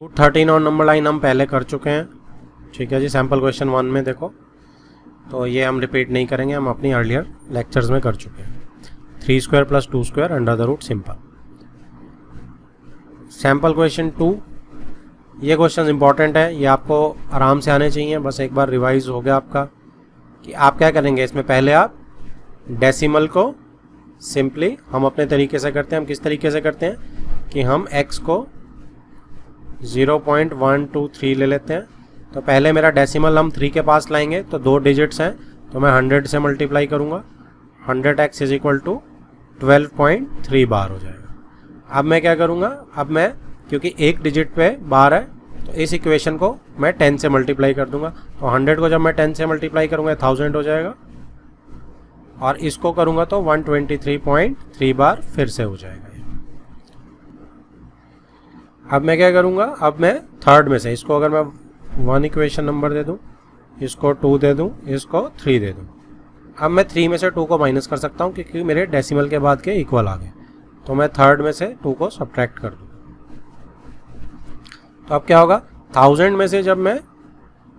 13 और number line हम पहले कर चुके हैं, ठीक है जी। सैम्पल क्वेश्चन 1 में देखो, तो ये हम रिपीट नहीं करेंगे, हम अपनी अर्लियर लेक्चर्स में कर चुके हैं। 3 square plus 2 square under the root simple. Sample question 2, ये क्वेश्चन इंपॉर्टेंट है, ये आपको आराम से आने चाहिए। बस एक बार रिवाइज हो गया आपका कि आप क्या करेंगे इसमें। पहले आप डेसिमल को सिंपली हम अपने तरीके से करते हैं। हम किस तरीके से करते हैं कि हम x को 0.123 ले लेते हैं। तो पहले मेरा डेसिमल हम 3 के पास लाएंगे, तो 2 डिजिट्स हैं, तो मैं 100 से मल्टीप्लाई करूँगा। 100x इज इक्वल टू 12.3 बार हो जाएगा। अब मैं क्या करूँगा, अब मैं क्योंकि एक डिजिट पे बार है, तो इस इक्वेशन को मैं 10 से मल्टीप्लाई कर दूंगा। तो 100 को जब मैं 10 से मल्टीप्लाई करूँगा 1000 हो जाएगा, और इसको करूँगा तो 123.3 बार फिर से हो जाएगा। अब मैं क्या करूँगा, अब मैं थर्ड में से इसको अगर मैं 1 इक्वेशन नंबर दे दूँ, इसको 2 दे दूँ, इसको 3 दे दूँ। अब मैं 3 में से 2 को माइनस कर सकता हूँ क्योंकि मेरे डेसिमल के बाद के इक्वल आ गए, तो मैं थर्ड में से 2 को सब्ट्रैक्ट कर दूँ। तो अब क्या होगा, 1000 में से जब मैं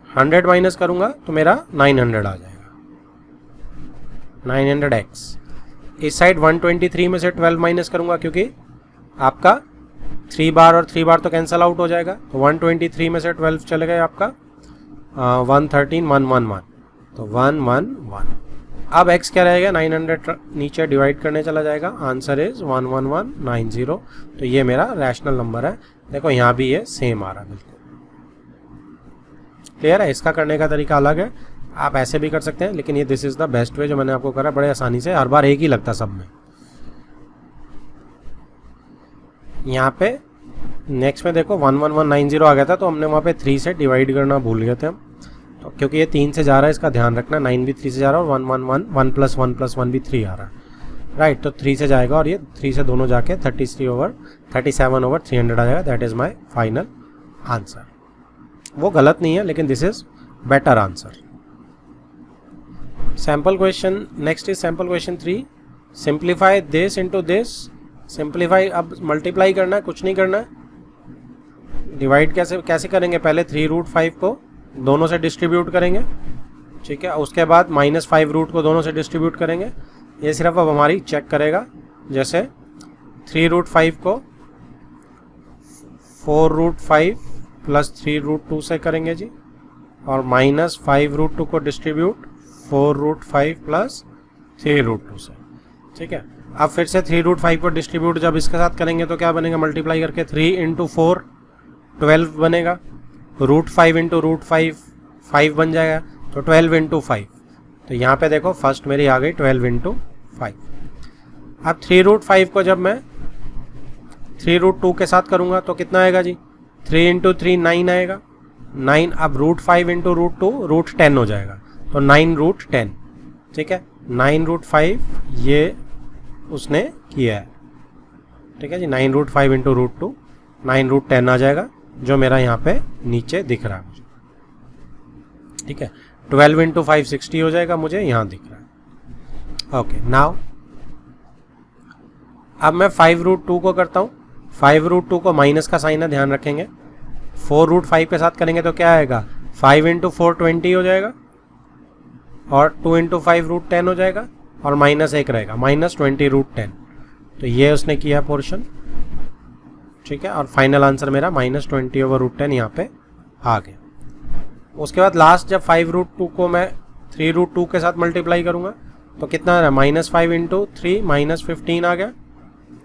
100 माइनस करूँगा तो मेरा 900 आ जाएगा, 900x। इस साइड 123 में से 12 माइनस करूँगा क्योंकि आपका 3 बार और 3 बार तो कैंसल आउट हो जाएगा, तो 123 में से 12 चले गए आपका 113, 111, तो 111। अब x क्या रहेगा, 900 नीचे डिवाइड करने चला जाएगा, आंसर इज 11190। तो ये मेरा रैशनल नंबर है। देखो यहाँ भी ये सेम आ रहा है, बिल्कुल क्लियर है। इसका करने का तरीका अलग है, आप ऐसे भी कर सकते हैं, लेकिन ये this is the best way जो मैंने आपको करा, बड़े आसानी से, हर बार एक ही लगता सब में। यहाँ पे नेक्स्ट में देखो 11190 आ गया था, तो हमने वहाँ पे 3 से डिवाइड करना भूल गए थे हम, तो क्योंकि ये 3 से जा रहा है इसका ध्यान रखना, 9 भी 3 से जा रहा है और 111 1 + 1 + 1 भी 3 आ रहा है, राइट। तो 3 से जाएगा और ये 3 से दोनों जाके 37/300 आ जाएगा। That is my final answer. वो गलत नहीं है, लेकिन this is better answer. Sample question next is sample question 3। Simplify this into this. Simplify, अब मल्टीप्लाई करना है, कुछ नहीं करना है। डिवाइड कैसे करेंगे, पहले 3√5 को दोनों से डिस्ट्रीब्यूट करेंगे, ठीक है। उसके बाद -5 को दोनों से डिस्ट्रीब्यूट करेंगे। ये सिर्फ अब हमारी चेक करेगा, जैसे 3√5 को 4√5 + 3√2 से करेंगे जी, और -5√2 को डिस्ट्रीब्यूट 4√5 + 3√2 से, ठीक है। अब फिर से 3√5 को डिस्ट्रीब्यूट जब इसके साथ करेंगे तो क्या बनेगा, मल्टीप्लाई करके 3 × 4 12 बनेगा, √5 × √5 5 बन जाएगा, तो 12 × 5। तो यहाँ पे देखो फर्स्ट मेरी आ गई 12 × 5। अब 3√5 को जब मैं 3√2 के साथ करूँगा तो कितना आएगा जी, 3 × 3 9 आएगा, 9। अब √5 × √2 √10 हो जाएगा, तो 9√10, ठीक है। 9√5 ये उसने किया है, ठीक है जी। 9√5 × √2 9√10 आ जाएगा, जो मेरा यहाँ पे नीचे दिख रहा है मुझे, ठीक है। 12 × 5 60 हो जाएगा, मुझे यहाँ दिख रहा है। ओके, नाउ अब मैं 5√2 को करता हूँ। 5√2 को माइनस का साइन है, ध्यान रखेंगे। 4√5 के साथ करेंगे तो क्या आएगा, 5 × 4 20 हो जाएगा, और 2 × 5 √10 हो जाएगा, और -1 रहेगा, -20√10। तो ये उसने किया पोर्शन, ठीक है। और फाइनल आंसर मेरा -20/√10 यहाँ पे आ गया। उसके बाद लास्ट जब 5√2 को मैं 3√2 के साथ मल्टीप्लाई करूँगा तो कितना आ रहा है, -5 × 3 -15 आ गया,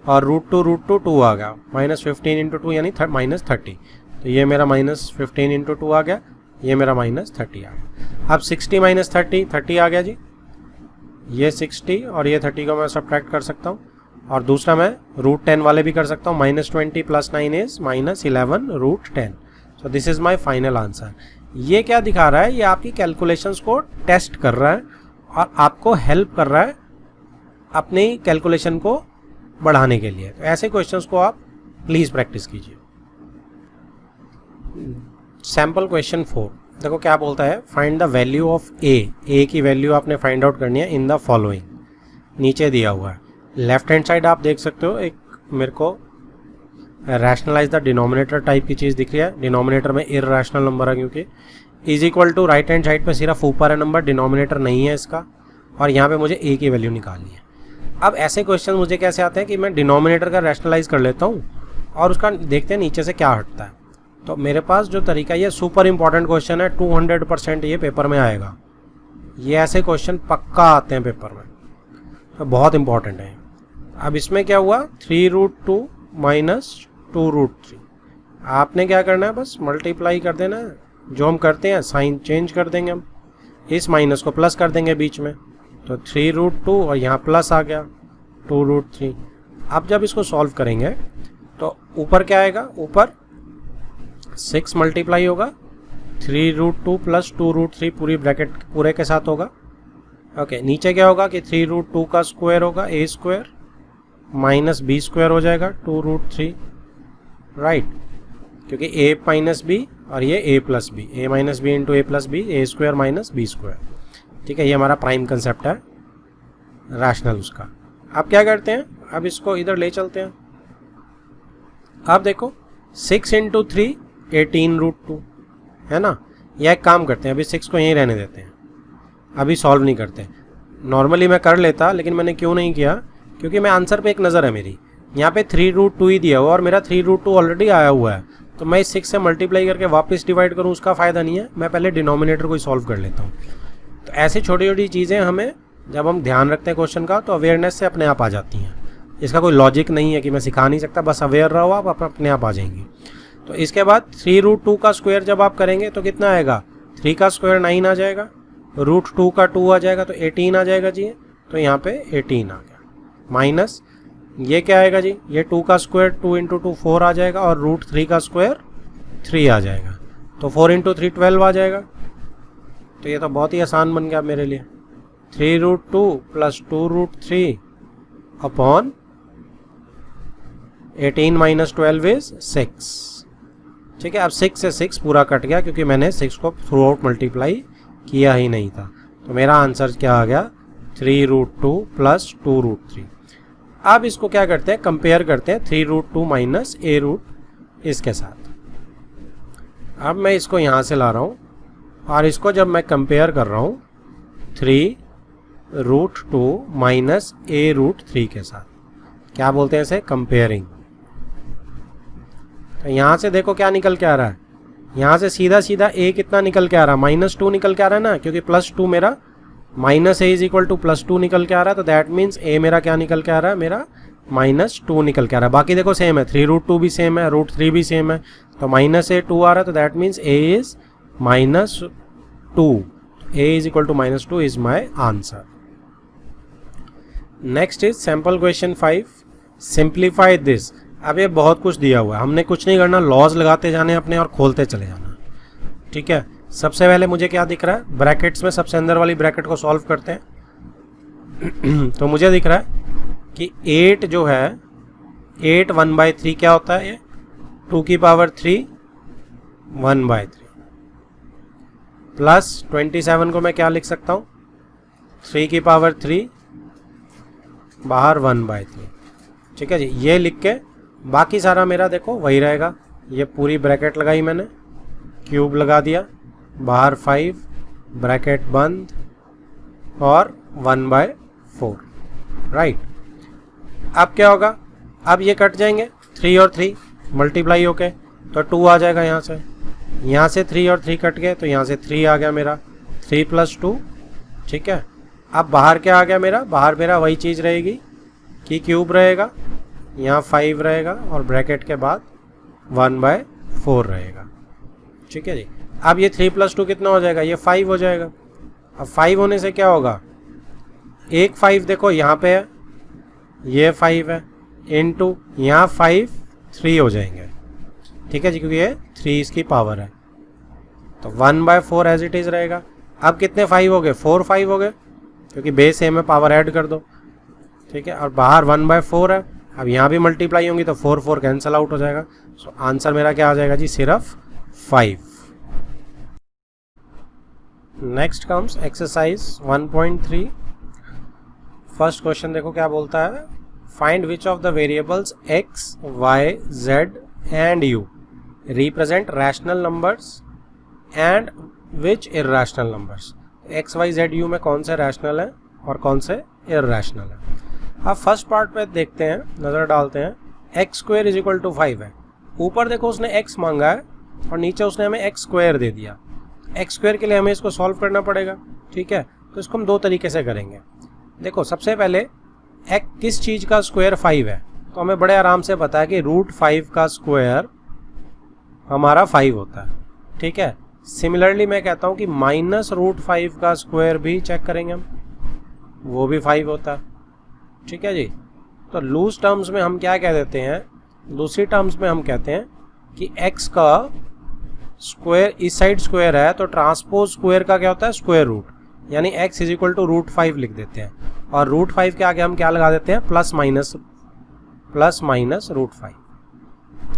और √2 2 आ गया, -15 × 2 यानी -30। तो ये मेरा -15 × 2 आ गया, ये मेरा -30 आ गया। अब 60 - 30 आ गया जी, ये 60 और ये 30 को मैं सब्ट्रैक्ट कर सकता हूँ, और दूसरा मैं √10 वाले भी कर सकता हूँ। -20 + 9 is -11 √10। So this is my final answer. ये क्या दिखा रहा है, ये आपकी कैलकुलेशंस को टेस्ट कर रहा है और आपको हेल्प कर रहा है अपनी कैलकुलेशन को बढ़ाने के लिए। तो ऐसे क्वेश्चंस को आप प्लीज़ प्रैक्टिस कीजिए। सैम्पल क्वेश्चन 4 देखो क्या बोलता है, फाइंड द वैल्यू ऑफ ए की वैल्यू आपने फाइंड आउट करनी है इन द फॉलोइंग। नीचे दिया हुआ है, लेफ्ट हैंड साइड आप देख सकते हो, एक मेरे को रैशनलाइज द डिनोमिनेटर टाइप की चीज़ दिख रही है, डिनोमिनेटर में इररेशनल नंबर है क्योंकि is equal to right hand side पे सिर्फ ऊपर है नंबर, डिनोमिनेटर नहीं है इसका, और यहाँ पे मुझे ए की वैल्यू निकालनी है। अब ऐसे क्वेश्चन मुझे कैसे आते हैं कि मैं डिनोमिनेटर का रैशनलाइज कर लेता हूँ और उसका देखते हैं नीचे से क्या हटता है। तो मेरे पास जो तरीका, ये सुपर इंपॉर्टेंट क्वेश्चन है, 200% ये पेपर में आएगा, ये ऐसे क्वेश्चन पक्का आते हैं पेपर में, तो बहुत इंपॉर्टेंट है। अब इसमें क्या हुआ, 3√2 माइनस 2√3, आपने क्या करना है, बस मल्टीप्लाई कर देना है, जो हम करते हैं साइन चेंज कर देंगे, हम इस माइनस को प्लस कर देंगे बीच में, तो 3√2 और यहाँ प्लस आ गया 2√3। अब जब इसको सॉल्व करेंगे तो ऊपर क्या आएगा, ऊपर 6 मल्टीप्लाई होगा 3√2 प्लस 2√3 पूरी ब्रैकेट पूरे के साथ होगा। ओके, नीचे क्या होगा कि 3√2 का स्क्वायर होगा a square minus b square हो जाएगा 2√3, राइट, क्योंकि a माइनस b और ये a plus B, a minus B into a plus B, A square minus B square. ठीक है, ये हमारा प्राइम कंसेप्ट है रैशनल उसका। अब क्या करते हैं, अब इसको इधर ले चलते हैं। अब देखो 6 इंटू 3 18√2 है ना, यह एक काम करते हैं, अभी 6 को यहीं रहने देते हैं, अभी सॉल्व नहीं करते। नॉर्मली मैं कर लेता, लेकिन मैंने क्यों नहीं किया, क्योंकि मैं आंसर पे एक नज़र है मेरी, यहाँ पे 3√2 ही दिया हुआ और मेरा 3√2 ऑलरेडी आया हुआ है, तो मैं इस 6 से मल्टीप्लाई करके वापस डिवाइड करूँ उसका फ़ायदा नहीं है, मैं पहले डिनोमिनेटर को ही सॉल्व कर लेता हूँ। तो ऐसी छोटी छोटी चीज़ें हमें जब हम ध्यान रखते हैं क्वेश्चन का, तो अवेयरनेस से अपने आप आ जाती हैं। इसका कोई लॉजिक नहीं है कि मैं सिखा नहीं सकता, बस अवेयर रहो आप अपने आप आ जाएंगी। तो इसके बाद 3√2 का स्क्वायर जब आप करेंगे तो कितना आएगा, 3 का स्क्वायर 9 आ जाएगा, √2 का 2 आ जाएगा तो 18 आ जाएगा जी, तो यहाँ पे 18 आ गया, माइनस ये क्या आएगा जी, ये 2 का स्क्वायर 2 इंटू 2 4 आ जाएगा और √3 का स्क्वायर 3 आ जाएगा, तो 4 इंटू 3 12 आ जाएगा। तो ये तो बहुत ही आसान बन गया मेरे लिए, 3√2 प्लस 2√3 अपॉन 18 माइनस 12 इज 6। ठीक है, अब 6 से 6 पूरा कट गया क्योंकि मैंने 6 को थ्रू आउट मल्टीप्लाई किया ही नहीं था, तो मेरा आंसर क्या आ गया, 3√2 प्लस 2√3। अब इसको क्या करते हैं, कंपेयर करते हैं 3√2 माइनस a रूट इसके साथ। अब मैं इसको यहाँ से ला रहा हूँ और इसको जब मैं कंपेयर कर रहा हूँ 3√2 माइनस a√3 के साथ, क्या बोलते हैं इसे, कंपेयरिंग। तो यहाँ से देखो क्या निकल के आ रहा है, यहाँ से सीधा सीधा a कितना निकल के आ रहा है, -2 निकल के आ रहा है ना, क्योंकि +2 मेरा minus a is equal to +2 निकल के आ रहा है, तो दैट मीन्स a मेरा क्या निकल के आ रहा है, मेरा -2 निकल के आ रहा है। बाकी देखो सेम है, 3√2 भी सेम है, √3 भी सेम है, तो -a 2 आ रहा है, तो that means a is -2, a is equal to -2 is my answer. Next is sample question 5, simplify this. अब ये बहुत कुछ दिया हुआ है, हमने कुछ नहीं करना, लॉज लगाते जाने अपने और खोलते चले जाना। ठीक है, सबसे पहले मुझे क्या दिख रहा है, ब्रैकेट्स में सबसे अंदर वाली ब्रैकेट को सॉल्व करते हैं। तो मुझे दिख रहा है कि 8 जो है, 8 1/3 क्या होता है, ये 2 की पावर 3 1/3 प्लस 27 को मैं क्या लिख सकता हूँ, 3 की पावर 3 बाहर 1/3। ठीक है जी, ये लिख के बाकी सारा मेरा देखो वही रहेगा, ये पूरी ब्रैकेट लगाई मैंने, क्यूब लगा दिया, बाहर 5 ब्रैकेट बंद और 1/4, राइट। अब क्या होगा, अब ये कट जाएंगे, 3 और 3 मल्टीप्लाई होके, तो 2 आ जाएगा यहाँ से 3 और 3 कट गए, तो यहाँ से 3 आ गया मेरा, 3 + 2। ठीक है, अब बाहर क्या आ गया मेरा, बाहर मेरा वही चीज़ रहेगी कि क्यूब रहेगा, यहाँ 5 रहेगा और ब्रैकेट के बाद 1/4 रहेगा। ठीक है जी, अब ये 3 + 2 कितना हो जाएगा, ये 5 हो जाएगा। अब 5 होने से क्या होगा, एक 5 देखो यहाँ पे है, ये 5 है, इनटू यहाँ 5 3 हो जाएंगे। ठीक है जी, क्योंकि ये 3 इसकी पावर है, तो 1/4 एज इट इज़ रहेगा। अब कितने 5 हो गए, 4 5 हो गए, क्योंकि बेस सेम है, पावर ऐड कर दो। ठीक है, और बाहर 1/4 है, अब यहाँ भी मल्टीप्लाई होंगी तो 4 4 कैंसिल आउट हो जाएगा। सो आंसर मेरा क्या आ जाएगा जी, सिर्फ 5। Next comes exercise 1.3। First question देखो क्या बोलता है, find which of the variables X Y Z and U represent rational numbers and which irrational numbers. X Y Z U में कौन से रैशनल है और कौन से इर्रेशनल है। अब फर्स्ट पार्ट पे देखते हैं, नज़र डालते हैं। X square is equal to 5 है। ऊपर देखो उसने एक्स मांगा है और नीचे उसने हमें एक्स स्क्वायर दे दिया। एक्स स्क्वायर के लिए हमें इसको सॉल्व करना पड़ेगा, ठीक है। तो इसको हम दो तरीके से करेंगे। देखो सबसे पहले किस चीज़ का स्क्वायर 5 है, तो हमें बड़े आराम से पता है कि √5 का स्क्वायर हमारा 5 होता है, ठीक है। सिमिलरली मैं कहता हूँ कि -√5 का स्क्वायर भी चेक करेंगे हम, वो भी 5 होता है, ठीक है जी। तो लूज टर्म्स में हम क्या कह देते हैं, दूसरी टर्म्स में हम कहते हैं कि x का स्क्वायर इस साइड स्क्वायर है तो ट्रांसपोज स्क्वायर का क्या होता है, स्क्वायर रूट, यानी x इज इक्वल टू √5 लिख देते हैं। और √5 के आगे हम क्या लगा देते हैं, प्लस माइनस √5,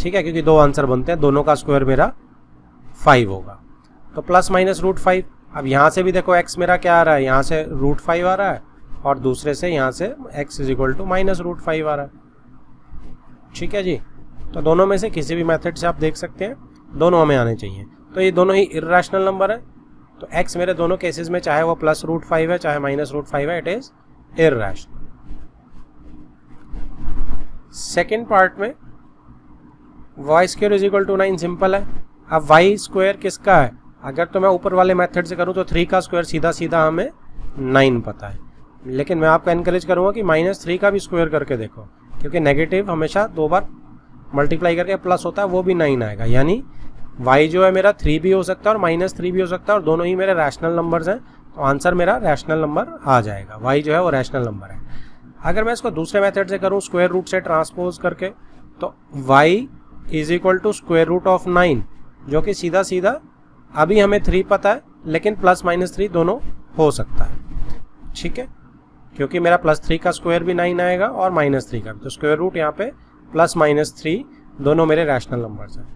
ठीक है, क्योंकि दो आंसर बनते हैं, दोनों का स्क्वायर मेरा 5 होगा। तो प्लस माइनस √5। अब यहाँ से भी देखो x मेरा क्या आ रहा है, यहाँ से √5 आ रहा है और दूसरे से यहाँ से x इज इक्वल टू -√5 आ रहा है, ठीक है जी। तो दोनों में से किसी भी मेथड से आप देख सकते हैं, दोनों हमें आने चाहिए। तो ये दोनों ही इर्रेशनल नंबर है, तो x मेरे दोनों केसेस में चाहे वो +√5 है चाहे -√5 है, it is irrational. Second part में y² is equal to 9 simple है। अब y² किसका है, अगर तो मैं ऊपर वाले मेथड से करूँ तो 3 का स्क्वायर सीधा सीधा हमें 9 पता है, लेकिन मैं आपको एनकरेज करूँगा कि -3 का भी स्क्वायर करके देखो, क्योंकि नेगेटिव हमेशा 2 बार मल्टीप्लाई करके प्लस होता है, वो भी 9 आएगा। यानी y जो है मेरा 3 भी हो सकता है और -3 भी हो सकता है, और दोनों ही मेरे रैशनल नंबर्स हैं, तो आंसर मेरा रैशनल नंबर आ जाएगा। y जो है वो रैशनल नंबर है। अगर मैं इसको दूसरे मेथड से करूँ स्क्वायर रूट से ट्रांसपोज करके, तो y is equal to square root of 9, जो कि सीधा सीधा अभी हमें 3 पता है, लेकिन +-3 दोनों हो सकता है, ठीक है, क्योंकि मेरा +3 का स्क्वायर भी 9 आएगा और -3 का भी। तो स्क्वायर रूट यहाँ पे +-3 दोनों मेरे रैशनल नंबर्स हैं।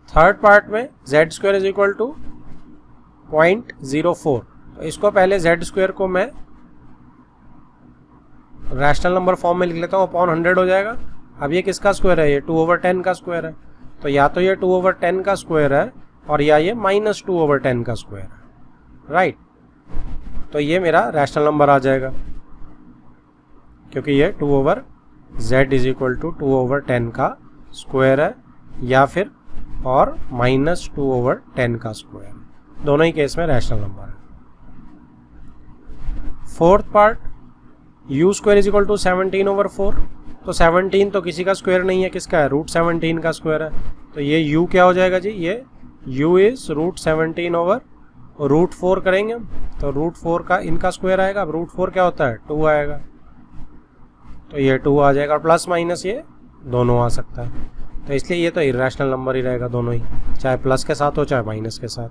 थर्ड पार्ट में z² इज इक्वल टू 0.04। तो इसको पहले z² को मैं रैशनल नंबर फॉर्म में लिख लेता हूँ, अपॉन 100 हो जाएगा। अब ये किसका स्क्वायर है, ये 2/10 का स्क्वायर है, तो या तो ये 2/10 का स्क्वायर है और या ये -2/10 का स्क्वायर है, राइट। तो ये मेरा रैशनल नंबर आ जाएगा, क्योंकि ये z इज इक्वल टू 2/10 का स्क्वायर है या फिर और -2/10 का स्क्वायर, दोनों ही केस में रैशनल नंबर है। Fourth part, u² is equal to 17/4। तो 17 तो किसी का स्क्वायर नहीं है, किसका है, √17 का स्क्वायर है। तो ये u क्या हो जाएगा जी, ये u इज √17/√4 करेंगे हम, तो √4 का इनका स्क्वायर आएगा। अब √4 क्या होता है, 2 आएगा, तो ये 2 आ जाएगा, और प्लस माइनस ये दोनों आ सकता है। तो इसलिए ये तो इर्रेशनल नंबर ही रहेगा दोनों ही, चाहे प्लस के साथ हो चाहे माइनस के साथ।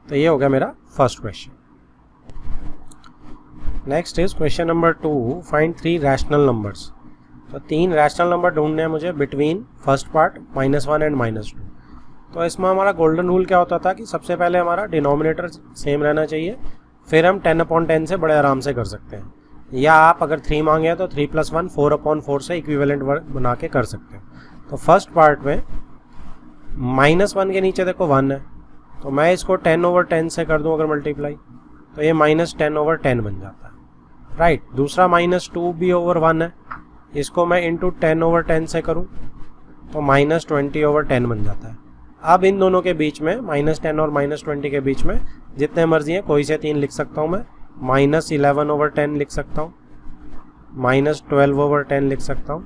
तो ये हो गया मेरा first question. Next is question number 2, find 3 rational numbers. तो 3 रैशनल नंबर ढूंढने हैं मुझे बिटवीन फर्स्ट पार्ट -1 एंड -2। तो इसमें हमारा गोल्डन रूल क्या होता था कि सबसे पहले हमारा डिनोमिनेटर सेम रहना चाहिए, फिर हम 10/10 से बड़े आराम से कर सकते हैं, या आप अगर 3 मांगे हैं तो 3 + 1 4/4 से इक्विवेलेंट बना के कर सकते हैं। तो फर्स्ट पार्ट में -1 के नीचे देखो 1 है, तो मैं इसको 10/10 से कर दूं अगर मल्टीप्लाई, तो ये -10/10 बन जाता है, राइट। दूसरा -2 भी ओवर 1 है, इसको मैं इंटू 10/10 से करूं तो -20/10 बन जाता है। अब इन दोनों के बीच में -10 और -20 के बीच में जितने मर्जी हैं कोई से 3 लिख सकता हूं मैं, -11/10 लिख सकता हूं, -12/10 लिख सकता हूं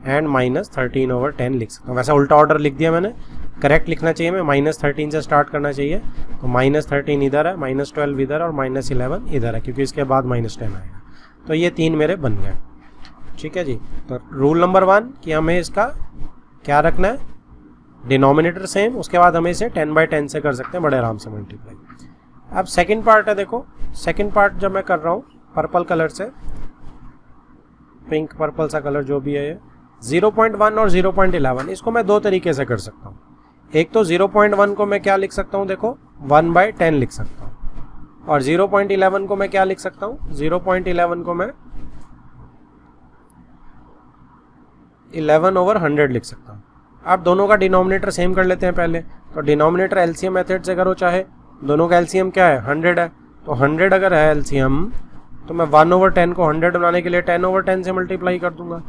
एंड -13/10 लिख सकता हूँ। वैसे उल्टा ऑर्डर लिख दिया मैंने, करेक्ट लिखना चाहिए, मैं -13 से स्टार्ट करना चाहिए। तो -13 इधर है, -12 इधर और -11 इधर है, क्योंकि इसके बाद -10 आएगा। तो ये 3 मेरे बन गए, ठीक है जी। तो रूल नंबर 1 कि हमें इसका क्या रखना है, डिनोमिनेटर सेम, उसके बाद हमें इसे 10/10 से कर सकते हैं बड़े आराम से मल्टीप्लाई। अब सेकंड पार्ट है, देखो सेकंड पार्ट जब मैं कर रहा हूँ पर्पल कलर से, पिंक पर्पल सा कलर जो भी है, ये 0.1 और 0.11, इसको मैं 2 तरीके से कर सकता हूँ। एक तो 0.1 को मैं क्या लिख सकता हूँ, देखो 1/10 लिख सकता हूँ, और 0.11 को मैं क्या लिख सकता हूँ, 0.11 को मैं 11/100 लिख सकता हूँ। आप दोनों का डिनोमिनेटर सेम कर लेते हैं पहले। तो डिनोमिनेटर एलसीएम मेथड से करो, चाहे दोनों का एलसीएम क्या है 100 है, तो 100 अगर है एलसीएम तो मैं 1/10 को 100 बनाने के लिए 10/10 से मल्टीप्लाई कर दूंगा,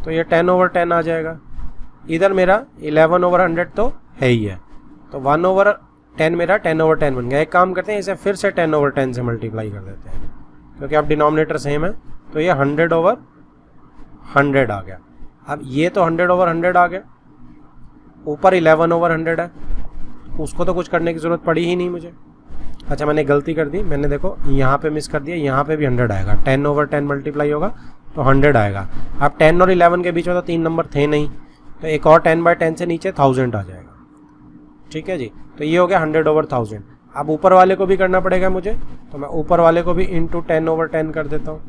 तो ये 10/10 आ जाएगा। इधर मेरा 11/100 तो है ही है, तो 1/10 मेरा 10/10 बन गया। एक काम करते हैं, इसे फिर से 10/10 से मल्टीप्लाई कर देते हैं, क्योंकि अब डिनोमिनेटर सेम है, तो ये 100/100 आ गया। अब ये तो 100/100 आ गया, ऊपर 11/100 है, उसको तो कुछ करने की ज़रूरत पड़ी ही नहीं मुझे। अच्छा, मैंने गलती कर दी, मैंने देखो यहाँ पे मिस कर दिया, यहाँ पे भी 100 आएगा, 10/10 मल्टीप्लाई होगा तो 100 आएगा। अब 10 और 11 के बीच में तो 3 नंबर थे नहीं, तो एक और 10/10 से नीचे 1000 आ जाएगा। ठीक है जी, तो ये हो गया 100/1000। अब ऊपर वाले को भी करना पड़ेगा मुझे, तो मैं ऊपर वाले को भी इंटू 10/10 कर देता हूँ,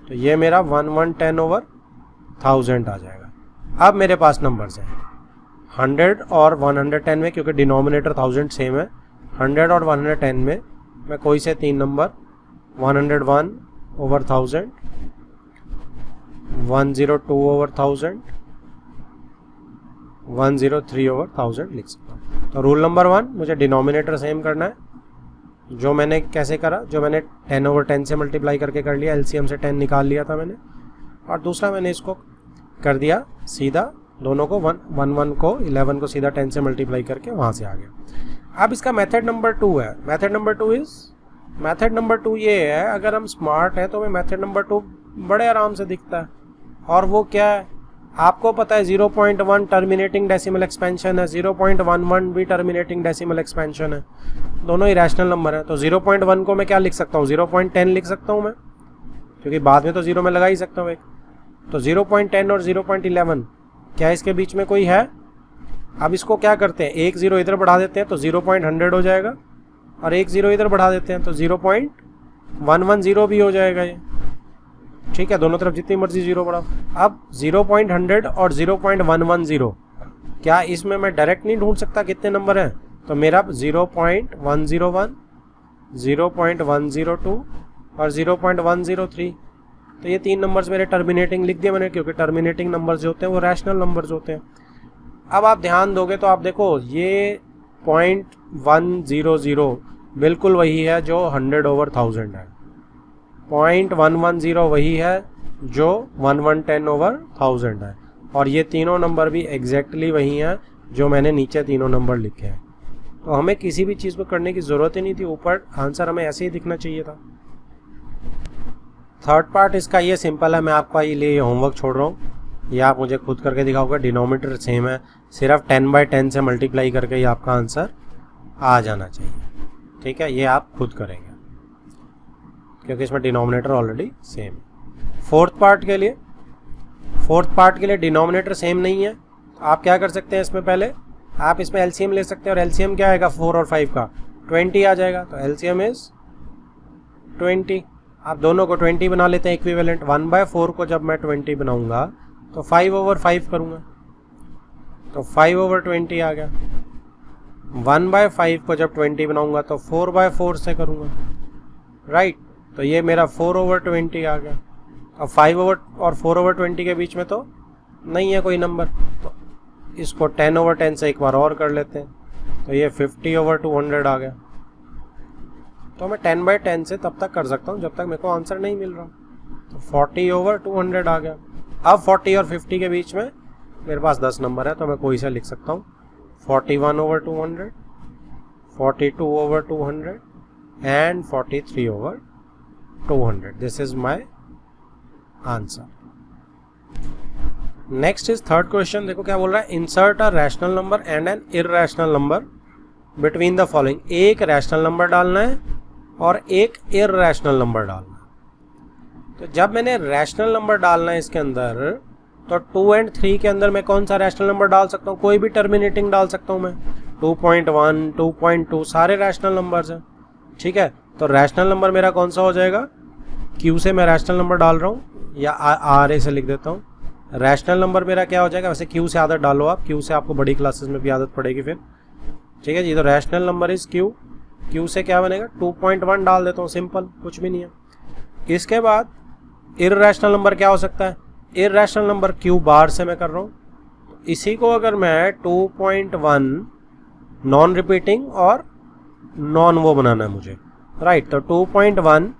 तो ये मेरा 1110/1000 आ जाएगा। अब मेरे पास नंबर्स हैं 100 और 110 में, क्योंकि डिनोमिनेटर 1000 सेम है, 100 और 110 में मैं कोई से 3 नंबर 101/1000, 102/1000, 103/1000 लिख सकता हूँ। तो रूल नंबर 1, मुझे डिनोमिनेटर सेम करना है, जो मैंने कैसे करा, जो मैंने 10/10 से मल्टीप्लाई करके कर लिया, एलसीएम से 10 निकाल लिया था मैंने, और दूसरा मैंने इसको कर दिया सीधा, दोनों को 1 को 11 को सीधा 10 से मल्टीप्लाई करके वहाँ से आ गया। अब इसका मेथड नंबर 2 है। मेथड नंबर 2 ये है, अगर हम स्मार्ट हैं तो हमें मेथड नंबर 2 बड़े आराम से दिखता है, और वो क्या है, आपको पता है 0.1 टर्मिनेटिंग डेसिमल एक्सपेंशन है, 0.11 भी टर्मिनेटिंग डेसिमल एक्सपेंशन है, दोनों ही रैशनल नंबर है। तो 0.1 को मैं क्या लिख सकता हूँ, 0.10 लिख सकता हूँ मैं, क्योंकि बाद में तो 0 में लगा ही सकता हूँ एक। तो 0.10 और 0.11 क्या इसके बीच में कोई है? अब इसको क्या करते हैं, एक 0 इधर बढ़ा देते हैं तो 0.100 हो जाएगा, और एक 0 इधर बढ़ा देते हैं तो 0.110 भी हो जाएगा ये। ठीक है, दोनों तरफ जितनी मर्जी 0 बढ़ाओ। अब 0.100 और 0.110, क्या इसमें मैं डायरेक्ट नहीं ढूंढ सकता कितने नंबर हैं? तो मेरा 0.101, 0.102 और 0.103, तो ये 3 नंबर्स मेरे टर्मिनेटिंग लिख दिए मैंने, क्योंकि टर्मिनेटिंग नंबर्स जो होते हैं वो रैशनल नंबर्स होते हैं। अब आप ध्यान दोगे तो आप देखो ये 0.100 बिल्कुल वही है जो 100/1000 है, 0.110 वही है जो 1110/1000 है, और ये तीनों नंबर भी एग्जैक्टली वही हैं जो मैंने नीचे तीनों नंबर लिखे हैं। तो हमें किसी भी चीज़ को करने की ज़रूरत ही नहीं थी, ऊपर आंसर हमें ऐसे ही दिखना चाहिए था। थर्ड पार्ट इसका ये सिंपल है, मैं आपका ये लिए होमवर्क छोड़ रहा हूँ, ये आप मुझे खुद करके दिखाओगे। डिनोमिनेटर सेम है, सिर्फ 10/10 से मल्टीप्लाई करके ही आपका आंसर आ जाना चाहिए। ठीक है, ये आप खुद करेंगे क्योंकि इसमें डिनोमिनेटर ऑलरेडी सेम है। फोर्थ पार्ट के लिए डिनोमिनेटर सेम नहीं है, तो आप क्या कर सकते हैं, इसमें पहले आप इसमें एलसीएम ले सकते हैं, और एलसीएम क्या आएगा 4 और 5 का 20 आ जाएगा, तो एलसीएम इज 20। आप दोनों को 20 बना लेते हैं इक्विवेलेंट। 1/4 को जब मैं 20 बनाऊंगा तो 5/5 करूंगा, तो 5/20 आ गया। 1/5 को जब 20 बनाऊंगा तो 4/4 से करूंगा, राइट, तो ये मेरा 4/20 आ गया। अब 5 और 4/20 के बीच में तो नहीं है कोई नंबर, तो इसको 10/10 से एक बार और कर लेते हैं, तो ये 50/200 आ गया। तो मैं 10/10 से तब तक कर सकता हूँ जब तक मेरे को आंसर नहीं मिल रहा, तो 40/200 आ गया। अब 40 और 50 के बीच में मेरे पास 10 नंबर है, तो मैं कोई सा लिख सकता हूँ, 41/200, 42/200 and 43/200। This is my answer. Next is third question. देखो क्या बोल रहा है, insert a rational number and an irrational number between the following. एक रैशनल नंबर डालना है और एक इररैशनल नंबर डालना है। तो जब मैंने रैशनल नंबर डालना है इसके अंदर, तो 2 और 3 के अंदर मैं कौन सा रैशनल नंबर डाल सकता हूँ, कोई भी टर्मिनेटिंग डाल सकता हूँ मैं। 2.1, 2.2 सारे रैशनल नंबर्स हैं। ठीक है, तो रैशनल नंबर मेरा कौन सा हो जाएगा, क्यू से मैं रैशनल नंबर डाल रहा हूँ, या आर ए से लिख देता हूँ। रैशनल नंबर मेरा क्या हो जाएगा, वैसे क्यू से आदत डालो आप, क्यू से आपको बड़ी क्लासेस में भी आदत पड़ेगी फिर। ठीक है जी, तो rational number is Q, Q से क्या बनेगा 2.1 डाल देता हूँ, सिंपल, कुछ भी नहीं है। इसके बाद इररैशनल नंबर क्या हो सकता है, इर्रेशनल नंबर क्यू बार से मैं कर रहा हूँ। इसी को अगर मैं 2.1 नॉन रिपीटिंग और नॉन वो बनाना है मुझे, राइट। तो 2.1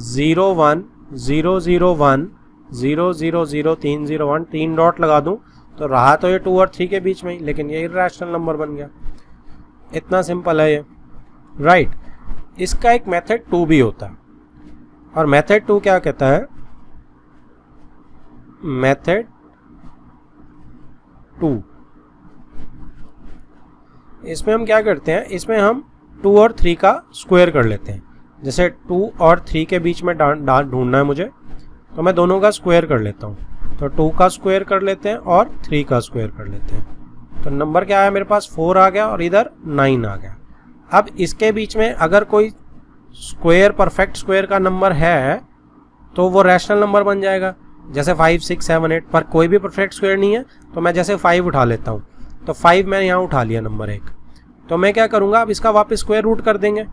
0 1 0 0 1 0 0 0 3 0 1 3 डॉट लगा दूं तो रहा तो ये 2 और 3 के बीच में ही, लेकिन ये इर्रेशनल नंबर बन गया। इतना सिंपल है ये, राइट। इसका एक मेथड 2 भी होता है, और मेथड 2 क्या कहता है, मेथड 2, इसमें हम क्या करते हैं, इसमें हम 2 और 3 का स्क्वायर कर लेते हैं। जैसे 2 और 3 के बीच में ढूंढना है मुझे, तो मैं दोनों का स्क्वायर कर लेता हूँ। तो 2 का स्क्वायर कर लेते हैं और 3 का स्क्वायर कर लेते हैं। तो नंबर क्या आया मेरे पास, 4 आ गया और इधर 9 आ गया। अब इसके बीच में अगर कोई स्क्वायर, परफेक्ट स्क्वायर का नंबर है तो वो रैशनल नंबर बन जाएगा। जैसे 5 6 7 8, पर कोई भी परफेक्ट स्क्वायर नहीं है तो मैं जैसे 5 उठा लेता हूँ। तो 5 मैंने यहाँ उठा लिया नंबर 1, तो मैं क्या करूँगा, अब इसका वापस स्क्वायर रूट कर देंगे।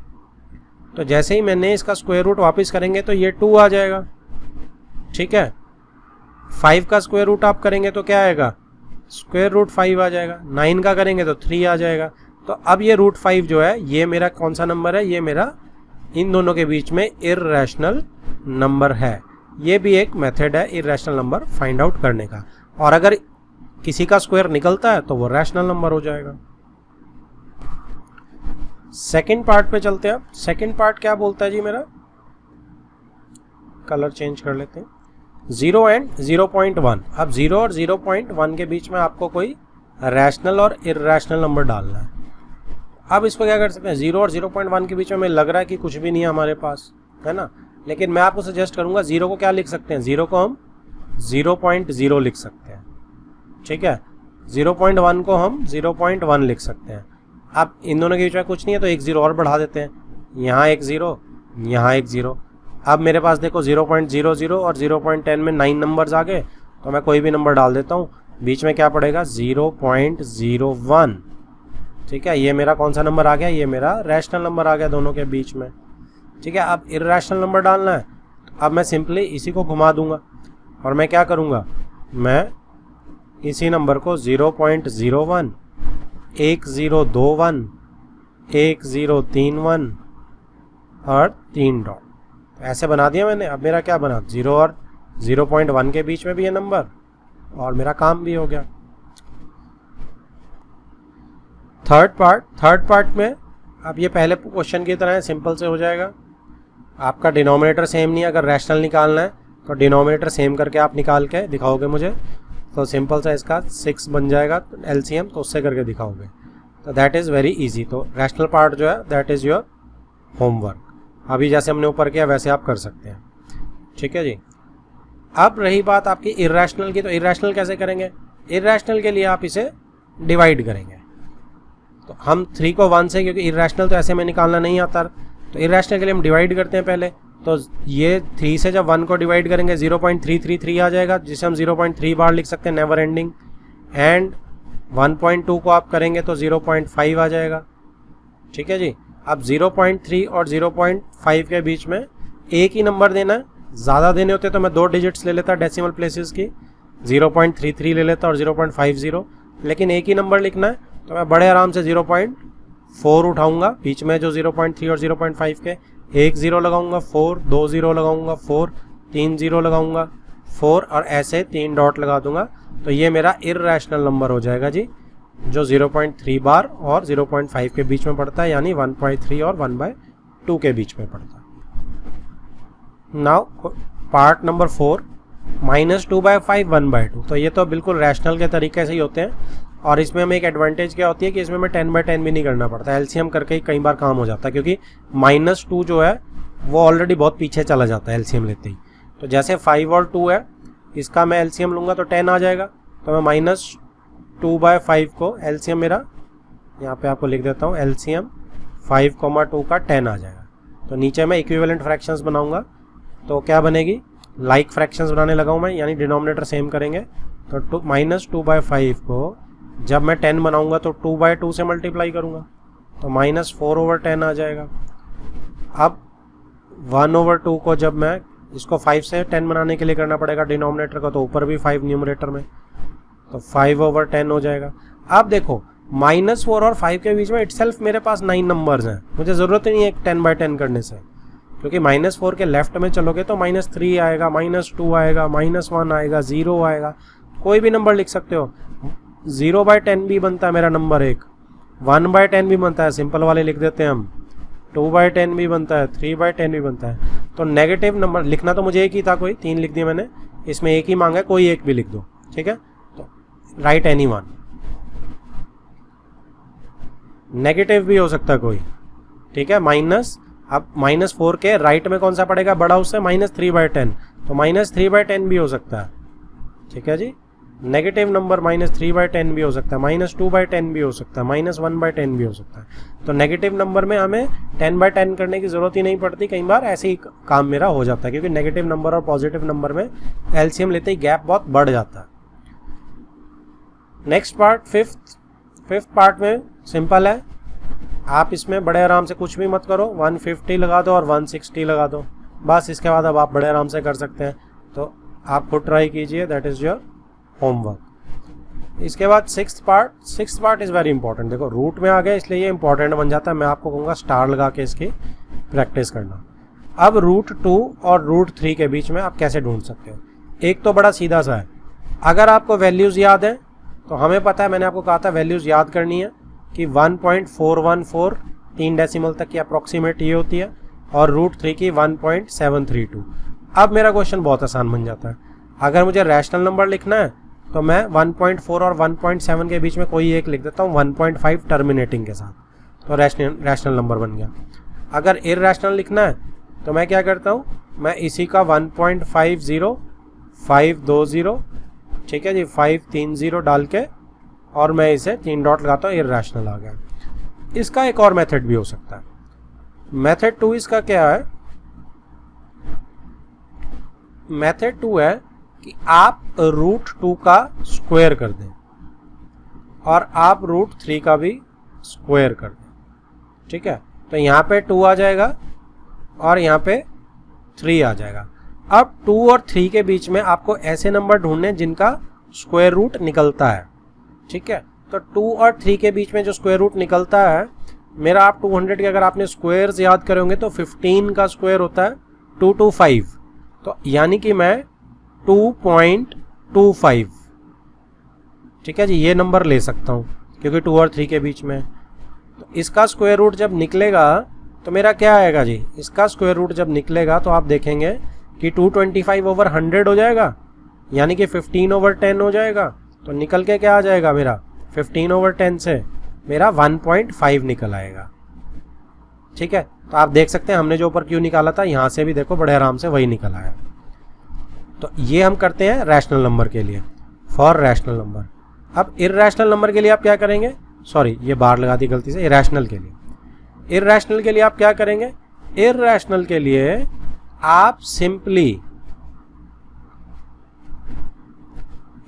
तो जैसे ही मैंने इसका स्क्वायर रूट वापस करेंगे तो ये 2 आ जाएगा, ठीक है। 5 का स्क्वायर रूट आप करेंगे तो क्या आएगा, स्क्वायर रूट 5 आ जाएगा। 9 का करेंगे तो 3 आ जाएगा। तो अब ये रूट 5 जो है ये मेरा कौन सा नंबर है, ये मेरा इन दोनों के बीच में इर्रेशनल नंबर है। ये भी एक मेथड है इर्रेशनल नंबर फाइंड आउट करने का, और अगर किसी का स्क्वायर निकलता है तो वो रैशनल नंबर हो जाएगा। सेकंड पार्ट पे चलते हैं। सेकंड पार्ट क्या बोलता है जी मेरा, कलर चेंज कर लेते हैं। 0 एंड 0.1। अब 0 और 0.1 के बीच में आपको कोई रैशनल और इर्रेशनल नंबर डालना है। अब इसको क्या कर सकते हैं, 0 और 0.1 के बीच में हमें लग रहा है कि कुछ भी नहीं है हमारे पास, है ना। लेकिन मैं आपको सजेस्ट करूंगा 0 को क्या लिख सकते हैं, 0 को हम 0.0 लिख सकते हैं, ठीक है। 0.1 को हम 0.1 लिख सकते हैं। अब इन दोनों के बीच में कुछ नहीं है तो एक 0 और बढ़ा देते हैं, यहाँ एक 0, यहाँ एक 0। अब मेरे पास देखो 0.00 और 0.10 में 9 नंबर्स आ गए, तो मैं कोई भी नंबर डाल देता हूँ। बीच में क्या पड़ेगा, 0.01, ठीक है। ये मेरा कौन सा नंबर आ गया, ये मेरा रैशनल नंबर आ गया दोनों के बीच में, ठीक है। अब इर्रेशनल नंबर डालना है, अब मैं सिंपली इसी को घुमा दूंगा और मैं क्या करूँगा, मैं इसी नंबर को 0.01 1021 1031 और 3 डॉट ऐसे बना दिया मैंने। अब मेरा क्या बना, 0 और 0.1 के बीच में भी ये नंबर, और मेरा काम भी हो गया। थर्ड पार्ट में अब ये पहले क्वेश्चन की तरह है, सिंपल से हो जाएगा। आपका डिनोमिनेटर सेम नहीं है, अगर रैशनल निकालना है तो डिनोमिनेटर सेम करके आप निकाल के दिखाओगे मुझे, तो सिंपल सा इसका 6 बन जाएगा एलसीएम, तो उससे करके दिखाओगे, तो दैट इज़ वेरी इजी। तो रैशनल पार्ट जो है दैट इज़ योर होमवर्क। अभी जैसे हमने ऊपर किया वैसे आप कर सकते हैं, ठीक है जी। अब रही बात आपकी इर्रेशनल की, तो इर्रेशनल कैसे करेंगे, इर्रेशनल के लिए आप इसे डिवाइड करेंगे। तो हम 3 को 1 से, क्योंकि इर्रेशनल तो ऐसे में निकालना नहीं आता, तो इर्रेशनल के लिए हम डिवाइड करते हैं पहले। तो ये 3 से जब 1 को डिवाइड करेंगे 0.333 आ जाएगा, जिसे हम 0.3 बार लिख सकते हैं, नेवर एंडिंग। एंड 1.2 को आप करेंगे तो 0.5 आ जाएगा, ठीक है जी। अब 0.3 और 0.5 के बीच में एक ही नंबर देना है। ज़्यादा देने होते तो मैं 2 डिजिट्स ले लेता डेसिमल प्लेसेस की, 0.33 ले लेता और 0.50, लेकिन एक ही नंबर लिखना है तो मैं बड़े आराम से 0.4 उठाऊंगा, बीच में जो 0.3 और 0.5 के एक 0 लगाऊंगा, 4 2 0 लगाऊंगा, 4 3 0 लगाऊंगा, 4 और ऐसे 3 डॉट लगा दूंगा। तो ये मेरा इर्रेशनल नंबर हो जाएगा जी, जो 0.3 बार और 0.5 के बीच में पड़ता है, यानी 1.3 और 1/2 के बीच में पड़ता है। Now part number 4, -2/5 1/2। तो ये तो बिल्कुल रैशनल के तरीके से ही होते हैं, और इसमें हमें एक एडवांटेज क्या होती है कि इसमें हमें 10/10 भी नहीं करना पड़ता, एलसीएम करके ही कई बार काम हो जाता है, क्योंकि -2 जो है वो ऑलरेडी बहुत पीछे चला जाता है एलसीएम लेते ही। तो जैसे 5 और 2 है, इसका मैं एलसीएम लूँगा तो 10 आ जाएगा, तो मैं -2/5 को एलसीएम मेरा यहाँ पे आपको लिख देता हूँ, एलसीएम 5,2 का 10 आ जाएगा। तो नीचे मैं इक्विवेलेंट फ्रैक्शंस बनाऊंगा, तो क्या बनेगी, लाइक फ्रैक्शंस बनाने लगा हूँ मैं, यानी डिनोमिनेटर सेम करेंगे। तो -2/5 को जब मैं 10 बनाऊंगा तो 2/2 से मल्टीप्लाई करूंगा, तो -4/10 आ जाएगा। अब 1/2 को जब मैं इसको 5 से 10 बनाने के लिए करना पड़ेगा डिनोमिनेटर का, तो ऊपर भी 5 न्यूमरेटर में, तो 5/10 हो जाएगा। अब देखो -4 और 5 के बीच में इटसेल्फ मेरे पास 9 नंबर्स हैं, मुझे ज़रूरत ही नहीं है 10/10 करने से, क्योंकि -4 के लेफ्ट में चलोगे तो -3 आएगा, -2 आएगा, -1 आएगा, 0 आएगा, कोई भी नंबर लिख सकते हो। 0/10 भी बनता है मेरा नंबर एक, 1/10 भी बनता है, सिंपल वाले लिख देते हैं हम, 2/10 भी बनता है, 3/10 भी बनता है। तो नेगेटिव नंबर लिखना तो मुझे एक ही था, कोई 3 लिख दिया मैंने, इसमें एक ही मांगा है, कोई एक भी लिख दो, ठीक है। तो राइट एनी वन, नेगेटिव भी हो सकता है कोई, ठीक है। माइनस, अब -4 के राइट में कौन सा पड़ेगा बड़ा उससे, -3/10, तो -3/10 भी हो सकता है, ठीक है जी। नेगेटिव नंबर -3/10 भी हो सकता है, -2/10 भी हो सकता है, -1/10 भी हो सकता है। तो नेगेटिव नंबर में हमें 10/10 करने की जरूरत ही नहीं पड़ती, कई बार ऐसे ही काम मेरा हो जाता है, क्योंकि नेगेटिव नंबर और पॉजिटिव नंबर में एलसीएम लेते ही गैप बहुत बढ़ जाता है। नेक्स्ट पार्ट, फिफ्थ पार्ट में सिंपल है, आप इसमें बड़े आराम से कुछ भी मत करो, 150 लगा दो और 160 लगा दो, बस। इसके बाद अब आप बड़े आराम से कर सकते हैं, तो आप खुद ट्राई कीजिए, दैट इज़ योर होमवर्क। इसके बाद sixth part is very important. देखो रूट में आ गया इसलिए ये इंपॉर्टेंट बन जाता है, मैं आपको कहूँगा स्टार लगा के इसकी प्रैक्टिस करना। अब रूट 2 और रूट 3 के बीच में आप कैसे ढूंढ सकते हो, एक तो बड़ा सीधा सा है, अगर आपको वैल्यूज़ याद है तो हमें पता है, मैंने आपको कहा था वैल्यूज़ याद करनी है कि 1.414 3 डेसिमल तक की अप्रॉक्सीमेट ये होती है, और रूट 3 की 1.732। अब मेरा क्वेश्चन बहुत आसान बन जाता है, अगर मुझे रैशनल नंबर लिखना है तो मैं 1.4 और 1.7 के बीच में कोई एक लिख देता हूँ 1.5 टर्मिनेटिंग के साथ, तो रैशनल नंबर बन गया। अगर इररैशनल लिखना है तो मैं क्या करता हूँ, मैं इसी का 1.50 520, ठीक है जी, 530 डाल के और मैं इसे 3 डॉट लगाता हूँ, इररैशनल आ गया। इसका एक और मेथड भी हो सकता है। मेथड 2 इसका क्या है, मेथड 2 है कि आप रूट 2 का स्क्वायर कर दें और आप रूट 3 का भी स्क्वायर कर दें, ठीक है। तो यहाँ पे 2 आ जाएगा और यहाँ पे 3 आ जाएगा। अब 2 और 3 के बीच में आपको ऐसे नंबर ढूंढने जिनका स्क्वायर रूट निकलता है, ठीक है। तो 2 और 3 के बीच में जो स्क्वायर रूट निकलता है मेरा, आप 200 के अगर आपने स्क्वायर्स याद करे होंगे तो 15 का स्क्वायर होता है 225, तो यानी कि मैं 2.25, ठीक है जी, ये नंबर ले सकता हूँ क्योंकि 2 और 3 के बीच में। तो इसका स्क्वायर रूट जब निकलेगा तो मेरा क्या आएगा जी, इसका स्क्वायर रूट जब निकलेगा तो आप देखेंगे कि 225/100 हो जाएगा, यानी कि 15/10 हो जाएगा। तो निकल के क्या आ जाएगा मेरा, 15/10 से मेरा 1.5 निकल आएगा, ठीक है। तो आप देख सकते हैं हमने जो ऊपर क्यों निकाला था, यहाँ से भी देखो बड़े आराम से वही निकल आया। तो ये हम करते हैं रैशनल नंबर के लिए, फॉर रैशनल नंबर। अब इररैशनल नंबर के लिए आप क्या करेंगे, सॉरी ये बार लगा दी गलती से, इररैशनल के लिए। इररैशनल के लिए आप क्या करेंगे, इररैशनल के लिए आप सिंपली,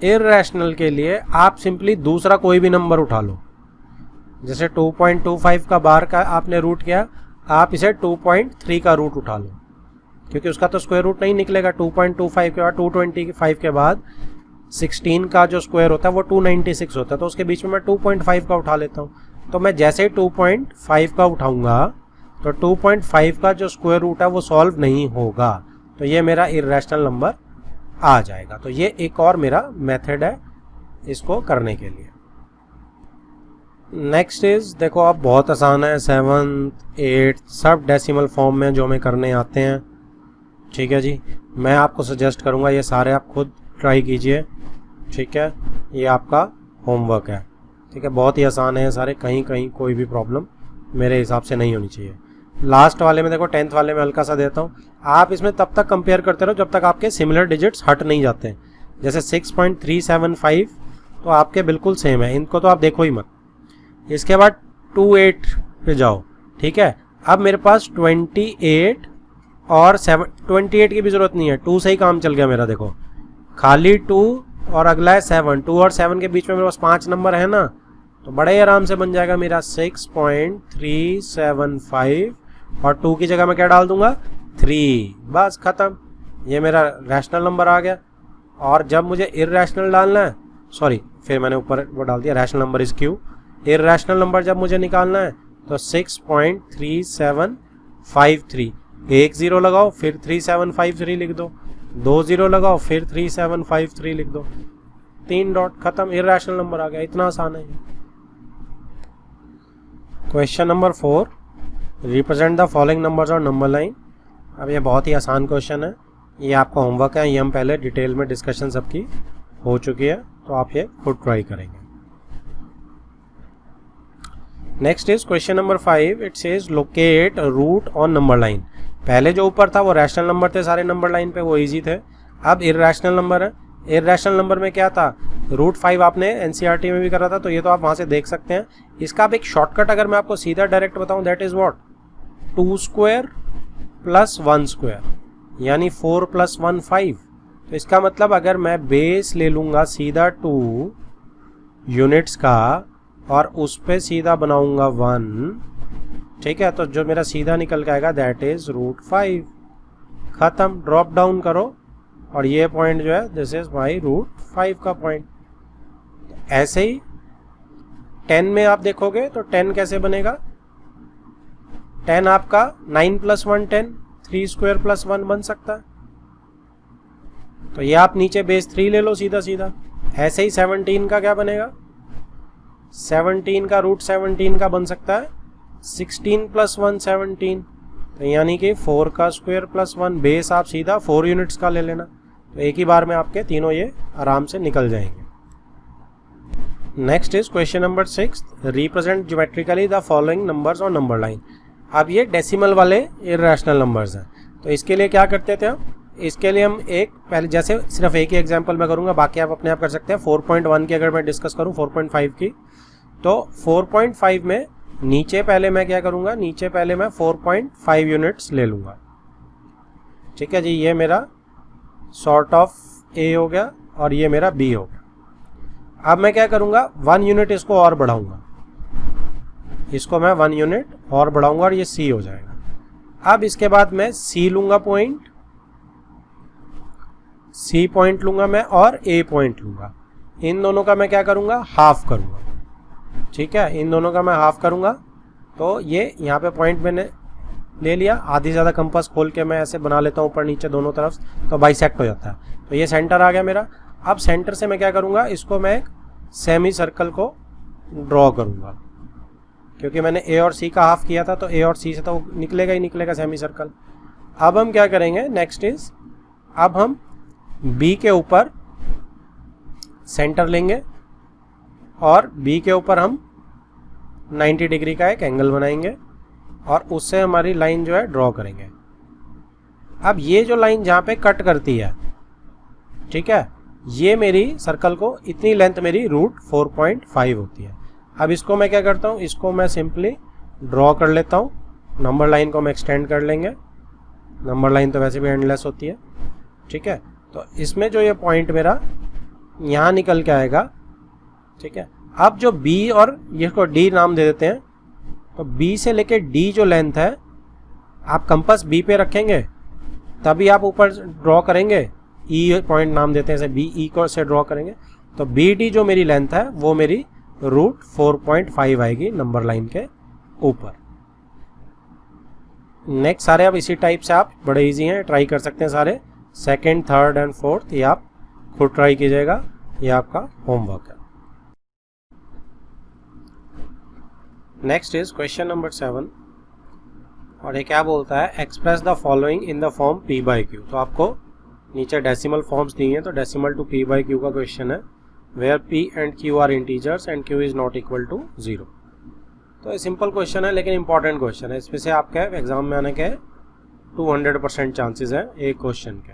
इररैशनल के लिए आप सिंपली दूसरा कोई भी नंबर उठा लो, जैसे 2.25 का बार का आपने रूट किया, आप इसे 2.3 का रूट उठा लो, क्योंकि उसका तो स्क्वायर रूट नहीं निकलेगा। 2.25 के बाद 225 के बाद 16 का जो स्क्वायर होता है वो 296 होता है, तो उसके बीच में मैं 2.5 का उठा लेता हूँ। तो मैं जैसे ही 2.5 का उठाऊंगा तो 2.5 का जो स्क्वायर रूट है वो सॉल्व नहीं होगा, तो ये मेरा इररैशनल नंबर आ जाएगा। तो ये एक और मेरा मेथड है इसको करने के लिए। नेक्स्ट इज, देखो अब बहुत आसान है, 7th 8th सब डेसिमल फॉर्म में जो हमें करने आते हैं, ठीक है जी। मैं आपको सजेस्ट करूंगा ये सारे आप खुद ट्राई कीजिए, ठीक है। ये आपका होमवर्क है, ठीक है, बहुत ही आसान है सारे, कहीं कहीं कोई भी प्रॉब्लम मेरे हिसाब से नहीं होनी चाहिए। लास्ट वाले में देखो 10th वाले में हल्का सा देता हूँ, आप इसमें तब तक कंपेयर करते रहो जब तक आपके सिमिलर डिजिट्स हट नहीं जाते हैं। जैसे 6.375 तो आपके बिल्कुल सेम है, इनको तो आप देखो ही मत। इसके बाद 28 पे जाओ, ठीक है। अब मेरे पास 28 और 28 की भी जरूरत नहीं है, 2 से ही काम चल गया मेरा। देखो खाली 2 और अगला है 7, 2 और 7 के बीच में मेरे पास 5 नंबर है ना, तो बड़े आराम से बन जाएगा मेरा 6.375 और 2 की जगह मैं क्या डाल दूंगा 3, बस खत्म। ये मेरा रैशनल नंबर आ गया। और जब मुझे इर्रेशनल डालना है, सॉरी फिर मैंने ऊपर वो डाल दिया, rational number is Q. Irrational number जब मुझे निकालना है तो 6.3753, एक जीरो लगाओ फिर 3753 लिख दो, 2 जीरो लगाओ फिर 3753 लिख दो, 3 डॉट, खत्म, इर्रेशनल नंबर आ गया। इतना आसान है। Question number 4, represent the following numbers on number line. अब ये बहुत ही आसान क्वेश्चन है, ये आपका होमवर्क है, ये हम पहले डिटेल में डिस्कशन सबकी हो चुकी है, तो आप ये खुद ट्राई करेंगे। Next is question number 5, it says locate root on number line. पहले जो ऊपर था वो रैशनल नंबर थे सारे नंबर लाइन पे, वो इजी थे। अब इर्रेशनल नंबर है। इर्रेशनल नंबर में क्या था, रूट 5 आपने एनसीईआरटी में भी करा था, तो ये तो आप वहां से देख सकते हैं। इसका अब एक शॉर्टकट अगर मैं आपको सीधा डायरेक्ट बताऊं, that is what, 2 square plus 1 square, यानी 4 + 1 5। तो इसका मतलब अगर मैं बेस ले लूंगा सीधा 2 यूनिट्स का और उस पे सीधा बनाऊंगा 1, ठीक है, तो जो मेरा सीधा निकल के आएगा दैट इज रूट 5। खत्म, ड्रॉप डाउन करो और ये पॉइंट जो है दिस इज माई रूट 5 का पॉइंट। ऐसे ही 10 में आप देखोगे तो 10 कैसे बनेगा, 10 आपका 9 + 1 10, 3 स्क्वायर + 1 बन सकता है। तो ये आप नीचे बेस 3 ले लो सीधा सीधा। ऐसे ही 17 का क्या बनेगा, 17 का रूट 17 का बन सकता है 16 + 1 17, तो यानी कि 4 का स्क्वायर + 1, बेस आप सीधा 4 यूनिट्स का ले लेना, तो एक ही बार में आपके तीनों ये आराम से निकल जाएंगे। Next is question number 6, represent geometrically the following numbers on number line. अब ये डेसिमल वाले इर्रेशनल नंबर्स हैं, तो इसके लिए क्या करते थे हम, इसके लिए हम एक पहले जैसे सिर्फ एक ही एग्जांपल मैं करूंगा, बाकी आप अपने आप कर सकते हैं। 4.1 की अगर मैं डिस्कस करूं 4.5 की, तो 4.5 में नीचे पहले मैं क्या करूंगा, नीचे पहले मैं 4.5 यूनिट्स ले लूंगा। ठीक है जी, ये मेरा सॉर्ट ऑफ ए हो गया और ये मेरा बी हो गया। अब मैं क्या करूंगा, 1 यूनिट इसको और बढ़ाऊंगा, इसको मैं 1 यूनिट और बढ़ाऊंगा और ये सी हो जाएगा। अब इसके बाद मैं सी लूंगा पॉइंट, सी पॉइंट लूंगा मैं और ए पॉइंट लूंगा। इन दोनों का मैं क्या करूंगा, हाफ करूंगा। ठीक है, इन दोनों का मैं हाफ करूंगा, तो ये यहाँ पे पॉइंट मैंने ले लिया, आधी ज़्यादा कंपास खोल के मैं ऐसे बना लेता हूँ ऊपर नीचे दोनों तरफ, तो बाइसेक्ट हो जाता है। तो ये सेंटर आ गया मेरा। अब सेंटर से मैं क्या करूँगा, इसको मैं एक सेमी सर्कल को ड्रॉ करूँगा, क्योंकि मैंने ए और सी का हाफ किया था, तो ए और सी से तो निकलेगा ही निकलेगा सेमी सर्कल। अब हम क्या करेंगे, नेक्स्ट इज, अब हम बी के ऊपर सेंटर लेंगे और बी के ऊपर हम 90 डिग्री का एक एंगल बनाएंगे और उससे हमारी लाइन जो है ड्रॉ करेंगे। अब ये जो लाइन जहाँ पे कट करती है, ठीक है, ये मेरी सर्कल को इतनी लेंथ मेरी रूट 4.5 होती है। अब इसको मैं क्या करता हूँ, इसको मैं सिंपली ड्रॉ कर लेता हूँ। नंबर लाइन को हम एक्सटेंड कर लेंगे, नंबर लाइन तो वैसे भी एंडलेस होती है। ठीक है, तो इसमें जो ये पॉइंट मेरा यहाँ निकल के आएगा, ठीक है। अब जो बी और ये को डी नाम दे देते हैं, तो बी से लेके डी जो लेंथ है, आप कंपास बी पे रखेंगे तभी आप ऊपर ड्रॉ करेंगे, ई पॉइंट नाम देते हैं, जैसे बी ई को से ड्रॉ करेंगे, तो बी डी जो मेरी लेंथ है वो मेरी रूट 4.5 आएगी नंबर लाइन के ऊपर। नेक्स्ट सारे अब इसी टाइप से आप बड़े इजी हैं, ट्राई कर सकते हैं सारे। सेकंड, थर्ड एंड फोर्थ ये आप खुद ट्राई कीजिएगा, ये आपका होमवर्क है। नेक्स्ट इज क्वेश्चन नंबर 7 और ये क्या बोलता है, express the following in the form p/q। तो आपको नीचे डेसिमल फॉर्म्स दी हैं, तो डेसिमल टू p/q का क्वेश्चन है, where p and q are integers and q is not equal to 0। तो ये सिंपल क्वेश्चन है लेकिन इंपॉर्टेंट क्वेश्चन है, इसमें से आपके एग्जाम में आने के 200% चांसेस हैं एक क्वेश्चन के।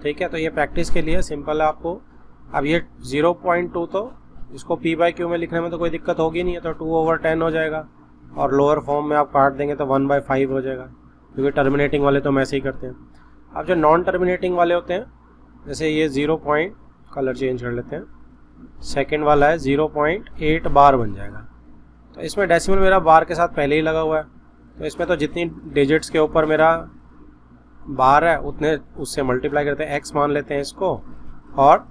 ठीक है, तो ये प्रैक्टिस के लिए सिंपल है आपको। अब ये 0.2 तो इसको p/q में लिखने में तो कोई दिक्कत होगी नहीं है, तो 2/10 हो जाएगा और लोअर फॉर्म में आप काट देंगे तो 1/5 हो जाएगा, क्योंकि टर्मिनेटिंग वाले तो हम ऐसे ही करते हैं। अब जो नॉन टर्मिनेटिंग वाले होते हैं, जैसे ये 0 पॉइंट, कलर चेंज कर लेते हैं, सेकेंड वाला है 0.8 बार बन जाएगा। तो इसमें डेसिमल मेरा बार के साथ पहले ही लगा हुआ है, तो इसमें तो जितनी डिजिट्स के ऊपर मेरा बार है उतने उससे मल्टीप्लाई करते हैं, x मान लेते हैं इसको, और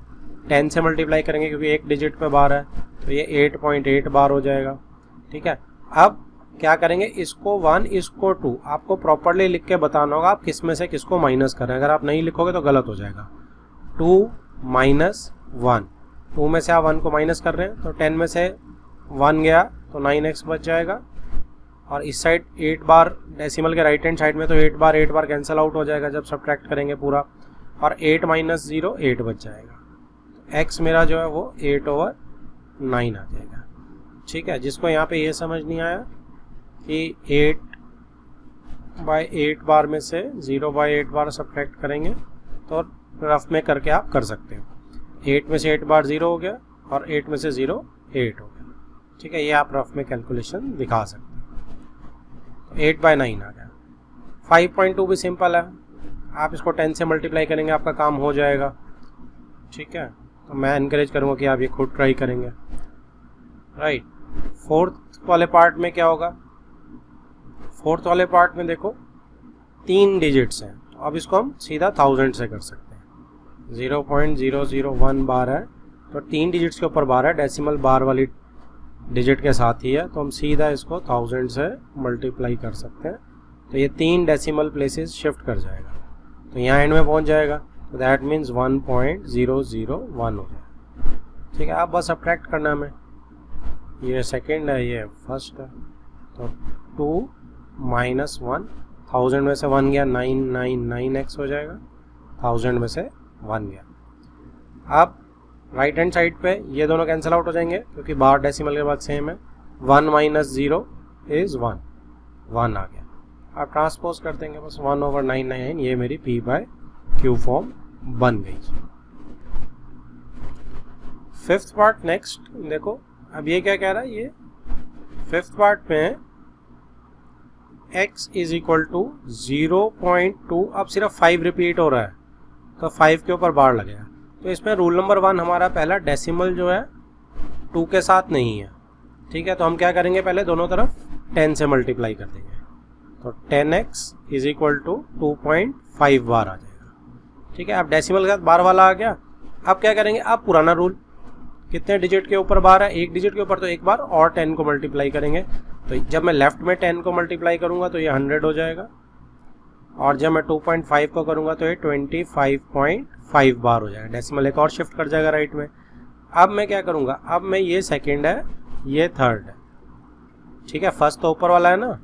10 से मल्टीप्लाई करेंगे क्योंकि एक डिजिट पे बार है, तो ये 8.8 बार हो जाएगा। ठीक है, अब क्या करेंगे, इसको 1 इसको 2 आपको प्रॉपरली लिख के बताना होगा आप किस में से किसको माइनस करें। अगर आप नहीं लिखोगे तो गलत हो जाएगा। 2 माइनस 1, 2 में से आप 1 को माइनस कर रहे हैं तो 10 में से 1 गया तो 9x बच जाएगा, और इस साइड 8 बार डेसिमल के राइट हैंड साइड में, तो 8 बार कैंसिल आउट हो जाएगा जब सब्ट्रैक्ट करेंगे पूरा, और 8 माइनस 0 8 बच जाएगा। x मेरा जो है वो 8/9 आ जाएगा। ठीक है, जिसको यहाँ पे ये समझ नहीं आया कि 8/8 बार में से 0/8 बार सब्ट्रैक्ट करेंगे तो रफ में करके आप कर सकते हो। 8 में से 8 बार 0 हो गया और 8 में से 0 8 हो गया। ठीक है, ये आप रफ में कैलकुलेशन दिखा सकते हैं। 8/9 आ गया। 5.2 भी सिंपल है, आप इसको 10 से मल्टीप्लाई करेंगे आपका काम हो जाएगा। ठीक है, तो मैं इनकरेज करूँगा कि आप ये खुद ट्राई करेंगे। राइट, फोर्थ वाले पार्ट में क्या होगा, फोर्थ वाले पार्ट में देखो 3 डिजिट्स हैं, तो अब इसको हम सीधा 1000 से कर सकते हैं। 0.001 बार है तो 3 डिजिट्स के ऊपर बार है, डेसिमल बार वाली डिजिट के साथ ही है, तो हम सीधा इसको 1000 से मल्टीप्लाई कर सकते हैं, तो ये 3 डेसिमल प्लेसेस शिफ्ट कर जाएगा, तो यहाँ एंड में पहुँच जाएगा, तो दैट मीन्स 1.001 हो जाएगा। ठीक है, आप बस सब्ट्रैक्ट करना हमें, ये सेकेंड है ये फर्स्ट है, तो 2 माइनस 1, 1000 में से 1 गया 999x हो जाएगा, 1000 में से 1 गया। अब राइट हैंड साइड पे ये दोनों कैंसिल आउट हो जाएंगे क्योंकि बार डेसिमल के बाद सेम है। 1 माइनस 0 इज 1, 1 आ गया। आप ट्रांसपोज कर देंगे बस 1/99, ये मेरी p/q फॉर्म बन गई। फिफ्थ पार्ट नेक्स्ट देखो, अब ये क्या कह रहा है, ये फिफ्थ पार्ट में x इज इक्वल टू 0.2, अब सिर्फ 5 रिपीट हो रहा है तो 5 के ऊपर बार लगेगा। तो इसमें रूल नंबर 1 हमारा पहला डेसिमल जो है 2 के साथ नहीं है। ठीक है, तो हम क्या करेंगे, पहले दोनों तरफ 10 से मल्टीप्लाई कर देंगे, तो 10x इज इक्वल टू 2.5 बार आ जाएगा। ठीक है, अब डेसिमल के साथ बार वाला आ गया। अब क्या करेंगे, अब पुराना रूल, कितने डिजिट के ऊपर बार है, एक डिजिट के ऊपर, तो एक बार और 10 को मल्टीप्लाई करेंगे, तो जब मैं लेफ्ट में 10 को मल्टीप्लाई करूंगा तो ये 100 हो जाएगा, और जब मैं 2.5 को करूंगा तो ये 25.5 बार हो जाएगा। डेसिमल एक और शिफ्ट कर जाएगा राइट में। अब मैं क्या करूंगा, अब मैं ये सेकंड है ये थर्ड है। ठीक है, फर्स्ट तो ऊपर वाला है ना।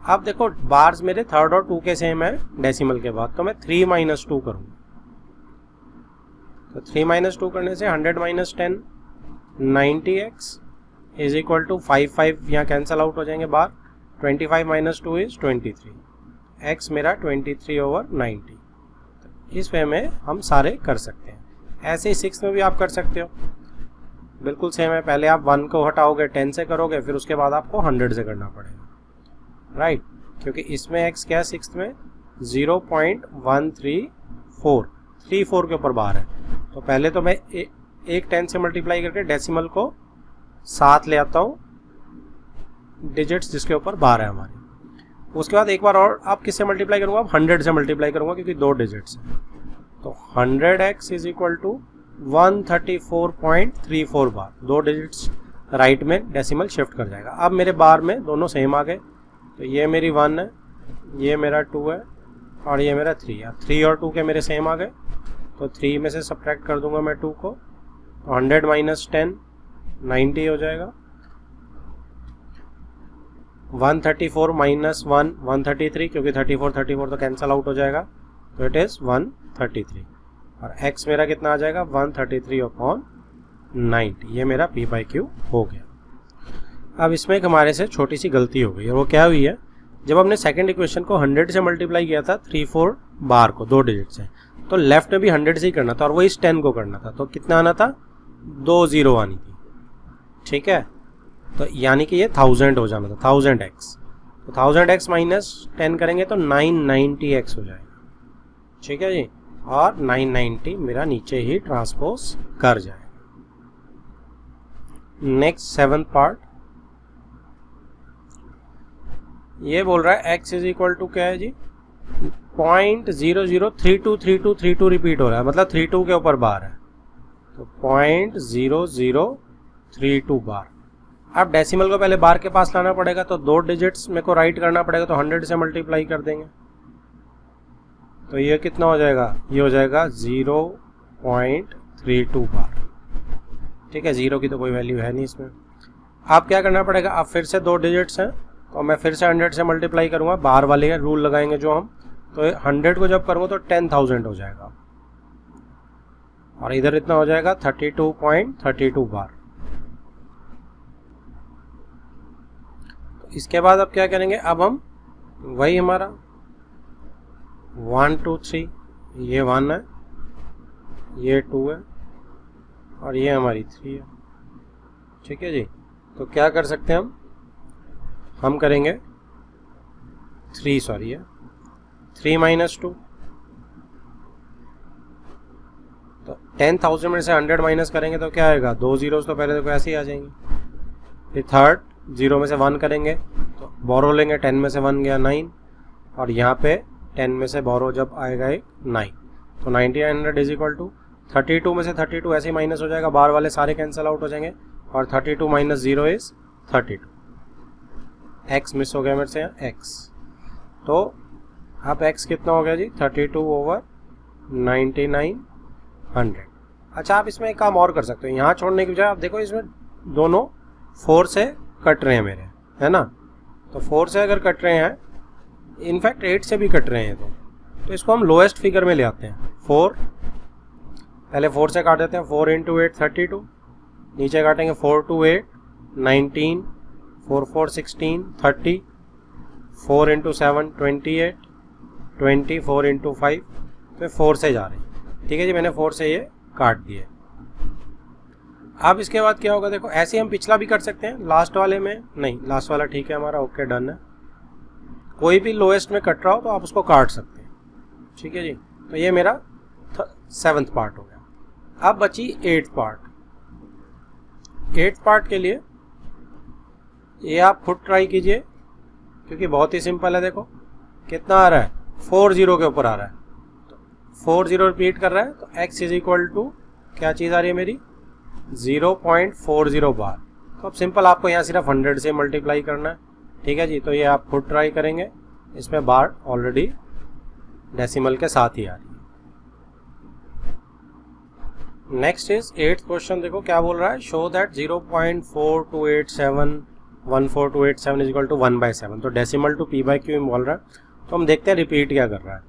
अब देखो बार्स मेरे थर्ड और 2 के सेम है डेसिमल के बाद, तो मैं 3 माइनस 2 करूंगा, तो 3 माइनस 2 करने से 100 minus 10 90x is equal to 5 यहाँ कैंसिल आउट हो जाएंगे बार, 25 माइनस 2 इज 23, x मेरा 23/90। इस वे में हम सारे कर सकते हैं। ऐसे ही 6 में भी आप कर सकते हो, बिल्कुल सेम है। पहले आप 1 को हटाओगे 10 से करोगे, फिर उसके बाद आपको 100 से करना पड़ेगा। राइट, क्योंकि इसमें x क्या है 6 में 0.134 के ऊपर बार है, तो पहले तो मैं एक 10 से मल्टीप्लाई करके डेसिमल को साथ ले आता हूँ डिजिट्स जिसके ऊपर बार है हमारी। उसके बाद एक बार और आप किससे मल्टीप्लाई करूँगा, आप 100 से मल्टीप्लाई करूँगा क्योंकि 2 डिजिट्स हैं, तो 100x इज इक्वल टू 134.34 बार, 2 डिजिट्स राइट में डेसिमल शिफ्ट कर जाएगा। अब मेरे बार में दोनों सेम आ गए, तो ये मेरी 1 है, ये मेरा 2 है, और ये मेरा 3 है। 3 और 2 के मेरे सेम आ गए, तो 3 में से सब्ट्रैक्ट कर दूंगा मैं 2 को, तो 100 माइनस 10 90 हो जाएगा। 134 माइनस 1 133, क्योंकि 34 तो कैंसिल आउट हो जाएगा, तो इट इज़ 133, और x मेरा कितना आ जाएगा 133/90। ये मेरा p/q हो गया। अब इसमें एक हमारे से छोटी सी गलती हो गई, और वो क्या हुई है, जब हमने सेकंड इक्वेशन को 100 से मल्टीप्लाई किया था 3-4 बार को 2 डिजिट से, तो लेफ्ट में भी 100 से ही करना था और वो इस 10 को करना था, तो कितना आना था 2 0 आनी थी। ठीक है, तो यानी कि ये 1000 हो जाना था, 1000x, तो 1000x माइनस 10 करेंगे तो 990x हो जाएगा। ठीक है जी, और 990 मेरा नीचे ही ट्रांसपोज कर जाएगा। नेक्स्ट 7th पार्ट, ये बोल रहा है x इज इक्वल टू क्या है जी 0.00323232 रिपीट हो रहा है, मतलब 32 के ऊपर बार है, तो 0.0032 बार। अब डेसिमल को पहले बार के पास लाना पड़ेगा, तो 2 डिजिट्स मेरे को राइट करना पड़ेगा, तो 100 से मल्टीप्लाई कर देंगे, तो ये कितना हो जाएगा, ये हो जाएगा 0.32 बार। ठीक है, 0 की तो कोई वैल्यू है नहीं इसमें। अब क्या करना पड़ेगा, अब फिर से 2 डिजिट्स हैं, तो मैं फिर से 100 से मल्टीप्लाई करूँगा, बार वाले रूल लगाएंगे जो हम, तो 100 को जब करूँगा तो 10,000 हो जाएगा, और इधर इतना हो जाएगा 32.32 बार। तो इसके बाद अब क्या करेंगे, अब हम वही हमारा 1 2 3, ये 1 है, ये 2 है, और ये हमारी 3 है। ठीक है जी, तो क्या कर सकते हैं हम करेंगे 3 माइनस 2, तो 10,000 में से 100 माइनस करेंगे तो क्या आएगा, 2 जीरोस तो पहले तो ऐसे ही आ जाएंगे। फिर थर्ड 0 में से 1 करेंगे, तो बोरो लेंगे, 10 में से 1 गया 9, और यहाँ पे 10 में से बोरो जब आएगा एक 9, तो 9900 इज इक्वल टू 32 में से 32 ऐसे ही माइनस हो जाएगा, बार वाले सारे कैंसिल आउट हो जाएंगे, और 32 माइनस 0 इज 32। x मिस हो गया मेरे से यहाँ x, तो अब x कितना हो गया जी, 32 ओवर 9900। अच्छा, आप इसमें एक काम और कर सकते हो, यहाँ छोड़ने की बजाय आप देखो इसमें दोनों 4 से कट रहे हैं मेरे, है ना, तो 4 से अगर कट रहे हैं, इनफैक्ट 8 से भी कट रहे हैं, तो इसको हम लोएस्ट फिगर में ले आते हैं। 4 पहले 4 से काट देते हैं, 4 इंटू 8 32, नीचे काटेंगे 4 टू 8 19, 4 4 16 30, 4 इंटू 7 28, 20, 4 इंटू 5, तो 4 से जा रहे हैं। ठीक है जी, मैंने 4 से ये काट दिए। अब इसके बाद क्या होगा, देखो ऐसे हम पिछला भी कर सकते हैं, लास्ट वाले में नहीं, लास्ट वाला ठीक है हमारा, ओके डन है। कोई भी लोएस्ट में कट रहा हो तो आप उसको काट सकते हैं। ठीक है जी, तो ये मेरा 7th पार्ट हो गया। अब बची 8th पार्ट। 8th पार्ट के लिए ये आप खुद ट्राई कीजिए, क्योंकि बहुत ही सिंपल है। देखो कितना आ रहा है, 40 के ऊपर आ रहा है, तो 40 रिपीट कर रहा है, तो x इज इक्वल टू क्या चीज़ आ रही है मेरी, 0.40 बार। तो अब सिंपल आपको यहाँ सिर्फ 100 से मल्टीप्लाई करना है। ठीक है जी, तो ये आप खुद ट्राई करेंगे, इसमें बार ऑलरेडी डेसिमल के साथ ही आ रही है। नेक्स्ट इज 8th क्वेश्चन, देखो क्या बोल रहा है, show that 0.4287 is equal to 1/7। तो डेसिमल टू p/q में बोल रहा है, तो हम देखते हैं रिपीट क्या कर रहा है।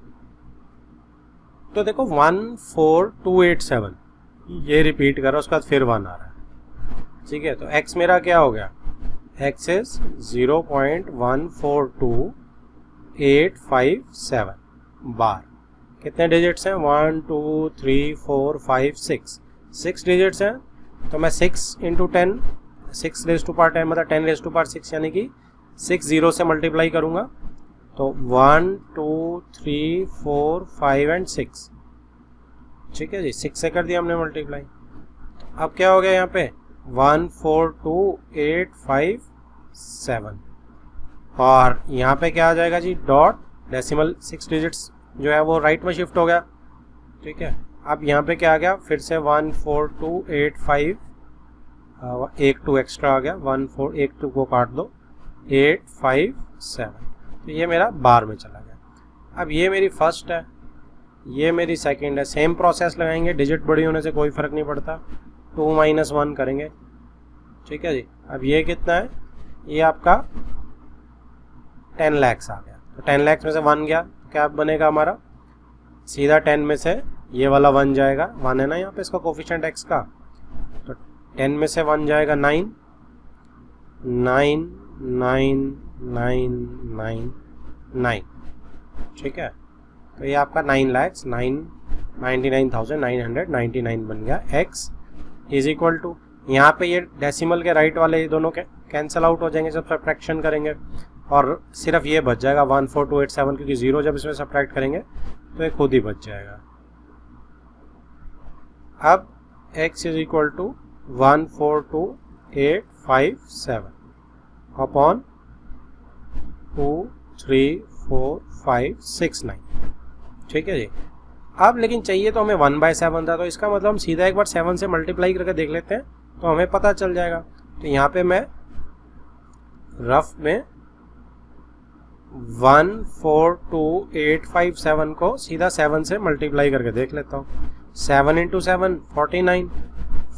तो देखो 14287 ये रिपीट कर रहा है, उसके बाद फिर 1 आ रहा है। ठीक है, तो x मेरा क्या हो गया, x इज 0.142857 बार। कितने डिजिट्स हैं, 1 2 3 4 5 6 डिजिट्स हैं, तो मैं 6 इंटू 10 6 रेज़ टू पावर 10 मतलब 10 रेज़ टू पावर 6 यानी कि 6 0 से मल्टीप्लाई करूँगा, तो 1 2 3 4 5 एंड 6। ठीक है जी, 6 से कर दिया हमने मल्टीप्लाई। अब क्या हो गया यहाँ पे, 142,857, और यहाँ पे क्या आ जाएगा जी, डॉट डेसिमल 6 डिजिट्स जो है वो राइट में शिफ्ट हो गया। ठीक है, अब यहाँ पे क्या आ गया, फिर से 14285, एक 2 एक्स्ट्रा आ गया, 1 2 को काट दो, 857, तो ये मेरा बार में चला गया। अब ये मेरी फर्स्ट है, ये मेरी सेकंड है, सेम प्रोसेस लगाएंगे, डिजिट बड़ी होने से कोई फ़र्क नहीं पड़ता, 2 - 1 करेंगे। ठीक है जी, अब ये कितना है, ये आपका 10 लाख आ गया, तो 10 लाख में से 1 गया, क्या बनेगा हमारा, सीधा 10 में से ये वाला 1 जाएगा, 1 है ना यहाँ पे इसका कोफिशिएंट x का, तो 10 में से 1 जाएगा 9 9 9 9 9 9। ठीक है, तो ये आपका 9,99,999 बन गया। x इज इक्वल टू, यहाँ पे ये डेसिमल के राइट वाले ये दोनों कैंसिल आउट हो जाएंगे जब सब्ट्रैक्शन करेंगे, और सिर्फ ये बच जाएगा 14287, क्योंकि 0 जब इसमें सब्ट्रैक्ट करेंगे तो ये खुद ही बच जाएगा। अब x is equal to 142,857 upon 2 3 4 5 6 9। ठीक है जी। अब लेकिन चाहिए तो हमें 1/7 था, तो इसका मतलब हम सीधा एक बार 7 से मल्टीप्लाई करके देख लेते हैं तो हमें पता चल जाएगा। तो यहाँ पे मैं रफ में 142857 को सीधा 7 से मल्टीप्लाई करके देख लेता हूँ। 7 × 7 49,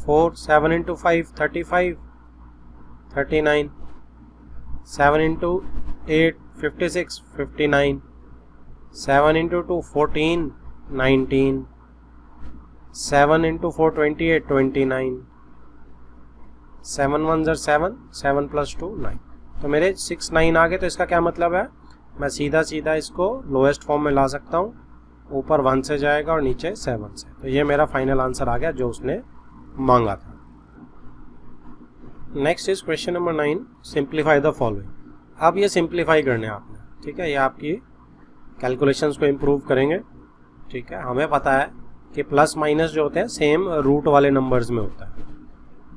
4 7 × 5 35 39, 7 × 8 56 59, 7 × 2 14 19, 7 × 4 28 29, 7 1 7 7 + 2 9। तो मेरे 6 9 आ गए। तो इसका क्या मतलब है, मैं सीधा सीधा इसको लोएस्ट फॉर्म में ला सकता हूँ, ऊपर 1 से जाएगा और नीचे 7 से। तो ये मेरा फाइनल आंसर आ गया जो उसने मांगा था। Next is question number 9, simplify the following. अब ये सिंप्लीफाई करने आपने, ठीक है, ये आपकी कैलकुलेशंस को इम्प्रूव करेंगे। ठीक है, हमें पता है कि प्लस माइनस जो होते हैं सेम रूट वाले नंबर्स में होता है।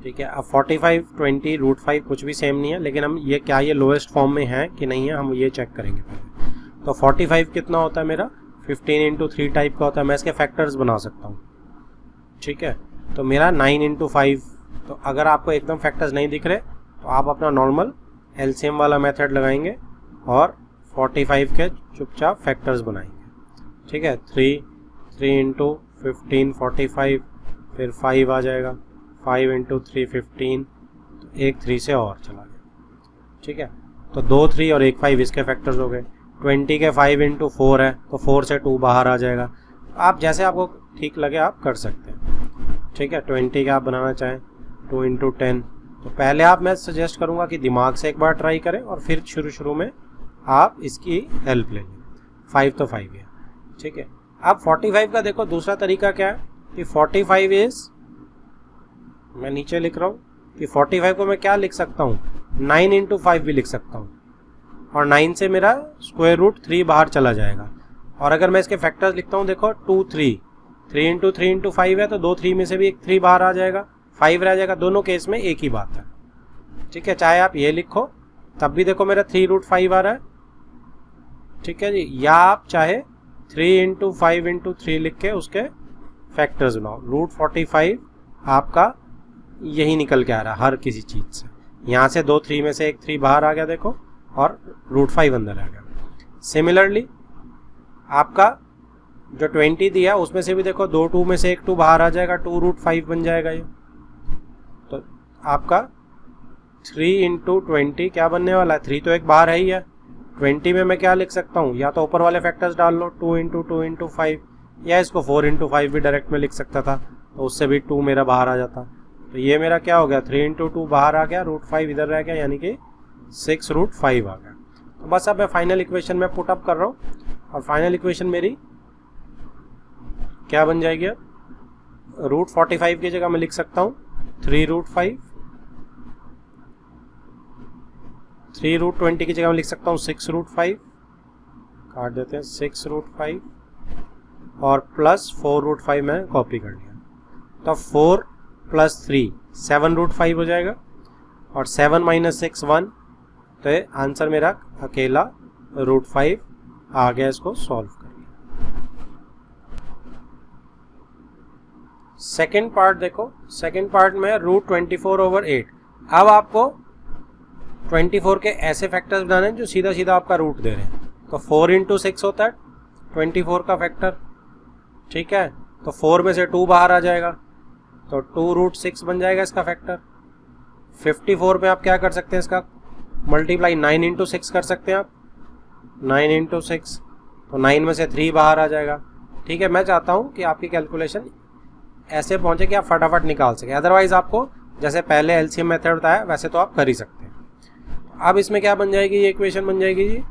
ठीक है, अब 45 20 √5 कुछ भी सेम नहीं है, लेकिन हम ये क्या ये लोएस्ट फॉर्म में है कि नहीं है हम ये चेक करेंगे पहले। तो 45 कितना होता है मेरा, 15 × 3 टाइप का होता है। मैं इसके फैक्टर्स बना सकता हूँ। ठीक है, तो मेरा 9 × 5। तो अगर आपको एकदम फैक्टर्स नहीं दिख रहे तो आप अपना नॉर्मल एलसीएम वाला मेथड लगाएंगे और 45 के चुपचाप फैक्टर्स बनाएंगे। ठीक है, 3 × 15 45, फिर 5 आ जाएगा, 5 × 3 15, तो एक 3 से और चला गया। ठीक है, तो 2 3 और एक 5 इसके फैक्टर्स हो गए। 20 के 5 × 4 है, तो 4 से 2 बाहर आ जाएगा। आप जैसे आपको ठीक लगे आप कर सकते हैं। ठीक है, 20 का आप बनाना चाहें 2 × 10, तो पहले आप मैं सजेस्ट करूंगा कि दिमाग से एक बार ट्राई करें और फिर शुरू में आप इसकी हेल्प ले लें। 5 तो 5 है। ठीक है, अब 45 का देखो दूसरा तरीका क्या है कि 45 इज, मैं नीचे लिख रहा हूँ कि 45 को मैं क्या लिख सकता हूँ, 9 × 5 भी लिख सकता हूँ, और 9 से मेरा स्क्वायर रूट 3 बाहर चला जाएगा। और अगर मैं इसके फैक्टर्स लिखता हूँ देखो 2 3, 3 × 3 × 5 है, तो 2 3 में से भी एक 3 बाहर आ जाएगा, 5 रह जाएगा। दोनों केस में एक ही बात है। ठीक है, चाहे आप ये लिखो तब भी देखो मेरा 3 √5 आ रहा है। ठीक है जी, या आप चाहे 3 × 5 × 3 लिख के उसके फैक्टर्स बनाओ। √45 आपका यही निकल के आ रहा है हर किसी चीज से। यहाँ से 2 3 में से एक 3 बाहर आ गया देखो, और √5 अंदर आ गया। सिमिलरली आपका जो 20 दिया उसमें से भी देखो 2 2 में से एक 2 बाहर आ जाएगा, 2 √5 बन जाएगा ये। तो आपका 3 × 20 क्या बनने वाला है, 3 तो एक बाहर है ही है। 20 में मैं क्या लिख सकता हूँ, या तो ऊपर वाले फैक्टर्स डाल लो 2 × 2 × 5, या इसको 4 × 5 भी डायरेक्ट में लिख सकता था, तो उससे भी 2 मेरा बाहर आ जाता। तो ये मेरा क्या हो गया, 3 × 2 बाहर आ गया, √5 इधर रह गया, यानी कि 6 √5 आ गया। तो बस अब मैं फाइनल इक्वेशन में पुट अप कर रहा हूँ, और फाइनल इक्वेशन मेरी क्या बन जाएगी, √45 की जगह मैं लिख सकता हूँ 3 √5, 3 √20 की जगह मैं लिख सकता हूँ 6 √5, काट देते हैं 6 √5, और प्लस 4 √5 मैं कॉपी कर लिया। तो 4 + 3 7 √5 हो जाएगा, और 7 - 6 1, तो ये आंसर मेरा अकेला √5 आ गया। इसको सॉल्व कर लिया। सेकेंड पार्ट देखो, सेकेंड पार्ट में √24/8। अब आपको 24 के ऐसे फैक्टर्स बनाने हैं जो सीधा सीधा आपका रूट दे रहे हैं। तो 4 × 6 होता है 24 का फैक्टर। ठीक है, तो 4 में से 2 बाहर आ जाएगा, तो 2 √6 बन जाएगा इसका फैक्टर। 54 में आप क्या कर सकते हैं, इसका मल्टीप्लाई 9 × 6 कर सकते हैं आप, 9 × 6, तो 9 में से 3 बाहर आ जाएगा। ठीक है, मैं चाहता हूँ कि आपकी कैलकुलेशन ऐसे पहुंचे कि आप फटाफट निकाल सके, अदरवाइज आपको जैसे पहले एलसीएम मेथड बताया वैसे तो आप कर ही सकते हैं। अब इसमें क्या बन जाएगी, ये इक्वेशन बन जाएगी जी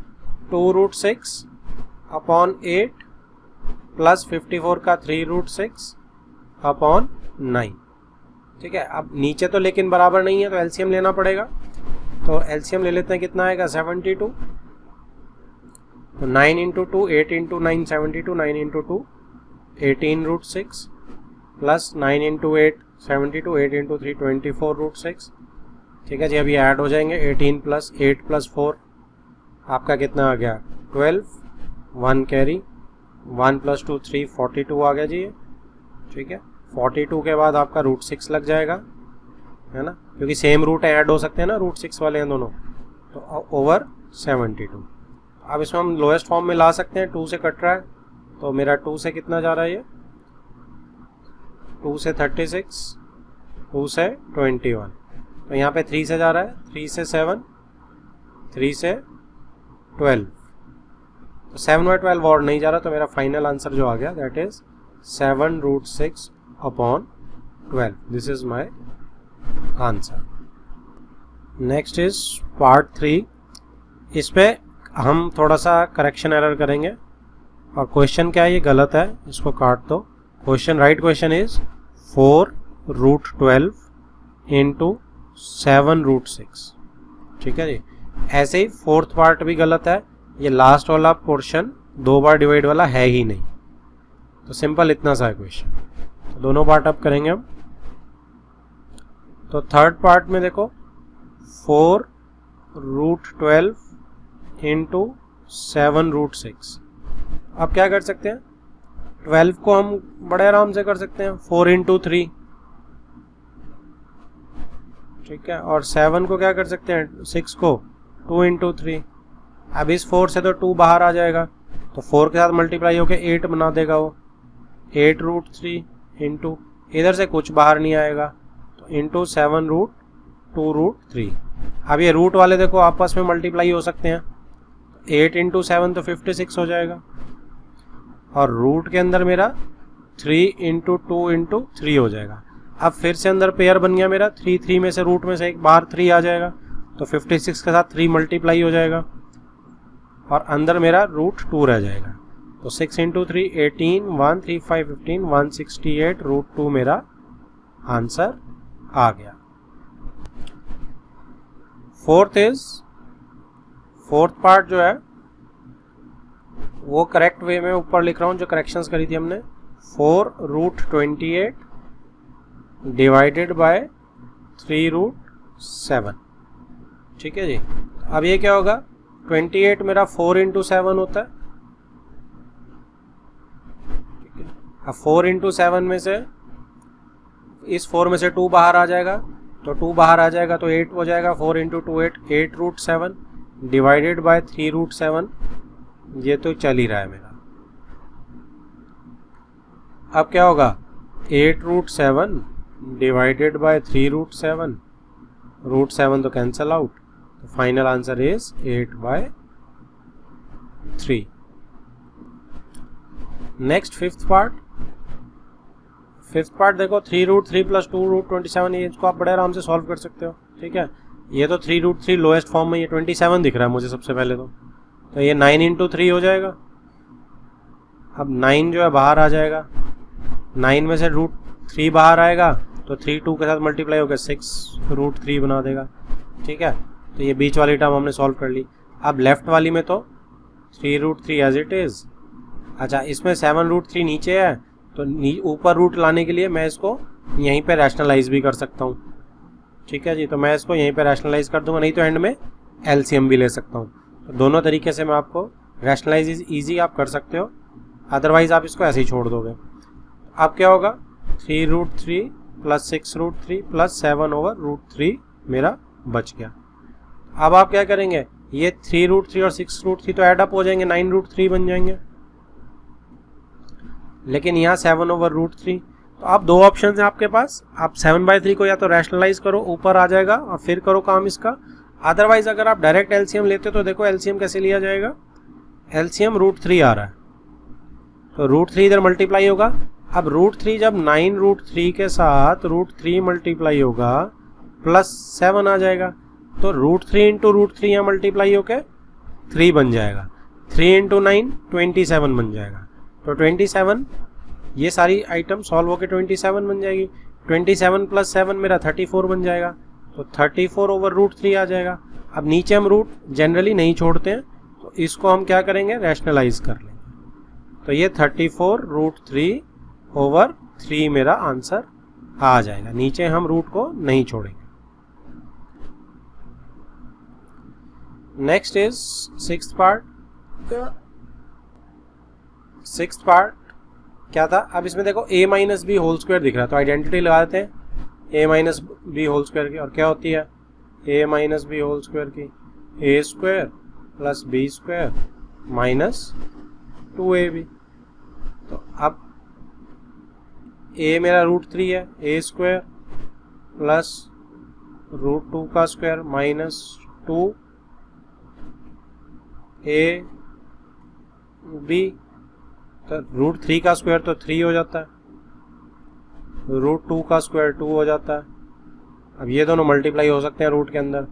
2 √6/8 प्लस 54 का 3 √6/9। ठीक है, अब नीचे तो लेकिन बराबर नहीं है तो एलसीएम लेना पड़ेगा। तो एलसीएम ले लेते हैं, कितना आएगा 72। तो 9 × 2 8 × 9 72, 9 × 2 18 √6 प्लस 9 × 8 72, 8 × 3 24 √6। ठीक है जी, अभी ऐड हो जाएंगे 18 + 8 + 4 आपका कितना आ गया 12, 1 कैरी, 1 + 2 3, 42 आ गया जी ये, ठीक है। 42 के बाद आपका √6 लग जाएगा, है ना, क्योंकि सेम रूट ऐड हो सकते हैं ना, √6 वाले हैं दोनों, तो ओवर 72। अब इसमें हम लोएस्ट फॉर्म में ला सकते हैं, 2 से कट रहा है, तो मेरा 2 से कितना जा रहा है ये, 2 से 36, 2 से 21, तो यहाँ पे 3 से जा रहा है, 3 से 7, 3 से 12, तो 7 बाय 12 और नहीं जा रहा, तो मेरा फाइनल आंसर जो आ गया that is 7√6/12। This is my answer. Next is part 3। इस पे हम थोड़ा सा करेक्शन एरर करेंगे, और क्वेश्चन क्या है, ये गलत है, इसको काट दो। क्वेश्चन, राइट क्वेश्चन इज 4√12 × 7√6, ठीक है जी। ऐसे ही फोर्थ पार्ट भी गलत है, ये लास्ट वाला पोर्शन 2 बार डिवाइड वाला है ही नहीं, तो सिंपल इतना सा है क्वेश्चन। तो दोनों पार्ट अब करेंगे हम। तो थर्ड पार्ट में देखो 4√12 × 7√6। अब क्या कर सकते हैं, 12 को हम बड़े आराम से कर सकते हैं 4 × 3, ठीक है, और 7 को क्या कर सकते हैं, 6 को 2 × 3। अब इस 4 से तो 2 बाहर आ जाएगा, तो 4 के साथ मल्टीप्लाई होकर 8 बना देगा वो, 8√3 इंटू, इधर से कुछ बाहर नहीं आएगा, तो इंटू 7√2√3। अब ये रूट वाले देखो आपस में मल्टीप्लाई हो सकते हैं, 8 × 7 तो 56 हो जाएगा, और रूट के अंदर मेरा 3 × 2 × 3 हो जाएगा। अब फिर से अंदर पेयर बन गया मेरा, 3 में से रूट में से एक बाहर 3 आ जाएगा, तो 56 के साथ 3 मल्टीप्लाई हो जाएगा, और अंदर मेरा √2 रह जाएगा, तो 6 × 3 18, 1 3 5 15, 168 √2 मेरा आंसर आ गया। फोर्थ पार्ट जो है वो करेक्ट वे में ऊपर लिख रहा हूँ, जो करेक्शंस करी थी हमने। 4√28 डिवाइडेड बाय 3√7, ठीक है जी। अब ये क्या होगा, 28 मेरा 4 × 7 होता है, ठीक है। अब 4 × 7 में से, इस 4 में से 2 बाहर आ जाएगा, तो 2 बाहर आ जाएगा तो 8 हो जाएगा, 4 × 2 8, 8√7 डिवाइडेड बाय 3√7, ये तो चल ही रहा है मेरा। अब क्या होगा, 8√7 डिवाइडेड बाय 3√7, √7 तो कैंसल आउट, तो final answer is 8/3। Next fifth part देखो, 3√3 + 2√27, ये इसको आप बड़े आराम से सॉल्व कर सकते हो, ठीक है। ये तो 3√3 लोएस्ट फॉर्म में, ये 27 दिख रहा है मुझे सबसे पहले, तो ये 9 × 3 हो जाएगा। अब 9 जो है बाहर आ जाएगा, 9 में से √3 बाहर आएगा, तो 3 2 के साथ मल्टीप्लाई होकर 6√3 बना देगा, ठीक है। तो ये बीच वाली टर्म हमने सॉल्व कर ली। अब लेफ्ट वाली में तो 3√3 एज इट इज। अच्छा, इसमें 7√3 नीचे है, तो ऊपर रूट लाने के लिए मैं इसको यहीं पे रैशनलाइज भी कर सकता हूँ, ठीक है जी। तो मैं इसको यहीं पे रैशनलाइज कर दूंगा, नहीं तो एंड में एलसीएम भी ले सकता हूँ। तो दोनों तरीके से मैं आपको, रैशनलाइज इज ईजी आप कर सकते हो, अदरवाइज आप इसको ऐसे ही छोड़ दोगे। अब क्या होगा, 3√3 + 6√3 + 7/√3 मेरा बच गया। अब आप क्या करेंगे, ये 3√3 और 6√3 तो ऐड अप हो जाएंगे, 9√3 बन जाएंगे, लेकिन यहाँ 7/√3। तो आप दो ऑप्शन है आपके पास, आप 7/3 को या तो रैशनलाइज करो, ऊपर आ जाएगा, और फिर करो काम इसका। अदरवाइज अगर आप डायरेक्ट एलसीएम लेते हो, तो देखो एलसीएम कैसे लिया जाएगा, एलसीएम √3 आ रहा है, तो √3 इधर मल्टीप्लाई होगा। अब √3 जब 9√3 के साथ √3 मल्टीप्लाई होगा, +7 आ जाएगा, तो √3 × √3 यहाँ मल्टीप्लाई होके 3 बन जाएगा, 3 × 9 27 बन जाएगा, तो 27, ये सारी आइटम सॉल्व होके 27 बन जाएगी। 27 + 7 मेरा 34 बन जाएगा, तो 34/√3 आ जाएगा। अब नीचे हम रूट जनरली नहीं छोड़ते हैं, तो इसको हम क्या करेंगे, रैशनलाइज कर लेंगे, तो ये 34√3/3 मेरा आंसर आ जाएगा। नीचे हम रूट को नहीं छोड़ेंगे। Next is sixth part. Sixth part क्या था, अब इसमें देखो a minus B whole square दिख रहा है, तो आइडेंटिटी लगा देते हैं a minus B whole square की, और क्या होती है a minus B whole square की, a square plus B square minus 2ab। तो अब a मेरा √3 है, a स्क्वायर प्लस √2 का स्क्वायर माइनस 2 a b, तो √3 का स्क्वायर तो 3 हो जाता है, √2 का स्क्वायर 2 हो जाता है। अब ये दोनों मल्टीप्लाई हो सकते हैं रूट के अंदर,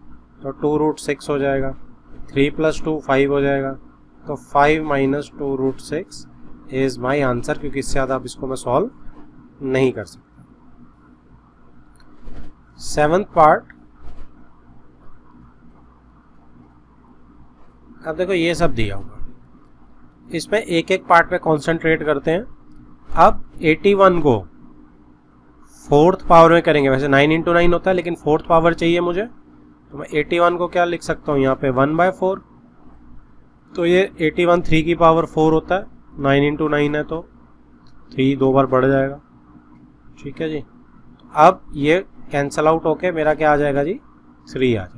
तो 2√6 हो जाएगा, 3 + 2 5 हो जाएगा, तो 5 - 2√6 इज माई आंसर, क्योंकि इससे ज़्यादा अब इसको मैं सॉल्व नहीं कर सकता। सेवंथ पार्ट, अब देखो ये सब दिया हुआ, इसमें एक एक पार्ट पे कॉन्सेंट्रेट करते हैं। अब 81 को फोर्थ पावर में करेंगे, वैसे 9 × 9 होता है, लेकिन फोर्थ पावर चाहिए मुझे, तो मैं 81 को क्या लिख सकता हूँ यहाँ पे 1/4, तो ये 81 3 की पावर 4 होता है, 9 × 9 है तो 3 2 बार बढ़ जाएगा, ठीक है जी। अब ये कैंसल आउट होके मेरा क्या आ जाएगा जी 3 आ जाएगा।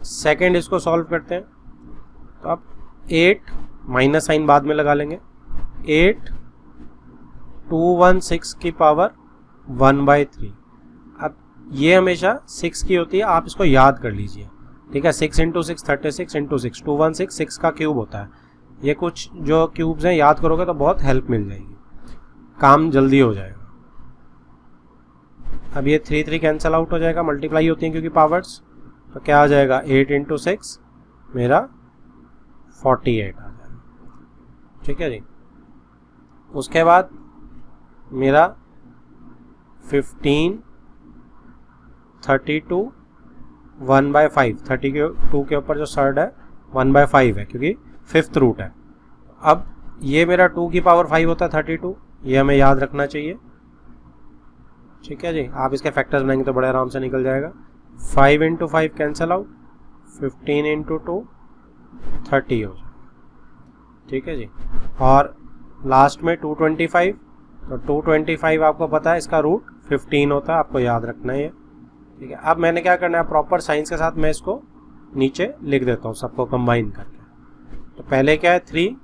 सेकेंड इसको सॉल्व करते हैं, तो अब 8 माइनस साइन बाद में लगा लेंगे, 8 216 की पावर 1/3। अब ये हमेशा 6 की होती है, आप इसको याद कर लीजिए, ठीक है। 6 × 6 36 × 6 216, 6 का क्यूब होता है। ये कुछ जो क्यूब्स हैं याद करोगे तो बहुत हेल्प मिल जाएगी, काम जल्दी हो जाएगा। अब ये 3 3 कैंसल आउट हो जाएगा, मल्टीप्लाई होती हैं क्योंकि पावर्स, तो क्या आ जाएगा 8 × 6 मेरा 48 आ जाएगा, ठीक है जी। उसके बाद मेरा 15 32 1/5, 32 के ऊपर जो सर्ड है 1/5 है क्योंकि फिफ्थ रूट है। अब ये मेरा 2 की पावर 5 होता है 32, ये हमें याद रखना चाहिए, ठीक है जी। आप इसके फैक्टर्स बनाएंगे तो बड़े आराम से निकल जाएगा। 5 × 5 कैंसल आउट, 15 × 2 30 हो जाएगा, ठीक है जी। और लास्ट में 225, तो 225 आपको पता है इसका रूट 15 होता है, आपको याद रखना है ये, ठीक है। अब मैंने क्या करना है, प्रॉपर साइंस के साथ मैं इसको नीचे लिख देता हूँ सबको कंबाइन करके। तो पहले क्या है 3,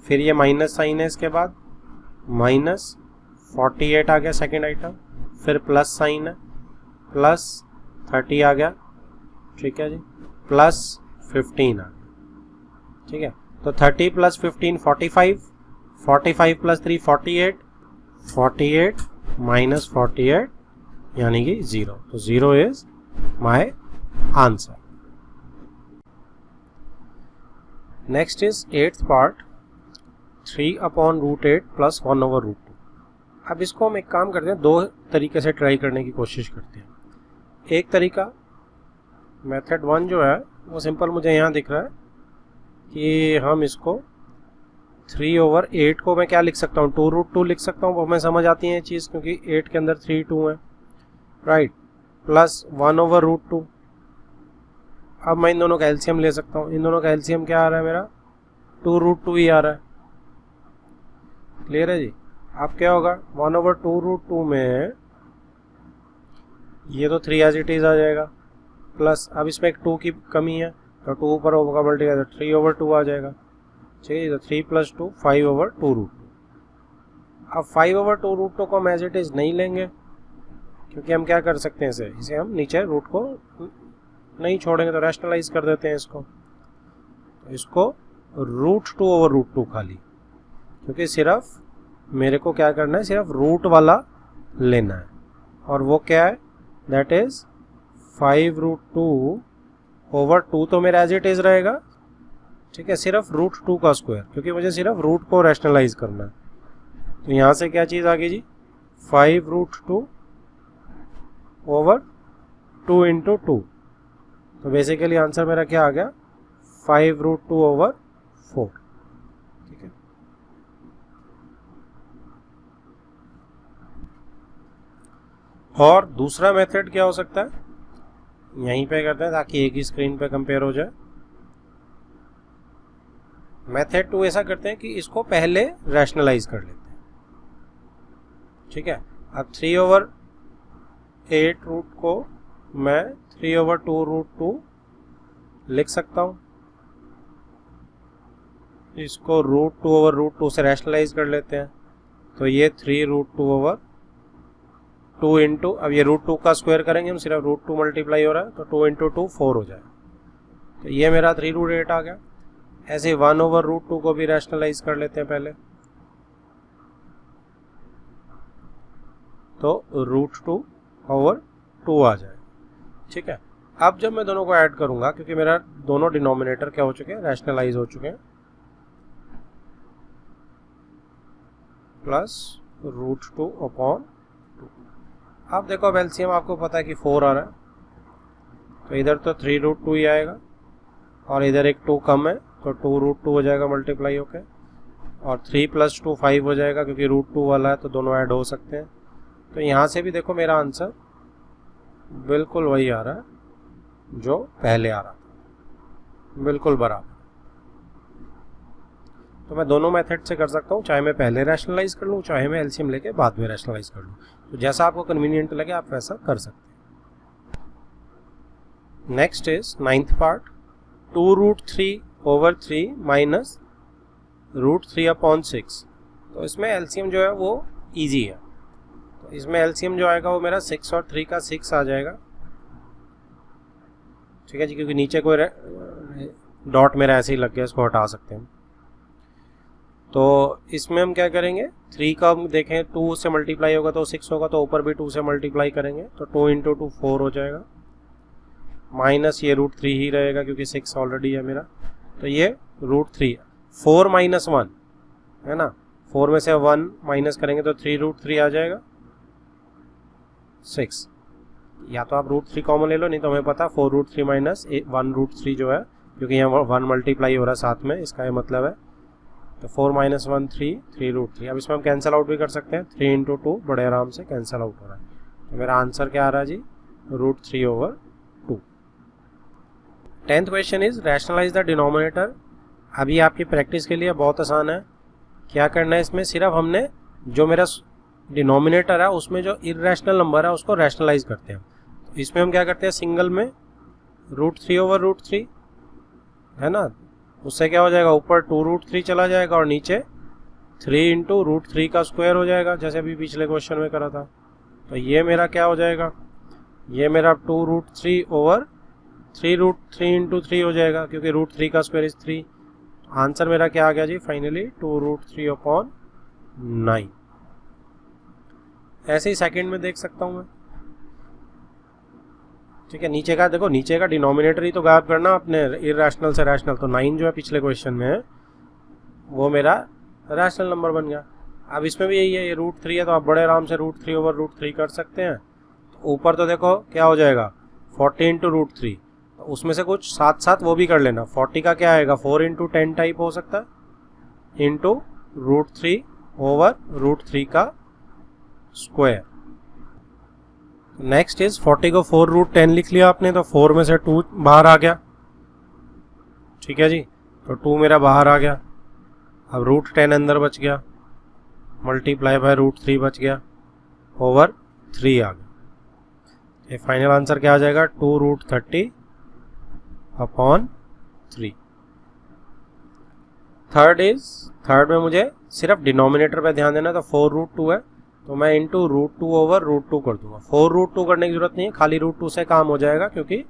फिर ये माइनस साइन है, इसके बाद माइनस 48 आ गया सेकेंड आइटम, फिर प्लस साइन है, प्लस 30 आ गया, ठीक है जी, प्लस 15 आ गया, ठीक है। तो 30 + 15 45, 45 + 3 48, 48 - 48 यानी कि 0, तो 0 is my answer. Next is 8th part, 3/√8 + 1/√2। अब इसको हम एक काम करते हैं, दो तरीके से ट्राई करने की कोशिश करते हैं। एक तरीका मेथड 1 जो है वो सिंपल मुझे यहाँ दिख रहा है कि हम इसको 3/8 को मैं क्या लिख सकता हूँ 2√2 लिख सकता हूँ, वो हमें समझ आती है ये चीज़ क्योंकि 8 के अंदर 3 2 है, राइट, प्लस 1/√2। अब मैं इन दोनों का एलसीएम ले सकता हूँ, इन दोनों का एलसीएम क्या आ रहा है मेरा 2√2 ही आ रहा है, क्लियर है जी। अब क्या होगा 1/2√2 में ये तो 3 एज इट इज आ जाएगा, प्लस अब इसमें एक 2 की कमी है तो 2 ऊपर होगा मल्टीप्लाई तो 3/2 आ जाएगा, ठीक है। तो 3 + 2 5/2√2। अब 5/2√2 को हम एज इट इज नहीं लेंगे क्योंकि हम क्या कर सकते हैं, इसे हम नीचे रूट को नहीं छोड़ेंगे तो रैशनलाइज कर देते हैं इसको √2/√2 खाली, क्योंकि सिर्फ मेरे को क्या करना है, सिर्फ रूट वाला लेना है, और वो क्या है, दैट इज 5√2/2 तो मेरा एज इट इज रहेगा, ठीक है, सिर्फ √2 का स्क्वायर, क्योंकि मुझे सिर्फ रूट को रैशनलाइज करना है। तो यहाँ से क्या चीज़ आ गई जी 5√2/2 × 2, तो बेसिकली आंसर मेरा क्या आ गया 5√2/4, ठीक है। और दूसरा मेथड क्या हो सकता है, यहीं पे करते हैं ताकि एक ही स्क्रीन पे कंपेयर हो जाए। मेथड 2 ऐसा करते हैं कि इसको पहले रैशनलाइज कर लेते हैं, ठीक है। अब 3/8 रूट को मैं 3/2√2 लिख सकता हूँ। इसको √2/√2 से रैशनलाइज कर लेते हैं, तो ये 3√2/2 इंटू, अब ये √2 का स्क्वायर करेंगे हम, सिर्फ √2 मल्टीप्लाई हो रहा है, तो 2 इंटू 2 4 हो जाएगा, तो ये मेरा 3√8 आ गया। ऐसे 1/√2 को भी रैशनलाइज कर लेते हैं पहले, तो √2/2 आ जाएगा, ठीक है। अब जब मैं दोनों को ऐड करूंगा, क्योंकि मेरा दोनों डिनोमिनेटर क्या हो चुके हैं, रैशनलाइज हो चुके हैं, प्लस √2/2। अब देखो, अब एलसीएम आपको पता है कि 4 आ रहा है, तो इधर तो 3√2 ही आएगा, और इधर एक 2 कम है, तो 2√2 हो जाएगा मल्टीप्लाई होके, और 3 + 2 5 हो जाएगा, क्योंकि √2 वाला है तो दोनों ऐड हो सकते हैं। तो यहाँ से भी देखो मेरा आंसर बिल्कुल वही आ रहा है जो पहले आ रहा था, बिल्कुल बराबर। तो मैं दोनों मेथड से कर सकता हूँ, चाहे मैं पहले रैशनलाइज कर लूँ, चाहे मैं एलसीएम लेके बाद में रैशनलाइज कर लूँ, तो जैसा आपको कन्वीनियंट लगे आप वैसा कर सकते हैं। Next is 9th part, 2√3/3 minus √3/6। तो इसमें एलसीएम जो है वो इजी है, तो इसमें एलसीएम जो आएगा वो मेरा 6 और 3 का 6 आ जाएगा, ठीक है जी, क्योंकि नीचे कोई डॉट मेरा ऐसे ही लग गया, इसको हटा सकते हैं। तो इसमें हम क्या करेंगे, 3 का हम देखें 2 से मल्टीप्लाई होगा तो 6 होगा, तो ऊपर भी 2 से मल्टीप्लाई करेंगे, तो 2 इंटू 2 4 हो जाएगा, माइनस ये √3 ही रहेगा क्योंकि 6 ऑलरेडी है मेरा, तो ये √3 4 - 1 है ना, 4 में से 1 माइनस करेंगे तो 3√3 आ जाएगा 6। या तो आप √3 कॉमन ले लो, नहीं तो हमें पता 4√3 माइनस 1√3 जो है, क्योंकि यहाँ 1 मल्टीप्लाई हो रहा है साथ में, इसका ये मतलब है, तो 4 - 1 3√3। अब इसमें हम कैंसिल आउट भी कर सकते हैं, 3 इंटू 2 बड़े आराम से कैंसिल आउट हो रहा है, तो मेरा आंसर क्या आ रहा है जी, √3/2। 10th question is rationalise the denominator. अभी आपकी प्रैक्टिस के लिए बहुत आसान है, क्या करना है, इसमें सिर्फ हमने जो मेरा डिनोमिनेटर है उसमें जो इर्रेशनल नंबर है उसको रैशनलाइज करते हैं। तो इसमें हम क्या करते हैं, सिंगल में √3/√3 है ना, उससे क्या हो जाएगा, ऊपर 2√3 चला जाएगा और नीचे 3 इंटू √3 का स्क्वायर हो जाएगा, जैसे अभी पिछले क्वेश्चन में करा था। तो ये मेरा क्या हो जाएगा, ये मेरा 2√3/3 इंटू 3 हो जाएगा, क्योंकि √3 का स्क्वायर इज 3। आंसर मेरा क्या आ गया जी, फाइनली 2√3/9। ऐसे ही सेकंड में देख सकता हूँ मैं, ठीक है। नीचे का देखो, नीचे का डिनोमिनेटर ही तो गायब करना अपने, इरेशनल से रैशनल, तो 9 जो है पिछले क्वेश्चन में है वो मेरा रैशनल नंबर बन गया। अब इसमें भी यही है, ये √3 है, तो आप बड़े आराम से √3/√3 कर सकते हैं। तो ऊपर तो देखो क्या हो जाएगा, 40 इंटू √3, तो उसमें से कुछ साथ साथ वो भी कर लेना। 40 का क्या आएगा, 4 इंटू 10 टाइप हो सकता है, इंटू √3/√3 का स्क्वायर। नेक्स्ट इज 40 को 4√10 लिख लिया आपने, तो 4 में से 2 बाहर आ गया, ठीक है जी, तो 2 मेरा बाहर आ गया। अब √10 अंदर बच गया, मल्टीप्लाई बाय √3 बच गया, ओवर 3 आ गया। ये फाइनल आंसर क्या आ जाएगा, 2√30/3। थर्ड में मुझे सिर्फ डिनोमिनेटर पे ध्यान देना, तो 4√2 है, तो मैं इंटू √2/√2 कर दूंगा। 4√2 करने की जरूरत नहीं है, खाली √2 से काम हो जाएगा, क्योंकि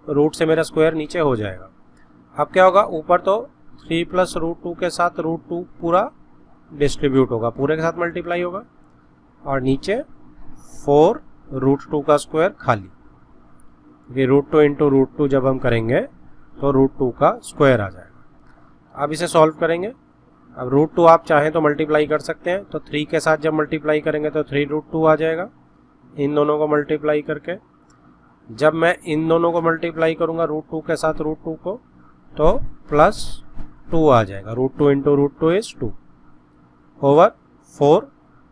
रूट से मेरा स्क्वायर नीचे हो जाएगा। अब क्या होगा, ऊपर तो 3 + √2 के साथ √2 पूरा डिस्ट्रीब्यूट होगा, पूरे के साथ मल्टीप्लाई होगा, और नीचे 4 √2 का स्क्वायर खाली, क्योंकि √2 इंटू √2 जब हम करेंगे तो √2 का स्क्वायर आ जाएगा। अब इसे सॉल्व करेंगे। अब √2 आप चाहें तो मल्टीप्लाई कर सकते हैं, तो 3 के साथ जब मल्टीप्लाई करेंगे तो 3√2 आ जाएगा, इन दोनों को मल्टीप्लाई करके। जब मैं इन दोनों को मल्टीप्लाई करूंगा √2 के साथ √2 को, तो +2 आ जाएगा, √2 इंटू √2 इज 2 ओवर 4,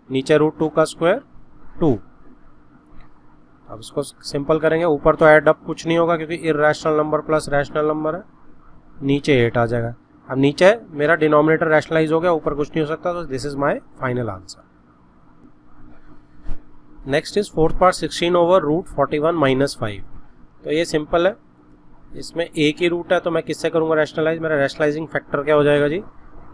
नीचे √2 का स्क्वायर 2। अब इसको सिंपल करेंगे, ऊपर तो ऐड अप कुछ नहीं होगा क्योंकि irrational number plus rational number है, नीचे 8 आ जाएगा। अब नीचे मेरा डिनोमिनेटर रैशनलाइज हो गया, ऊपर कुछ नहीं हो सकता, तो this is my final answer. Next is fourth part 16 over root 41 minus 5। तो ये सिंपल है, इसमें एक ही रूट है तो मैं किससे करूँगा रैशनलाइज, मेरा रैशनलाइजिंग फैक्टर क्या हो जाएगा जी,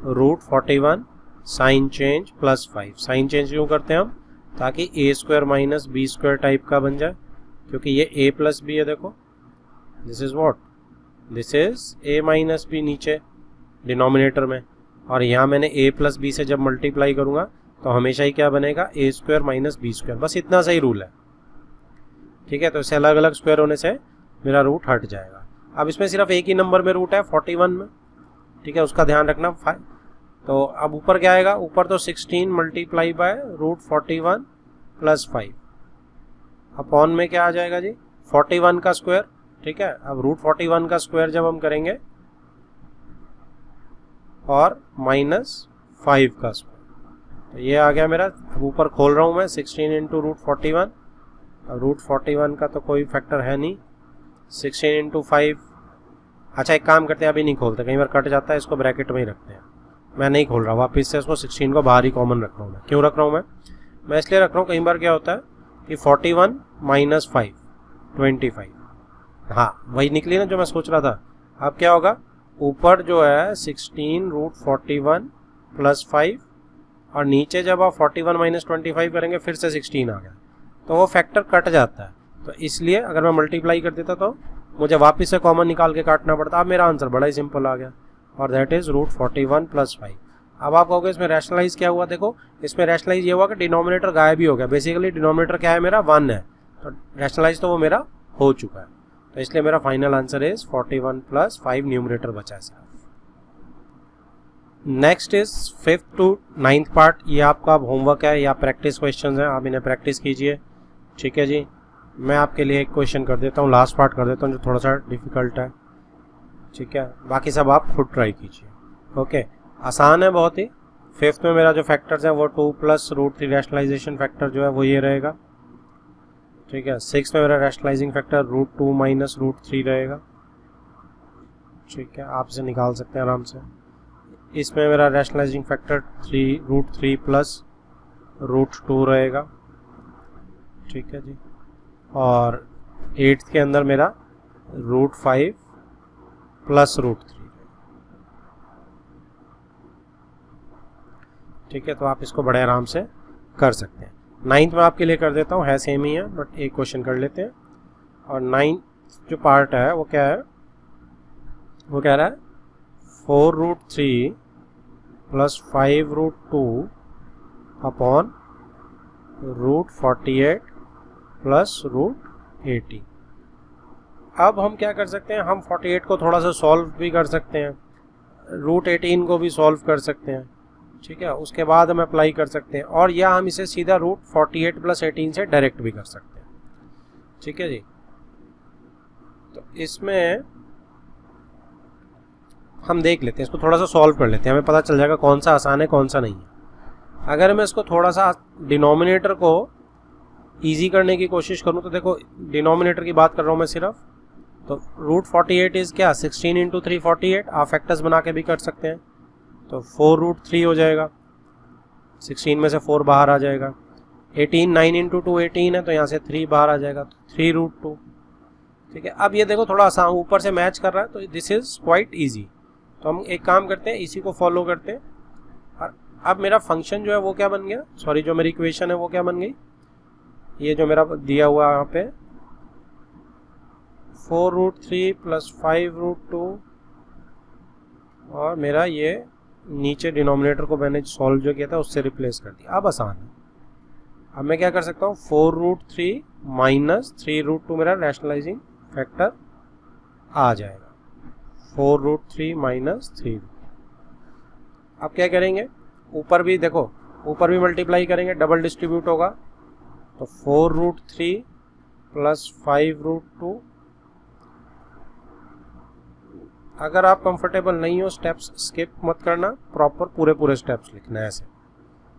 root 41 sign change plus 5। Sign change क्यों करते हैं हम, ताकि a square minus B square type का बन जाए, क्योंकि ये a प्लस बी है, देखो this is what, this is a minus B नीचे डिनोमिनेटर में, और यहाँ मैंने a प्लस बी से जब मल्टीप्लाई करूँगा तो हमेशा ही क्या बनेगा, a square minus B square, बस इतना सही रूल है। ठीक है, तो इसे अलग अलग स्क्वायर होने से मेरा रूट हट जाएगा। अब इसमें सिर्फ एक ही नंबर में रूट है 41 में, ठीक है, उसका ध्यान रखना 5। तो अब ऊपर क्या आएगा, ऊपर तो 16 multiply by root 41 plus 5 upon में क्या आ जाएगा जी, 41 का स्क्वायर। ठीक है, अब रूट 41 का स्क्वायर जब हम करेंगे और माइनस 5 का स्क्वायर, तो ये आ गया मेरा। अब ऊपर खोल रहा हूँ मैं 16 इंटू रूट 41। अब रूट 41 का तो कोई फैक्टर है नहीं, 16 इंटू 5। अच्छा एक काम करते हैं, अभी नहीं खोलते, कई बार कट जाता है, इसको ब्रैकेट में ही रखते हैं। मैं नहीं खोल रहा वापस से, इसको 16 को बाहर ही कॉमन रख रहा हूँ मैं। क्यों रख रहा हूँ मैं इसलिए रख रहा हूँ, कई बार क्या होता है कि 41 माइनस 5 25, हाँ वही निकली ना जो मैं सोच रहा था। अब क्या होगा, ऊपर जो है 16 रूट 41 प्लस 5, और नीचे जब आप 41 माइनस 25 करेंगे फिर से 16 आ गया, तो वो फैक्टर कट जाता है। तो इसलिए अगर मैं मल्टीप्लाई कर देता तो मुझे वापस से कॉमन निकाल के काटना पड़ता। अब मेरा आंसर बड़ा ही सिंपल आ गया, और दैट इज रूट 41 प्लस 5। अब आप कहोगे इसमें रैशनलाइज क्या हुआ, देखो इसमें रैशनलाइज ये हुआ कि डिनोमिनेटर गायब ही हो गया। बेसिकली डिनोमिनेटर क्या है मेरा, 1 है, तो रैशनलाइज तो वो मेरा हो चुका है, तो इसलिए मेरा final answer is 41 plus 5 numerator बचा है सिर्फ। Next is 5th to 9th part, ये आपका होमवर्क है या प्रैक्टिस क्वेश्चंस हैं, आप इन्हें प्रैक्टिस कीजिए। ठीक है जी, मैं आपके लिए एक क्वेश्चन कर देता हूँ, लास्ट पार्ट कर देता हूँ जो थोड़ा सा डिफिकल्ट है। ठीक है, बाकी सब आप खुद ट्राई कीजिए। ओके, आसान है बहुत ही। 5th में मेरा जो फैक्टर्स है वो 2 प्लस रूट 3 रैशनलाइजेशन फैक्टर जो है वो ये रहेगा। ठीक है, 6 में मेरा rationalising factor root 2 minus root 3 रहेगा। ठीक है, आप इसे निकाल सकते हैं आराम से। इसमें मेरा rationalising factor root 3 plus root 2 रहेगा। ठीक है जी, और 8th के अंदर मेरा रूट 5 प्लस रूट 3। ठीक है, तो आप इसको बड़े आराम से कर सकते हैं। 9th में आपके लिए कर देता हूँ, है सेम ही है बट एक क्वेश्चन कर लेते हैं। और 9th जो पार्ट है वो क्या है, वो कह रहा है 4 root 3 plus 5 root 2 upon root 48 plus root 80। अब हम क्या कर सकते हैं, हम 48 को थोड़ा सा सॉल्व भी कर सकते हैं, रूट 18 को भी सॉल्व कर सकते हैं। ठीक है, उसके बाद हम अप्लाई कर सकते हैं, और या हम इसे सीधा रूट 48 प्लस 18 से डायरेक्ट भी कर सकते हैं। ठीक है जी, तो इसमें हम देख लेते हैं, इसको थोड़ा सा सॉल्व कर लेते हैं, हमें पता चल जाएगा कौन सा आसान है कौन सा नहीं है। अगर मैं इसको थोड़ा सा डिनोमिनेटर को इजी करने की कोशिश करूं तो देखो, डिनोमिनेटर की बात कर रहा हूं मैं सिर्फ, तो रूट 48 इज क्या, 16 इंटू 3 48, आप फैक्टर्स बना के भी कर सकते हैं। तो 4 रूट 3 हो जाएगा, 16 में से 4 बाहर आ जाएगा। 18 9 इंटू 2 18 है, तो यहाँ से 3 बाहर आ जाएगा, तो 3 रूट 2। ठीक है, अब ये देखो थोड़ा आसान ऊपर से मैच कर रहा है, तो दिस इज क्वाइट ईजी। तो हम एक काम करते हैं, इसी को फॉलो करते हैं। और अब मेरा फंक्शन जो है वो क्या बन गया, सॉरी जो मेरी इक्वेशन है वो क्या बन गई, ये जो मेरा दिया हुआ यहाँ पे 4 रूट 3 प्लस 5 रूट 2, और मेरा ये नीचे डिनोमिनेटर को मैंने सॉल्व जो किया था उससे रिप्लेस कर दिया। अब आसान है, अब मैं क्या कर सकता हूँ, 4 रूट 3 माइनस 3 रूट 2 मेरा रैशनलाइजिंग फैक्टर आ जाएगा, 4 रूट 3 माइनस 3। अब क्या करेंगे, ऊपर भी देखो, ऊपर भी मल्टीप्लाई करेंगे, डबल डिस्ट्रीब्यूट होगा, तो 4 रूट 3 प्लस 5 रूट 2। अगर आप कंफर्टेबल नहीं हो, स्टेप्स स्किप मत करना, प्रॉपर पूरे स्टेप्स लिखना है ऐसे।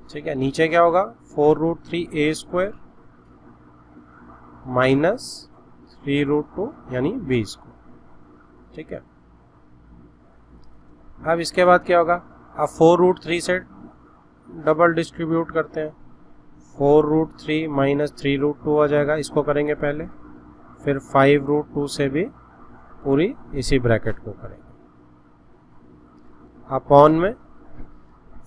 ठीक है, नीचे क्या होगा, 4 रूट 3 ए स्क्वायर माइनस 3 रूट 2 यानी बी स्क्वायर। ठीक है, अब इसके बाद क्या होगा, अब 4√3 से डबल डिस्ट्रीब्यूट करते हैं, 4√3 माइनस 3√2 आ जाएगा, इसको करेंगे पहले, फिर 5√2 से भी पूरी इसी ब्रैकेट को करेंगे। अपॉन में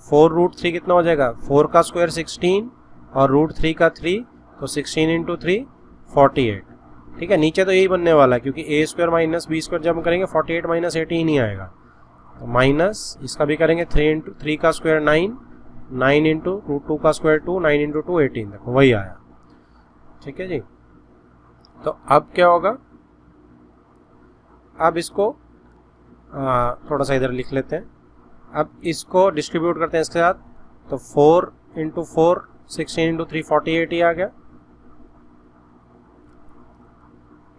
4√3 कितना हो जाएगा, 4 का स्क्वायर 16 और √3 का 3, तो 16 इंटू 3 48। ठीक है, नीचे तो यही बनने वाला है क्योंकि a square minus B square जब हम करेंगे 48 माइनस 18 ही आएगा, तो माइनस इसका भी करेंगे 3 इंटू 3 का स्क्वायर 9, 9 इंटू √2 का स्क्वायर 2, 9 इंटू 2 18, देखो वही आया। ठीक है जी, तो अब क्या होगा, अब इसको थोड़ा सा इधर लिख लेते हैं, अब इसको डिस्ट्रीब्यूट करते हैं इसके साथ, तो 4 इंटू 4 16 इंटू 3 48 ही आ गया,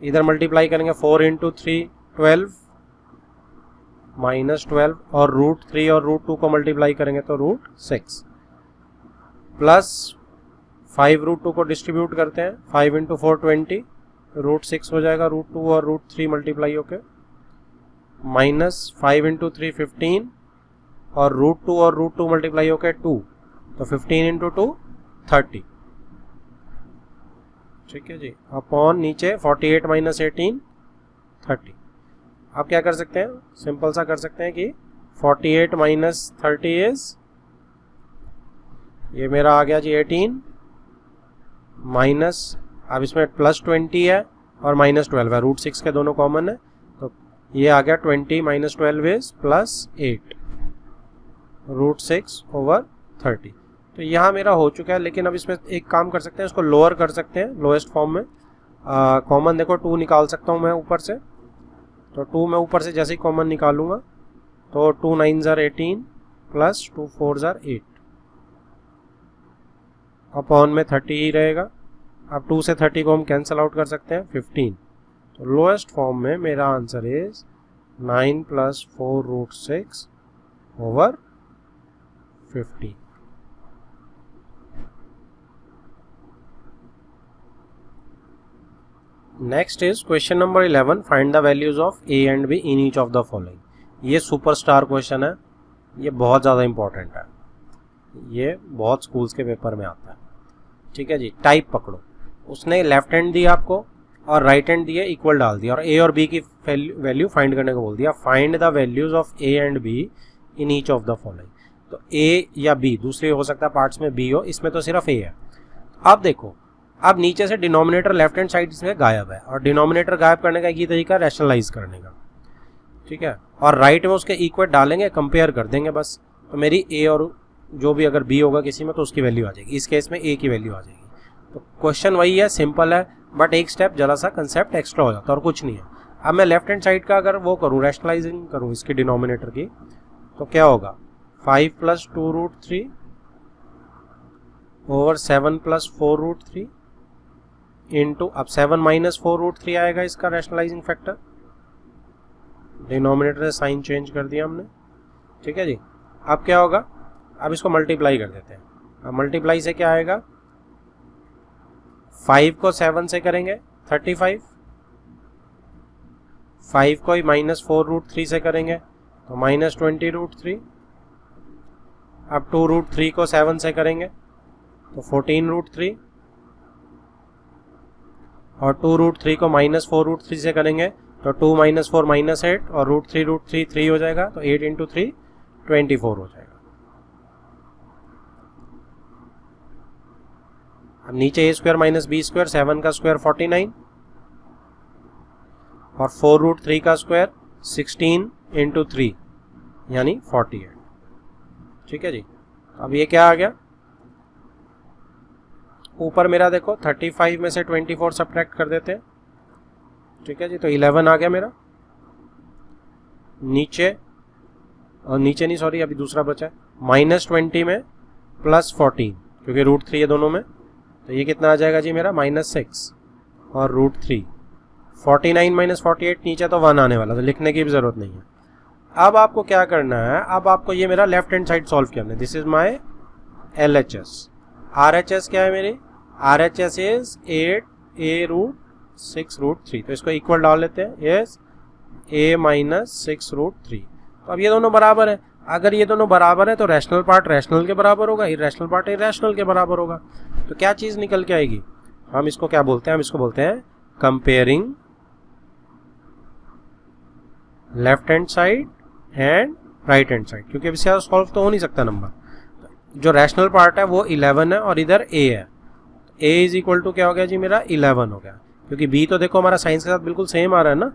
इधर मल्टीप्लाई करेंगे 4 इंटू 3 12 माइनस 12 और √3 और √2 को मल्टीप्लाई करेंगे तो √6 प्लस 5√2 को डिस्ट्रीब्यूट करते हैं, 5 इंटू 4 20, √6 हो जाएगा, √2 और √3 मल्टीप्लाई होके, माइनस 5 इंटू 3 15 और √2 और √2 मल्टीप्लाई होके 2, तो 15 इंटू 2 30। ठीक है जी, अपॉन नीचे 48 माइनस 18 30। आप क्या कर सकते हैं, सिंपल सा कर सकते हैं कि 48 माइनस 30 इज, ये मेरा आ गया जी 18 माइनस, अब इसमें प्लस 20 है और माइनस 12 है, √6 के दोनों कॉमन है, तो ये आ गया 20 माइनस 12 इज प्लस 8, √6 ओवर 30। तो यहाँ मेरा हो चुका है, लेकिन अब इसमें एक काम कर सकते हैं, इसको लोअर कर सकते हैं लोएस्ट फॉर्म में। कॉमन देखो 2 निकाल सकता हूँ मैं ऊपर से, तो 2 मैं ऊपर से जैसे ही कॉमन निकालूंगा तो 2 9 जार 18 प्लस 2 4 जार 8, अपॉन में 30 ही रहेगा। अब 2 से 30 को हम कैंसिल आउट कर सकते हैं 15, तो लोएस्ट फॉर्म में मेरा answer is 9 plus 4√6 over 50। Next is question number 11, find the values of a and b in each of the following. ये सुपरस्टार क्वेश्चन है, ये बहुत ज़्यादा इंपॉर्टेंट है, ये बहुत स्कूल्स के पेपर में आता है। ठीक है जी, टाइप पकड़ो, उसने लेफ्ट हैंड दिया आपको और राइट हैंड दिए, इक्वल डाल दिया और a और b की वैल्यू फाइंड करने को बोल दिया। Find the values of a and b in each of the following. तो a या b, दूसरे हो सकता है पार्ट्स में b हो, इसमें तो सिर्फ a है। अब देखो, अब नीचे से डिनोमिनेटर लेफ्ट हैंड साइड से गायब है, और डिनोमिनेटर गायब करने का ये तरीका रैशनलाइज करने का। ठीक है, और राइट में उसके इक्वल डालेंगे, कंपेयर कर देंगे बस, तो मेरी a और जो भी अगर b होगा किसी में तो उसकी वैल्यू आ जाएगी, इस केस में a की वैल्यू आ जाएगी। तो क्वेश्चन वही है, सिंपल है, बट एक स्टेप जरा सा कंसेप्ट एक्स्ट्रा हो जाता है और कुछ नहीं है। अब मैं लेफ्ट हैंड साइड का अगर वो करूँ, रैशनलाइजिंग करूँ इसकी डिनोमिनेटर की, तो क्या होगा, 5 प्लस 2√3 ओवर 7 प्लस 4√3 इंटू, अब 7 माइनस 4√3 आएगा इसका रैशनलाइजिंग फैक्टर, डिनोमिनेटर से साइन चेंज कर दिया हमने। ठीक है जी, अब क्या होगा, अब इसको मल्टीप्लाई कर देते हैं। अब मल्टीप्लाई से क्या आएगा, 5 को 7 से करेंगे 35, 5 को माइनस 4√3 से करेंगे तो माइनस 20√3, अब 2√3 को 7 से करेंगे तो 14√3, और 2√3 को माइनस 4√3 से करेंगे तो 2 माइनस 4 माइनस 8, और √3 3 हो जाएगा, तो 8 इंटू 3 24 हो जाएगा। अब नीचे a square minus b square, 7 का स्क्वायर 49 और 4√3 का स्क्वायर 16 इंटू 3 यानी 48। ठीक है जी, अब ये क्या आ गया, ऊपर मेरा देखो 35 में से 24 सब्ट्रैक्ट कर देते हैं। ठीक है जी, तो 11 आ गया मेरा, नीचे, और नीचे नहीं सॉरी अभी दूसरा बचा है, माइनस 20 में प्लस 14, क्योंकि √3 है दोनों में, तो ये कितना आ जाएगा जी मेरा, -6 और √3, 49 माइनस 48, नीचे तो 1 आने वाला, तो लिखने की भी जरूरत नहीं है। अब आपको क्या करना है, अब आपको ये मेरा लेफ्ट हैंड साइड सॉल्व किया हमने, this is my LHS। RHS क्या है मेरी, RHS इज 8a√6√3, तो इसको इक्वल डाल लेते हैं, यस a माइनस 6√3, तो अब ये दोनों बराबर है, अगर ये दोनों बराबर है तो रैशनल पार्ट रैशनल के बराबर होगा, इरैशनल पार्ट इरैशनल के बराबर होगा। तो क्या चीज़ निकल के आएगी, हम इसको क्या बोलते हैं, हम इसको बोलते हैं comparing left hand side and right hand side, क्योंकि अब इससे सॉल्व तो हो नहीं सकता नंबर। जो रैशनल पार्ट है वो 11 है और इधर a है, a इज इक्वल टू क्या हो गया जी मेरा 11 हो गया, क्योंकि b तो देखो हमारा साइंस के साथ बिल्कुल सेम आ रहा है ना,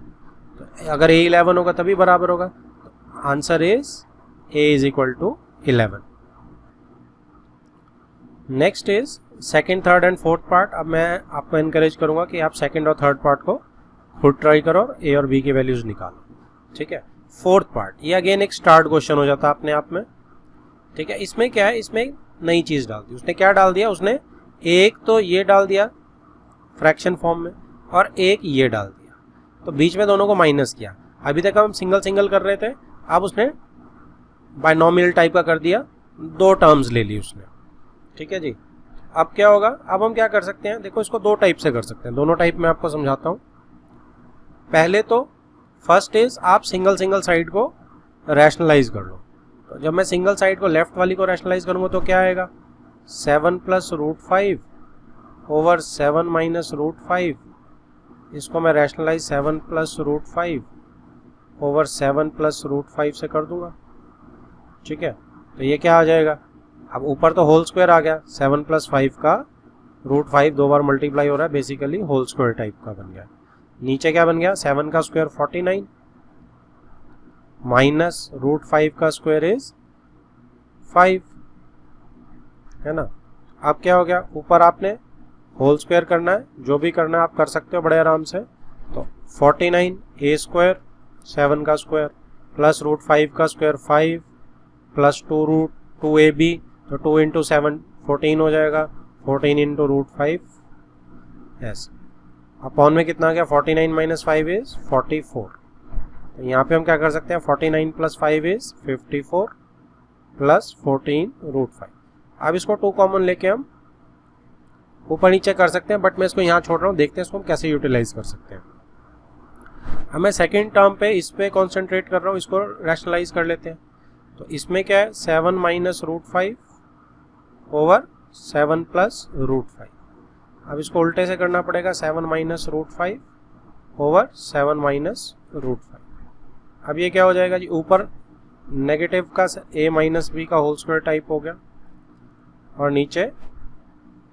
तो अगर a 11 होगा तभी बराबर होगा। Answer is a is equal to 11। Next is second, third and fourth part. अब मैं आपको एनकरेज करूंगा कि आप सेकेंड और थर्ड पार्ट को खुद ट्राई करो और a और b की वैल्यूज निकालो, ठीक है। फोर्थ पार्ट, ये अगेन एक स्टार्ट क्वेश्चन हो जाता है अपने आप में, ठीक है। इसमें क्या है, इसमें नई चीज डाल दी उसने। क्या डाल दिया उसने, एक तो ये डाल दिया फ्रैक्शन फॉर्म में और एक ये डाल दिया, तो बीच में दोनों को माइनस किया। अभी तक हम सिंगल सिंगल कर रहे थे, अब उसने बाइनोमियल टाइप का कर दिया, दो टर्म्स ले ली उसने, ठीक है जी। अब क्या होगा, अब हम क्या कर सकते हैं, देखो इसको दो टाइप से कर सकते हैं, दोनों टाइप मैं आपको समझाता हूँ। पहले तो फर्स्ट इज आप सिंगल सिंगल साइड को रैशनलाइज कर लो। तो जब मैं सिंगल साइड को लेफ्ट वाली को रैशनलाइज करूंगा तो क्या आएगा, 7 plus root 5 over 7 minus root 5, इसको मैं rationalise 7 plus root 5 over 7 plus root 5 से कर दूंगा, ठीक है। तो ये क्या आ जाएगा, अब ऊपर तो होल स्क्वायर आ गया, 7 प्लस 5 का रूट 5 दो बार मल्टीप्लाई हो रहा है, बेसिकली होल स्क्वायर टाइप का बन गया। नीचे क्या बन गया, 7 का स्क्वायर 49 माइनस रूट 5 का स्क्वायर इज 5, है ना। अब क्या हो गया, ऊपर आपने होल स्क्वायर करना है, जो भी करना है आप कर सकते हो बड़े आराम से। तो 49 a स्क्वायर 7 का स्क्वायर प्लस रूट 5 का स्क्वायर 5 प्लस 2 रूट 2ab, तो 2 इंटू 7 14 हो जाएगा, 14 इंटू रूट 5 ऐसे। अपॉन में कितना आ गया, 49 माइनस 5 इज 44। तो यहाँ पे हम क्या कर सकते हैं, 49 प्लस 5 इज 54 प्लस 14 रूट 5। अब इसको 2 कॉमन लेके हम ऊपर नीचे कर सकते हैं, बट मैं इसको यहाँ छोड़ रहा हूँ, देखते हैं इसको हम कैसे यूटिलाइज कर सकते हैं। अब मैं सेकेंड टर्म पे इस पे कॉन्सेंट्रेट कर रहा हूँ, इसको रैशनलाइज कर लेते हैं। तो इसमें क्या है, 7 minus root 5 over 7 plus root 5। अब इसको उल्टे से करना पड़ेगा, 7 minus root 5 over 7 minus root 5। अब ये क्या हो जाएगा जी, ऊपर नेगेटिव का a माइनस बी का होल स्क्वायर टाइप हो गया और नीचे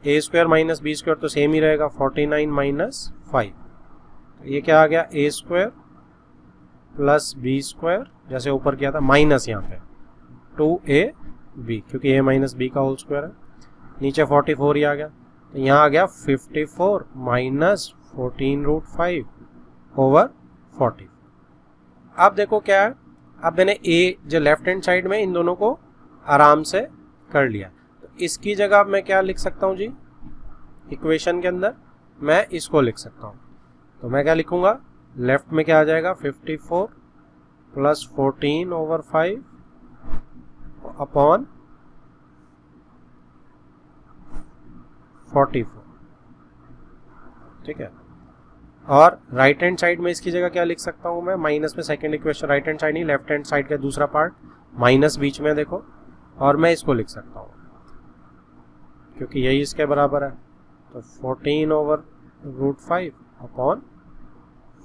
a square minus B square तो सेम ही रहेगा, 49 माइनस 5। तो ये क्या आ गया, a square plus B square, जैसे ऊपर किया था माइनस यहाँ पे 2ab, क्योंकि a माइनस बी का होल स्क्वायर है। नीचे 44 ही आ गया, तो यहाँ आ गया 54 माइनस 14 रूट 5 ओवर 40। अब देखो क्या है, अब मैंने a जो लेफ्ट हैंड साइड में इन दोनों को आराम से कर लिया, तो इसकी जगह मैं क्या लिख सकता हूँ जी, इक्वेशन के अंदर मैं इसको लिख सकता हूँ। तो मैं क्या लिखूंगा, लेफ्ट में क्या आ जाएगा, 54 प्लस 14 ओवर 5 अपॉन 44, ठीक है। और राइट हैंड साइड में इसकी जगह क्या लिख सकता हूं मैं, माइनस में second equation, right hand side नहीं लेफ्ट हैंड साइड का दूसरा पार्ट, माइनस बीच में देखो, और मैं इसको लिख सकता हूं क्योंकि यही इसके बराबर है। तो 14 ओवर रूट 5 अपॉन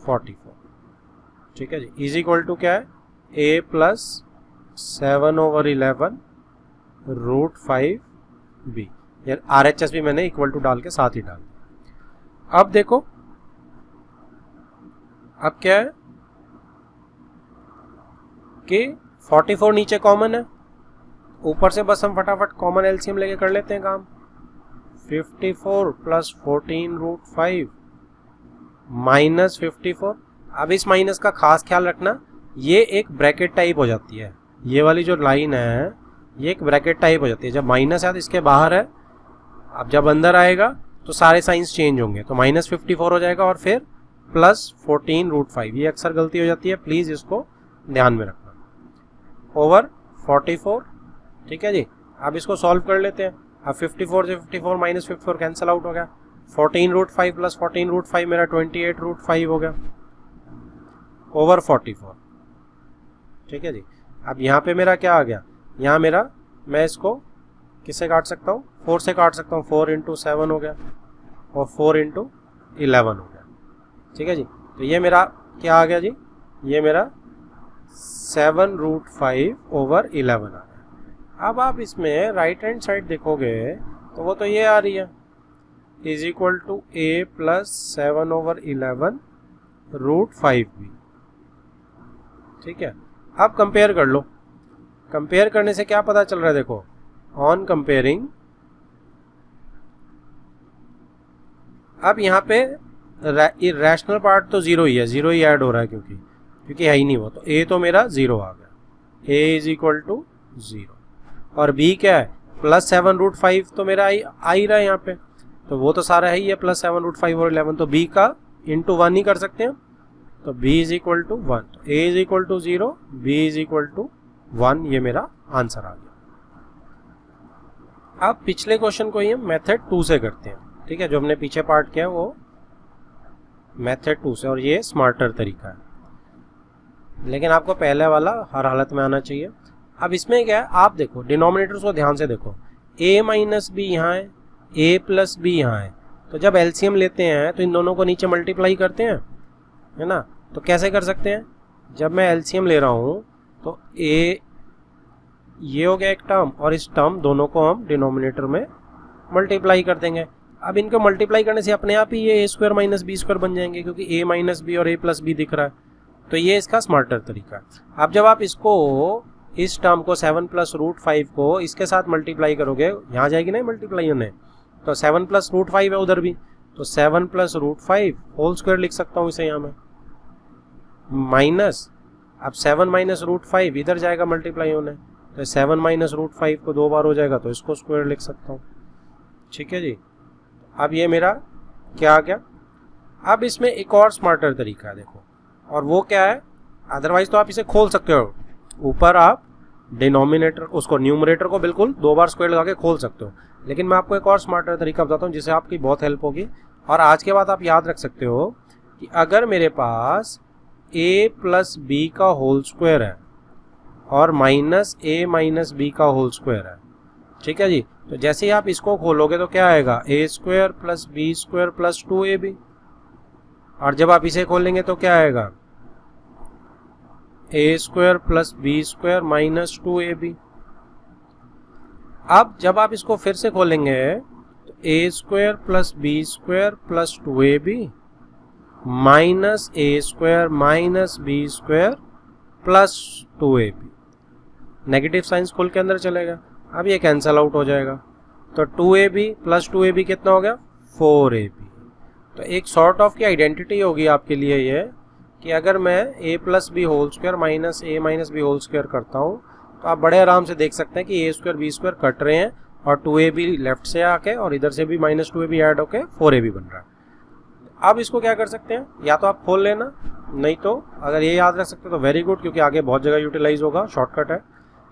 44, ठीक है जी, इज इक्वल टू क्या है, a plus 7 over 11 root 5b। RHS भी मैंने इक्वल टू डाल के साथ ही डाल दिया। अब देखो अब क्या है कि 44 नीचे कॉमन है, ऊपर से बस हम फटाफट कॉमन एलसीएम लेके कर लेते हैं काम। 54 प्लस 14 रूट 5 माइनस 54। अब इस माइनस का खास ख्याल रखना, ये एक ब्रैकेट टाइप हो जाती है, ये वाली जो लाइन है ये एक ब्रैकेट टाइप हो जाती है। जब माइनस है तो इसके बाहर है, अब जब अंदर आएगा तो सारे साइंस चेंज होंगे, तो माइनस 54 हो जाएगा और फिर प्लस 14 रूट 5। ये अक्सर गलती हो जाती है, प्लीज इसको ध्यान में रखना। ओवर 44, ठीक है जी। अब इसको सॉल्व कर लेते हैं। अब 54 से 54 माइनस 54 कैंसिल आउट हो गया, 14 रूट 5 प्लस 14 रूट 5 मेरा 28 रूट 5 हो गया ओवर 44, ठीक है जी। अब यहाँ पे मेरा क्या आ गया, यहाँ मेरा, मैं इसको किससे काट सकता हूँ, 4 से काट सकता हूँ, 4 इंटू 7 हो गया और 4 इंटू 11 हो गया। ठीक है जी, तो ये मेरा क्या आ गया जी, ये मेरा 7√5/11 आ गया। अब आप इसमें राइट हैंड साइड देखोगे तो वो तो ये आ रही है, इज इक्वल टू a प्लस 7/11√5b। ठीक है, अब कंपेयर कर लो। कंपेयर करने से क्या पता चल रहा है, देखो ऑन कंपेयरिंग, अब यहाँ पे रैशनल पार्ट तो जीरो ही है, जीरो ही ऐड हो रहा है क्योंकि है ही नहीं वो, तो a तो मेरा जीरो आ गया, a इज इक्वल टू 0। और b क्या है, प्लस 7√5 तो मेरा आ ही रहा है यहाँ पे, तो वो तो सारा है ही है प्लस 7√5 और 11, तो b का इंटू 1 ही कर सकते हैं, तो b इज इक्वल टू 1, तो a is equal to 0, b is equal to 1, ये मेरा आंसर आ गया। अब पिछले क्वेश्चन को ही हम मेथड 2 से करते हैं। ठीक है, जो हमने पीछे पार्ट किया वो मेथड 2 से, और ये स्मार्टर तरीका है, लेकिन आपको पहले वाला हर हालत में आना चाहिए। अब इसमें क्या है, आप देखो डिनोमिनेटर्स को ध्यान से देखो, a माइनस बी यहाँ है, a प्लस बी यहाँ है, तो जब एलसीएम लेते हैं तो इन दोनों को नीचे मल्टीप्लाई करते हैं, है ना। तो कैसे कर सकते हैं, जब मैं एलसीएम ले रहा हूँ तो a ये हो गया एक टर्म, और इस टर्म दोनों को हम डिनोमिनेटर में मल्टीप्लाई कर देंगे। अब इनको मल्टीप्लाई करने से अपने आप ही ये a² माइनस बी स्क्वायर बन जाएंगे, क्योंकि a माइनस बी और a प्लस बी दिख रहा है, तो ये इसका स्मार्टर तरीका है। अब जब आप इसको, इस टर्म को 7 प्लस √5 को इसके साथ मल्टीप्लाई करोगे, यहाँ जाएगी ना मल्टीप्लाई होने, तो 7 प्लस √5 है उधर भी, तो 7 प्लस √5 होल स्क्वायर लिख सकता हूँ इसे यहाँ में, माइनस, अब 7 माइनस √5 इधर जाएगा मल्टीप्लाई होने, तो 7 माइनस √5 को 2 बार हो जाएगा, तो इसको स्क्वायर लिख सकता हूँ। ठीक है जी, अब ये मेरा क्या आ गया। अब इसमें एक और स्मार्टर तरीका है देखो, और वो क्या है, अदरवाइज तो आप इसे खोल सकते हो, ऊपर आप डिनोमिनेटर, उसको न्यूमरेटर को बिल्कुल 2 बार स्क्वायर लगा के खोल सकते हो, लेकिन मैं आपको एक और स्मार्टर तरीका बताता हूँ जिससे आपकी बहुत हेल्प होगी। और आज के बाद आप याद रख सकते हो कि अगर मेरे पास a प्लस बी का होल स्क्वायर है और माइनस a माइनस बी का होल स्क्वायर है, ठीक है जी, तो जैसे ही आप इसको खोलोगे तो क्या आएगा, a² plus b² plus 2ab, और जब आप इसे खोलेंगे तो क्या आएगा, a² plus b² minus 2ab। अब जब आप इसको फिर से खोलेंगे तो a² plus b² plus 2ab minus a² minus b² plus 2ab, negative science खुल के अंदर चलेगा, अब ये कैंसल आउट हो जाएगा, तो 2ab प्लस 2ab कितना हो गया, 4ab। तो एक सॉर्ट ऑफ की आइडेंटिटी होगी आपके लिए ये, कि अगर मैं a plus B whole square minus a minus B whole square करता हूँ तो आप बड़े आराम से देख सकते हैं कि a² b² कट रहे हैं, और 2ab लेफ्ट से आके और इधर से भी माइनस 2ab ऐड होके 4ab बन रहा है। अब इसको क्या कर सकते हैं, या तो आप खोल लेना, नहीं तो अगर ये याद रख सकते हो तो वेरी गुड, क्योंकि आगे बहुत जगह यूटिलाइज होगा, शॉर्टकट है।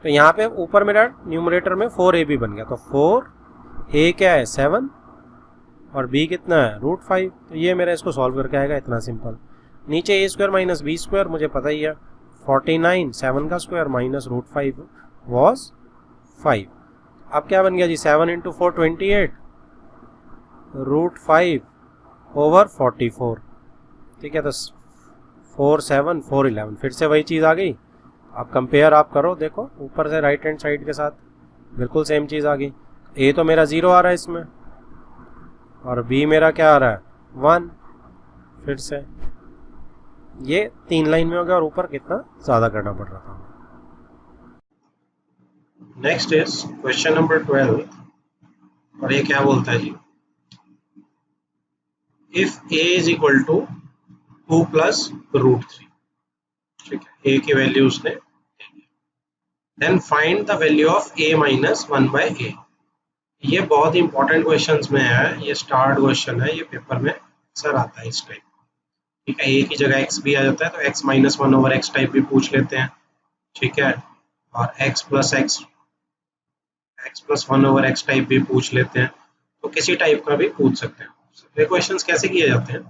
तो यहाँ पे ऊपर मेरा न्यूमरेटर में 4ab बन गया, तो 4a क्या है 7 और b कितना है √5, तो ये मेरा इसको सॉल्व करके आएगा, इतना सिंपल। नीचे a² माइनस b² मुझे पता ही है, 49, 7 का स्क्वायर माइनस √5 वॉज 5। अब क्या बन गया जी, 7 इंटू 4 28 √5 ओवर 44। ठीक है, तो 4 7 4 11, फिर से वही चीज़ आ गई। अब कंपेयर आप करो, देखो ऊपर से राइट हैंड साइड के साथ बिल्कुल सेम चीज़ आ गई। a तो मेरा 0 आ रहा है इसमें, और b मेरा क्या आ रहा है 1, फिर से ये 3 लाइन में हो गया, और ऊपर कितना ज़्यादा करना पड़ रहा था। नेक्स्ट इज क्वेश्चन नंबर 12, और ये क्या बोलता है जी, if a is equal to 2 plus √3, ठीक है, a की वैल्यू उसने, then find the value of a minus 1/a। ये बहुत इंपॉर्टेंट क्वेश्चंस में है, ये स्टार्ट क्वेश्चन है, ये पेपर में अक्सर आता है इस टाइप। ठीक है, a की जगह x भी आ जाता है, तो x minus 1 over x type भी पूछ लेते हैं, ठीक है, और x plus 1 over x type भी पूछ लेते हैं, तो किसी टाइप का भी पूछ सकते हैं। ये क्वेश्चंस कैसे किए जाते हैं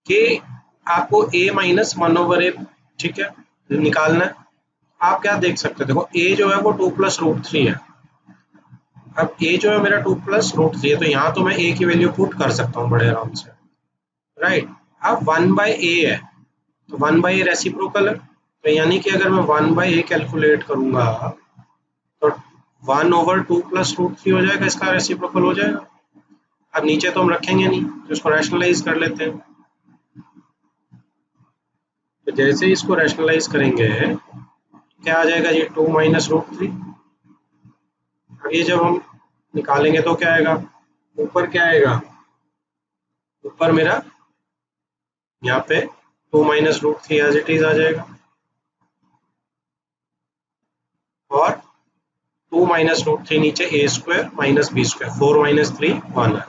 कि आपको a माइनस 1 ओवर a, ठीक है, निकालना है, आप क्या देख सकते हो, देखो a जो है वो 2+√3 है। अब a जो है मेरा 2+√3 है, तो यहाँ तो मैं a की वैल्यू पुट कर सकता हूँ बड़े आराम से, राइट। अब 1/a है, तो 1/a रेसिप्रोकल है, तो यानी कि अगर मैं 1/a कैलकुलेट करूंगा तो 1/2+√3 हो जाएगा, इसका रेसिप्रोकल हो जाएगा। अब नीचे तो हम रखेंगे नहीं, तो इसको रैशनलाइज कर लेते हैं। तो जैसे ही इसको रैशनलाइज करेंगे क्या आ जाएगा जी, 2 - √3। अब ये जब हम निकालेंगे तो क्या आएगा, ऊपर क्या आएगा, ऊपर मेरा यहाँ पे 2 - √3 एज इट इज आ जाएगा, और 2 - √3 नीचे a² - b², 4 - 3 1 है।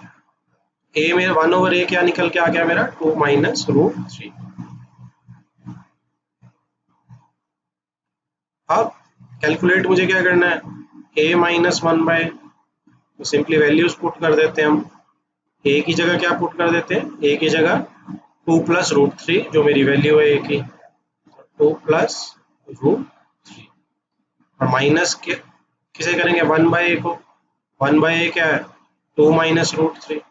a मेरा 1/a क्या निकल के आ गया मेरा, 2 - √3। अब कैलकुलेट मुझे क्या करना है, a - 1/, तो सिंपली वैल्यूज पुट कर देते हैं हम। a की जगह क्या पुट कर देते हैं, a की जगह 2+√3 जो मेरी वैल्यू है a की, 2+√3, और माइनस के किसे करेंगे, 1/a को। 1/a क्या है, 2 - √3,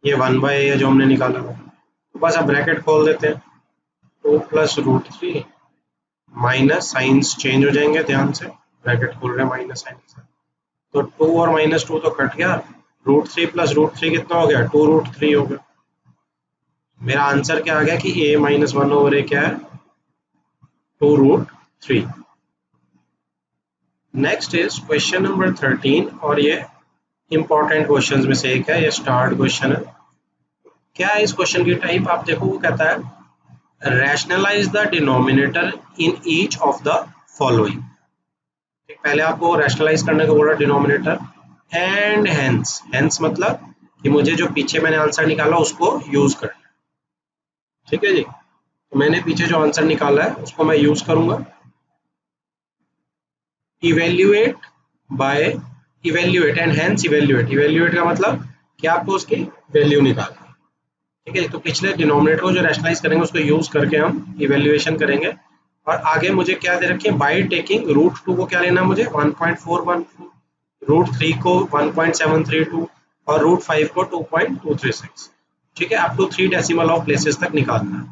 ये 1/a है जो हमने निकाला था। तो बस अब ब्रैकेट खोल देते हैं, 2+√3 माइनस, साइंस चेंज हो जाएंगे ध्यान से, ब्रैकेट खोल रहे हैं माइनस साइन से, तो 2 और -2 तो कट गया, √3 + √3 कितना हो गया, 2√3 हो गया। मेरा आंसर क्या आ गया कि a - 1/a क्या है, 2√3। नेक्स्ट इज क्वेश्चन नंबर 13, और ये इंपॉर्टेंट क्वेश्चंस में से एक है, ये स्टार्ट क्वेश्चन है। क्या है इस क्वेश्चन की टाइप, आप देखो, वो कहता है rationalise the denominator in each of the following. पहले आपको रैशनलाइज करने को बोला डिनोमिनेटर, एंड हेंस, हेंस मतलब कि मुझे जो पीछे मैंने आंसर निकाला उसको यूज करना, ठीक है जी। तो मैंने पीछे जो आंसर निकाला है उसको मैं यूज करूंगा। Evaluate by, evaluate and hence evaluate, evaluate का मतलब कि आपको उसकी वैल्यू निकालना, ठीक है। तो पिछले डिनोमिनेटर को जो रैशनलाइज करेंगे उसको यूज करके हम इवेल्युएशन करेंगे। और आगे मुझे क्या दे रखी है, बाय टेकिंग √2 को क्या लेना, मुझे 1.414, √3 को 1.732, और √5 को 2.236, ठीक है। Up to 3 decimal of places तक निकालना है,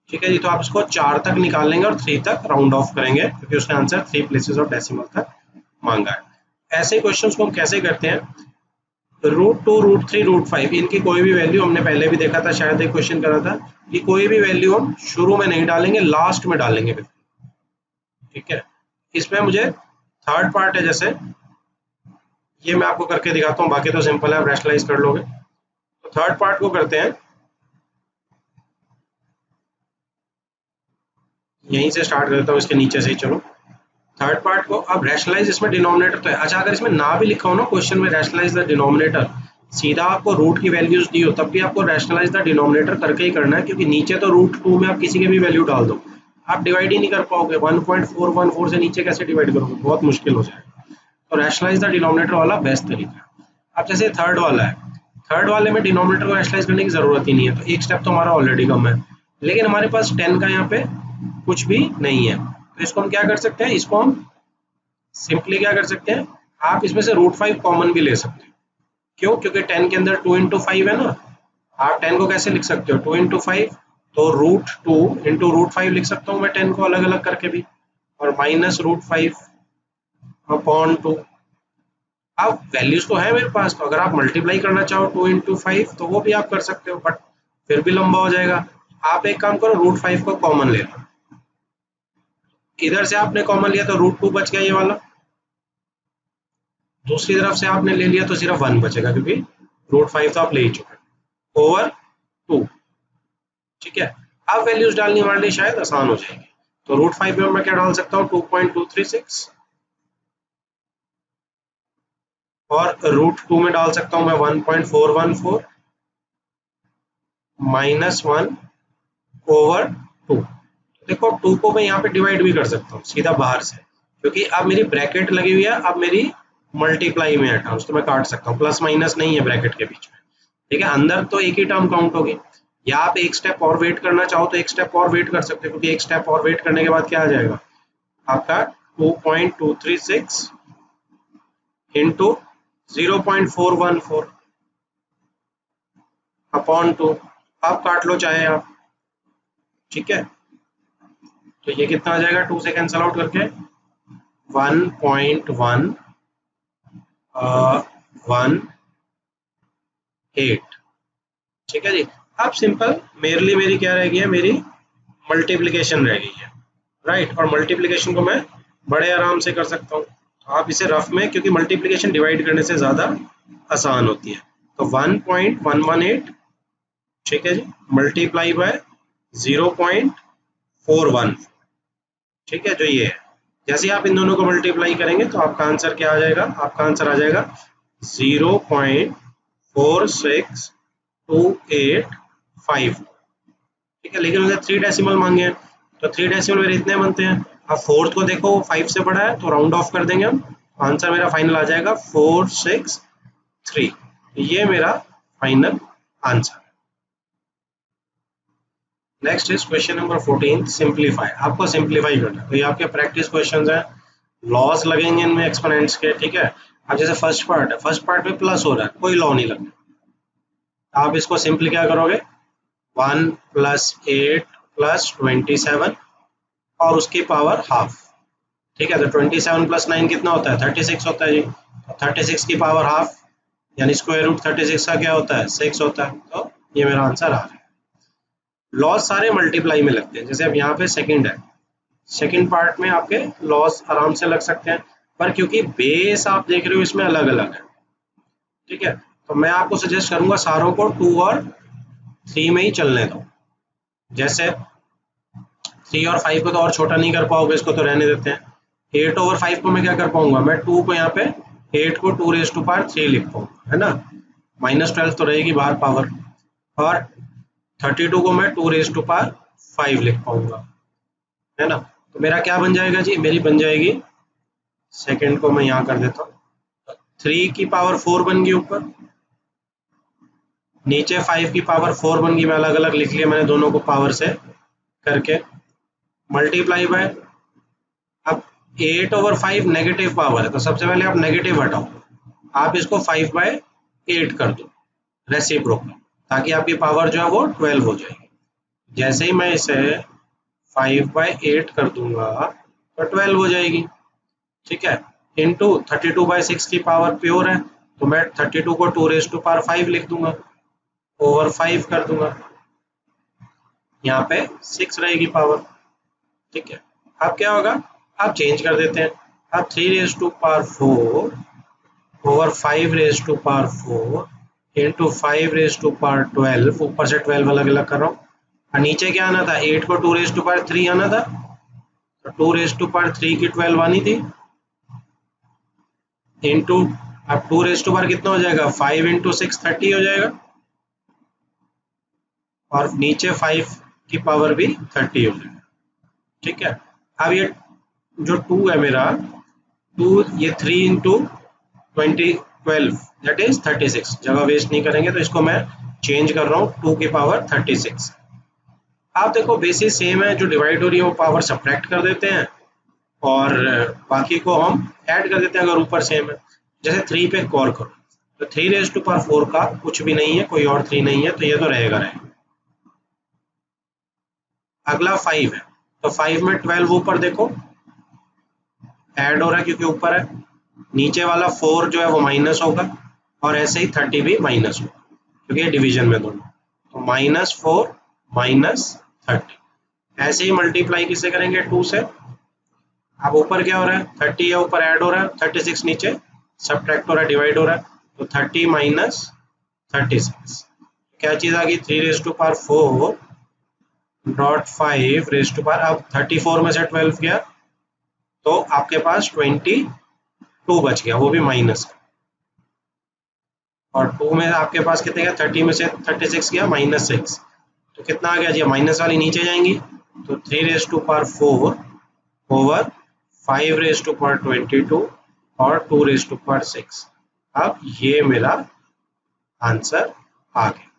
ठीक है जी। तो आप इसको 4 तक निकाल लेंगे और 3 तक राउंड ऑफ करेंगे, क्योंकि उसने आंसर 3 प्लेसेस ऑफ डेसिमल तक मांगा है। ऐसे क्वेश्चंस को हम कैसे करते हैं, √2, √3, √5 इनकी कोई भी वैल्यू, हमने पहले भी देखा था, शायद एक क्वेश्चन करा था कि कोई भी वैल्यू हम शुरू में नहीं डालेंगे, लास्ट में डालेंगे, ठीक है। इसमें मुझे थर्ड पार्ट है, जैसे ये मैं आपको करके दिखाता हूँ, बाकी तो सिंपल है, आप रैशनलाइज कर लोगे। तो थर्ड पार्ट को करते हैं, यहीं से स्टार्ट करता हूँ, इसके नीचे से ही चलो। थर्ड पार्ट को अब रैशनलाइज, इसमें डिनोमिनेटर तो है, अच्छा अगर इसमें ना भी लिखा हो ना क्वेश्चन में रैशनलाइज द डिनोमिनेटर, सीधा आपको रूट की वैल्यूज दी हो तब भी आपको रैशनलाइज द डिनोमिनेटर करके ही करना है, क्योंकि नीचे तो √2 में आप किसी के भी वैल्यू डाल दो, आप डिवाइड ही नहीं कर पाओगे। 1.414 से नीचे कैसे डिवाइड करोगे, बहुत मुश्किल हो जाएगा। तो रैशनलाइज द डिनोमिनेटर वाला बेस्ट तरीका है। अब जैसे थर्ड वाला है, थर्ड वाले में डिनोमिनेटर को रैशनलाइज करने की जरूरत ही नहीं है, तो एक स्टेप तो हमारा ऑलरेडी कम है। लेकिन हमारे पास 10 का यहाँ पे कुछ भी नहीं है, तो इसको हम क्या कर सकते हैं, इसको हम सिंपली क्या कर सकते हैं, आप इसमें से √5 कॉमन भी ले सकते हो। क्यों, क्योंकि 10 के अंदर 2 × 5 है ना। आप 10 को कैसे लिख सकते हो, 2 × 5, तो √2 × √5 लिख सकता हूँ मैं 10 को अलग अलग करके भी, और -√5/2। अब वैल्यूज तो है मेरे पास, तो अगर आप मल्टीप्लाई करना चाहो 2 × 5 तो वो भी आप कर सकते हो, बट फिर भी लंबा हो जाएगा। आप एक काम करो, √5 को कॉमन ले लो, इधर से आपने कॉमन लिया तो √2 बच गया ये वाला, दूसरी तरफ से आपने ले लिया तो सिर्फ 1 बचेगा, क्योंकि √5 तो आप ले ही चुके, ओवर 2, ठीक है। अब वैल्यूज डालनी हमारे लिए शायद आसान हो जाएगी। तो √5 में मैं क्या डाल सकता हूँ, 2.236, और √2 में डाल सकता हूँ मैं 1.414 -1/2। देखो 2 को मैं यहाँ पे डिवाइड भी कर सकता हूँ सीधा बाहर से, क्योंकि अब मेरी ब्रैकेट लगी हुई है, अब मेरी मल्टीप्लाई में है टर्म्स, तो मैं काट सकता हूँ, प्लस माइनस नहीं है ब्रैकेट के बीच में, ठीक है। अंदर तो एक ही टर्म काउंट होगी। या आप एक स्टेप और वेट करना चाहो तो एक स्टेप और वेट कर सकते हो, क्योंकि एक स्टेप और वेट करने के बाद क्या आ जाएगा आपका 2.236 इंटू 0.414 अपॉन 2। आप काट लो चाहे आप, ठीक है। तो ये कितना आ जाएगा, 2 से कैंसिल आउट करके 1.118, ठीक है जी। अब सिंपल मेरी क्या रह गई है, मेरी मल्टीप्लिकेशन रह गई है, राइट। और मल्टीप्लिकेशन को मैं बड़े आराम से कर सकता हूँ। तो आप इसे रफ में, क्योंकि मल्टीप्लिकेशन डिवाइड करने से ज़्यादा आसान होती है, तो 1.118, ठीक है जी, मल्टीप्लाई बाय 0.41, ठीक है, जो ये है। जैसे आप इन दोनों को मल्टीप्लाई करेंगे तो आपका आंसर क्या आ जाएगा, आपका आंसर आ जाएगा 0.4628, ठीक है। लेकिन मुझे 3 डेसिमल मांगे हैं, तो 3 डेसिमल मेरे इतने बनते हैं। अब फोर्थ को देखो, 5 से बड़ा है, तो राउंड ऑफ कर देंगे हम, आंसर मेरा फाइनल आ जाएगा 463। ये मेरा final answer. Next is question number 14, simplify. आपको सिंप्लीफाई करना है, तो ये आपके प्रैक्टिस क्वेश्चंस हैं, लॉस लगेंगे इनमें एक्सपोनेंट्स के, ठीक है। अब जैसे फर्स्ट पार्ट है, फर्स्ट पार्ट में प्लस हो रहा है, कोई लॉ नहीं लगना। आप इसको सिंपली क्या करोगे, 1 + 8 + 27 और उसकी पावर हाफ, ठीक है। तो 27 + 9 कितना होता है, 36 होता है जी। तो 36 की पावर हाफ यानी स्क्वायर रूट 36 का क्या होता है, 6 होता है। तो ये मेरा आंसर आ रहा है। लॉस सारे मल्टीप्लाई में लगते हैं, जैसे अब यहाँ पे सेकंड है, सेकंड पार्ट में आपके लॉस आराम से लग सकते हैं, पर क्योंकि बेस आप देख रहे हो इसमें अलग अलग है, ठीक है। तो मैं आपको सजेस्ट करूंगा सारों को 2 और 3 में ही चलने दो। जैसे 3 और 5 को तो और छोटा नहीं कर पाओगे, इसको तो रहने देते हैं। 8/5 को मैं क्या कर पाऊंगा, मैं 2 को यहाँ पे 8 को 2⁻³ लिख पाऊंगा, है ना। -12 तो रहेगी बाहर पावर, और 32 को मैं 2⁻5 लिख पाऊंगा, है ना। तो मेरा क्या बन जाएगा जी, मेरी बन जाएगी, सेकंड को मैं यहाँ कर देता हूँ, 3 की पावर 4 बन गई ऊपर, नीचे 5 की पावर 4 बन गई। मैं अलग अलग लिख लिया मैंने दोनों को पावर से करके, मल्टीप्लाई बाय, अब 8/5 नेगेटिव पावर है, तो सबसे पहले आप नेगेटिव हटाओ, आप इसको 5/8 कर दो रेसिप्रोकल, ताकि आपकी पावर जो है वो 12 हो जाएगी। जैसे ही मैं इसे 5/8 कर दूंगा तो 12 हो जाएगी, ठीक है। इंटू 32/6 की पावर प्योर है, तो मैं 32 को 2⁻5 लिख दूंगा, ओवर 5 कर दूंगा, यहाँ पे 6 रहेगी पावर, ठीक है। अब क्या होगा, आप चेंज कर देते हैं, अब 3⁻4 ओवर 5⁻4 इंटू 5⁻12, ऊपर से 12 अलग अलग कर रहा हूँ, और नीचे क्या आना था, 8 को 2⁻3 आना था, तो 2⁻3 की 12 आनी थी, इंटू, अब 2 कितना हो जाएगा, 5 × 6 30 हो जाएगा, और नीचे 5 की पावर भी 30 हो जाएगा, ठीक है। अब ये जो 2 है मेरा, 2 ये 3 × 12 दैट इज 36, जगह वेस्ट नहीं करेंगे, तो इसको मैं चेंज कर रहा हूँ 2 की पावर 36। आप देखो बेसिस सेम है, जो डिवाइड हो रही है वो पावर सब्ट्रैक्ट कर देते हैं, और बाकी को हम ऐड कर देते हैं अगर ऊपर सेम है। जैसे 3 पे गौर करो, तो 3⁻4 का कुछ भी नहीं है, कोई और 3 नहीं है, तो ये तो रहेगा रहेगा। अगला 5 है, तो 5 में 12 ऊपर देखो ऐड हो रहा है क्योंकि ऊपर है, नीचे वाला 4 जो है वो माइनस होगा, और ऐसे ही 30 भी माइनस होगा, क्योंकि ये डिवीजन में दोनों, तो -4 -30। ऐसे ही मल्टीप्लाई किससे करेंगे, 2 से। अब ऊपर क्या हो रहा है, 30 है ऊपर ऐड हो रहा है, 36 नीचे सब्ट्रैक्ट हो रहा है, डिवाइड हो रहा है, तो 30 - 36 क्या चीज आ गई, 3⁻4.5 अब 34 में से 12 गया, तो आपके पास 22 बच गया, वो भी माइनस का, और 2 में आपके पास कितने गया, 30 में से 36 गया -6, तो कितना आ गया जी, माइनस वाली नीचे जाएंगी, तो 3⁻4 ओवर 5⁻22 और 2⁻6। अब ये मेरा आंसर आ गया।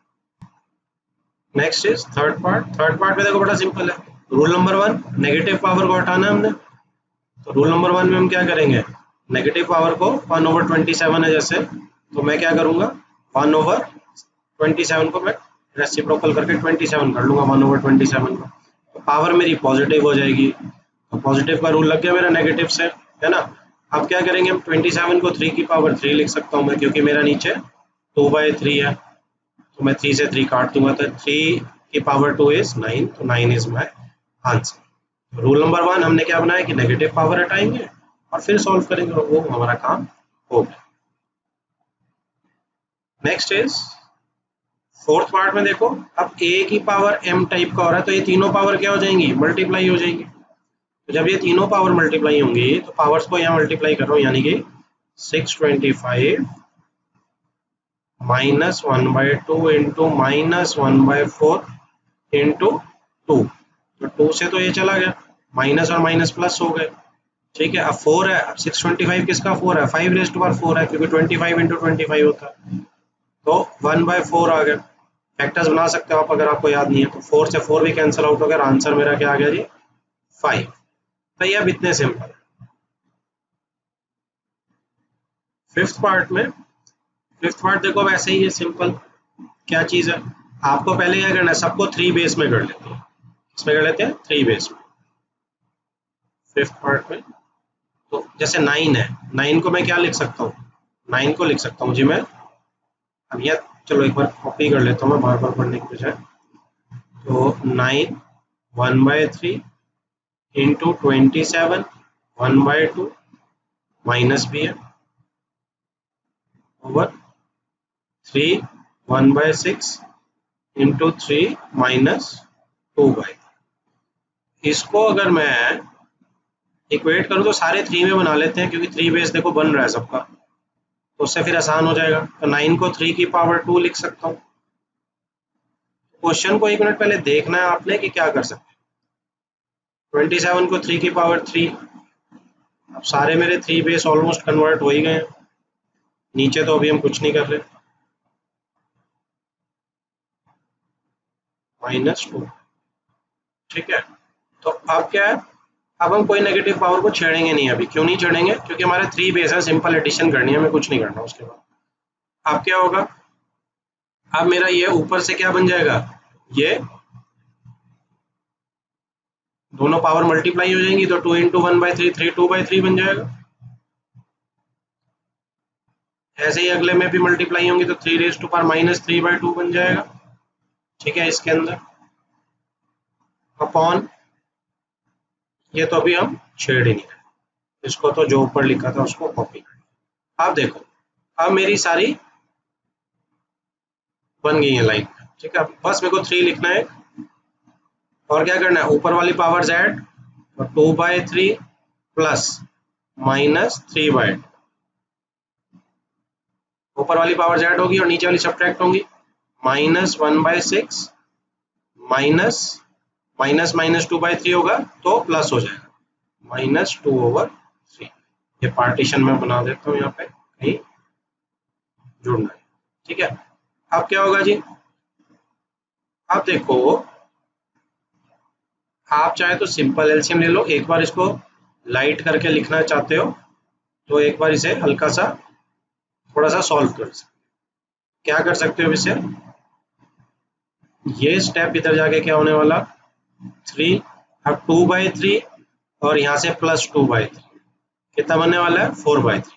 नेक्स्ट इज थर्ड पार्ट में देखो बड़ा सिंपल है। रूल नंबर 1, नेगेटिव पावर को हटाना है हमने, तो रूल नंबर 1 में हम क्या करेंगे, नेगेटिव पावर को 1/27 है जैसे, तो मैं क्या करूंगा 1/27 को मैं रेसिप्रोकल करके 27 कर लूंगा 1/27 को, तो पावर मेरी पॉजिटिव हो जाएगी। तो पॉजिटिव का रूल लग गया मेरा नेगेटिव से, है ना। अब क्या करेंगे हम 27 को 3 की पावर 3 लिख सकता हूँ मैं, क्योंकि मेरा नीचे 2/3 है, तो मैं 3 से 3 काट दूंगा, तो 3 की पावर 2 इज 9, तो 9 is my answer. Rule number 1 हमने क्या बनाया कि नेगेटिव पावर हटाएंगे और फिर सॉल्व करेंगे, और वो हमारा काम हो गया। नेक्स्ट इज फोर्थ पार्ट में देखो, अब a की पावर m टाइप का हो रहा है, तो ये तीनों पावर क्या हो जाएंगी, मल्टीप्लाई हो जाएंगी। तो जब ये तीनों पावर मल्टीप्लाई होंगी तो पावर्स को यहाँ मल्टीप्लाई कर रहा हूँ, यानी कि 625 -1/2 इंटू -1/4 इंटू 2, तो 2 से तो ये चला गया, माइनस और माइनस प्लस हो गए, ठीक है। अब 4 है, अब 625 किसका 4 है, 5⁻4 है, क्योंकि 25 इंटू 25 होता है, तो 1/4 आ गया। फैक्टर्स बना सकते हो आप अगर आपको याद नहीं है, तो 4 से 4 भी कैंसिल आउट हो गया, आंसर मेरा क्या आ गया जी 5। तो ये अब इतने सिंपल है। फिफ्थ पार्ट देखो वैसे ही है सिंपल। क्या चीज है, आपको पहले क्या करना है, सबको 3 बेस में कर लेते हैं, इसमें कर लेते हैं 3 बेस में फिफ्थ पार्ट में। तो जैसे 9 है, 9 को मैं क्या लिख सकता हूँ, 9 को लिख सकता हूँ जी मैं, अब यह चलो एक बार कॉपी कर लेता हूँ मैं बार बार पढ़ने की बजाय। तो 9 1/3 इंटू 27 1/2 माइनस भी है ओवर 3 1/6 इंटू 3 माइनस 2/, इसको अगर मैं इक्वेट करूँ तो सारे 3 में बना लेते हैं, क्योंकि 3 बेस देखो बन रहा है सबका, तो उससे फिर आसान हो जाएगा। तो 9 को 3 की पावर 2 लिख सकता हूँ। क्वेश्चन को 1 मिनट पहले देखना है आपने कि क्या कर सकते हैं। 27 को 3 की पावर 3, अब सारे मेरे 3 बेस ऑलमोस्ट कन्वर्ट हो ही गए हैं, नीचे तो अभी हम कुछ नहीं कर रहे, -2, ठीक है। तो अब क्या है, अब हम कोई नेगेटिव पावर को छेड़ेंगे नहीं अभी। क्यों नहीं छेड़ेंगे, क्योंकि हमारे 3 बेस है, सिंपल एडिशन करनी है, हमें कुछ नहीं करना उसके बाद। अब क्या होगा, अब मेरा ये ऊपर से क्या बन जाएगा, ये दोनों पावर मल्टीप्लाई हो जाएंगी, तो 2 इंटू 1/3 3 2/3 बन जाएगा। ऐसे ही अगले में भी मल्टीप्लाई होंगी, तो 3⁻³ बन जाएगा, ठीक है। इसके अंदर अपॉन, ये तो अभी हम छेड़ ही नहीं रहे, इसको तो जो ऊपर लिखा था उसको कॉपी कर। अब देखो, अब मेरी सारी बन गई है लाइन, ठीक है। बस मेरे को 3 लिखना है, और क्या करना है, ऊपर वाली पावर z, तो 2/3 प्लस -3/, ऊपर वाली पावर z होगी और नीचे वाली सब्ट्रैक्ट होंगी, -1/6 माइनस माइनस माइनस 2/3 होगा तो प्लस हो जाएगा, -2/3। ये पार्टीशन में बना देता हूँ, यहाँ पे कहीं जुड़ना है, ठीक है। अब क्या होगा जी, अब देखो, आप चाहे तो सिंपल एलसीएम ले लो, एक बार इसको लाइट करके लिखना चाहते हो तो एक बार इसे हल्का सा थोड़ा सा सॉल्व कर सकते, क्या कर सकते हो इसे, ये स्टेप इधर जाके क्या होने वाला 3, अब 2/3 और यहाँ से +2/3 कितना बनने वाला है 4/3।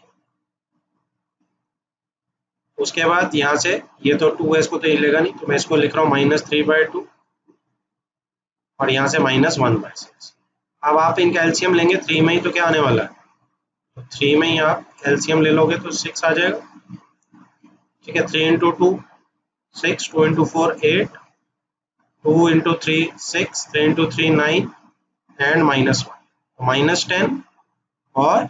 उसके बाद यहाँ से ये तो 2 है, इसको तो हिलेगा नहीं, तो मैं इसको लिख रहा हूँ -3/2 और यहाँ से -1/6। अब आप इनका एलसीएम लेंगे 3 में ही, तो क्या आने वाला है, तो 3 में ही आप एलसीएम ले लोगे तो 6 आ जाएगा, ठीक है। 3 into 2 6, 2 into 4 8, 2 into 3 6, 3 into 3 9 and -1, -10 और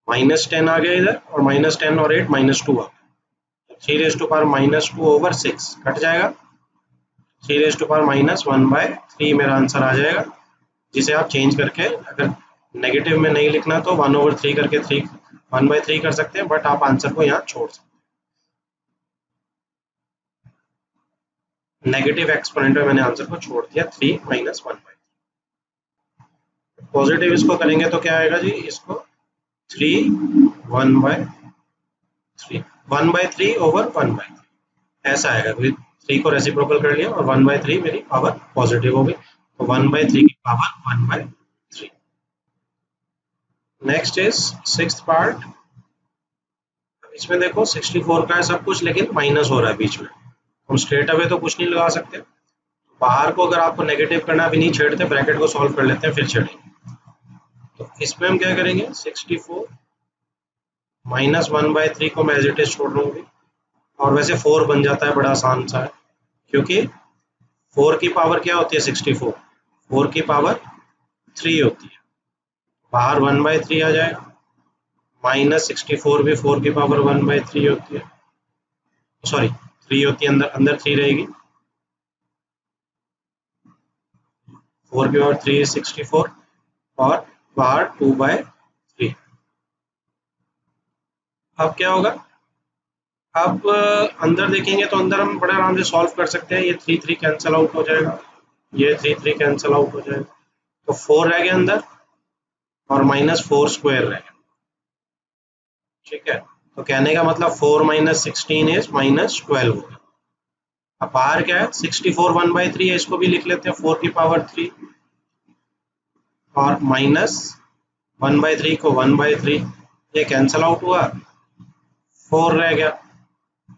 -10 आ गया इधर, और -10 और 8 -2 आ गया, 3⁻²⁻2/6 कट जाएगा, 3⁻⁻1/3 मेरा आंसर आ जाएगा, जिसे आप चेंज करके अगर नेगेटिव में नहीं लिखना तो 1/3 करके 1/3 कर सकते हैं, बट आप आंसर को यहाँ छोड़ सकते नेगेटिव एक्सपोनेंट में मैंने आंसर को छोड़ दिया 3 माइनस 1/3। पॉजिटिव इसको करेंगे तो क्या आएगा जी, इसको 3 1/3 1/3 ओवर 1/3 ऐसा आएगा। 3 को रेसिप्रोकल कर लिया और 1/3 मेरी पावर पॉजिटिव हो गई, तो 1/3 की power 1/3। Next is sixth part. इसमें देखो 64 का है सब कुछ, लेकिन माइनस हो रहा है बीच में, हम स्ट्रेट अवे तो कुछ नहीं लगा सकते। बाहर को अगर आपको नेगेटिव करना भी नहीं छेड़ते, ब्रैकेट को सॉल्व कर लेते हैं फिर छेड़ेंगे। तो इसमें हम क्या करेंगे, 64 माइनस 1/3 को मैं एज इट इज छोड़ रहा हूँ, और वैसे 4 बन जाता है, बड़ा आसान सा है, क्योंकि 4 की पावर क्या होती है, 64 4 की पावर 3 होती है, बाहर 1/3 आ जाएगा, माइनस 64 भी 4 की पावर 1/3 होती है, सॉरी 3 होती है, अंदर अंदर 3 रहेगी, 4 की पावर 3 is 64 और बाहर 2/3। अब क्या होगा, अब अंदर देखेंगे तो अंदर हम बड़े आराम से सॉल्व कर सकते हैं, ये 3 3 कैंसिल आउट हो जाएगा, ये 3 3 कैंसिल आउट हो जाएगा, तो 4 रह गया अंदर और -4 स्क्वायर रह गया। ठीक है, तो कहने का मतलब 4 माइनस 16 इज -12 होगा। अब बाहर क्या है, 64 1/3 है, इसको भी लिख लेते हैं 4 की पावर 3 और माइनस 1/3 को 1/3, ये कैंसिल आउट हुआ, 4 रह गया।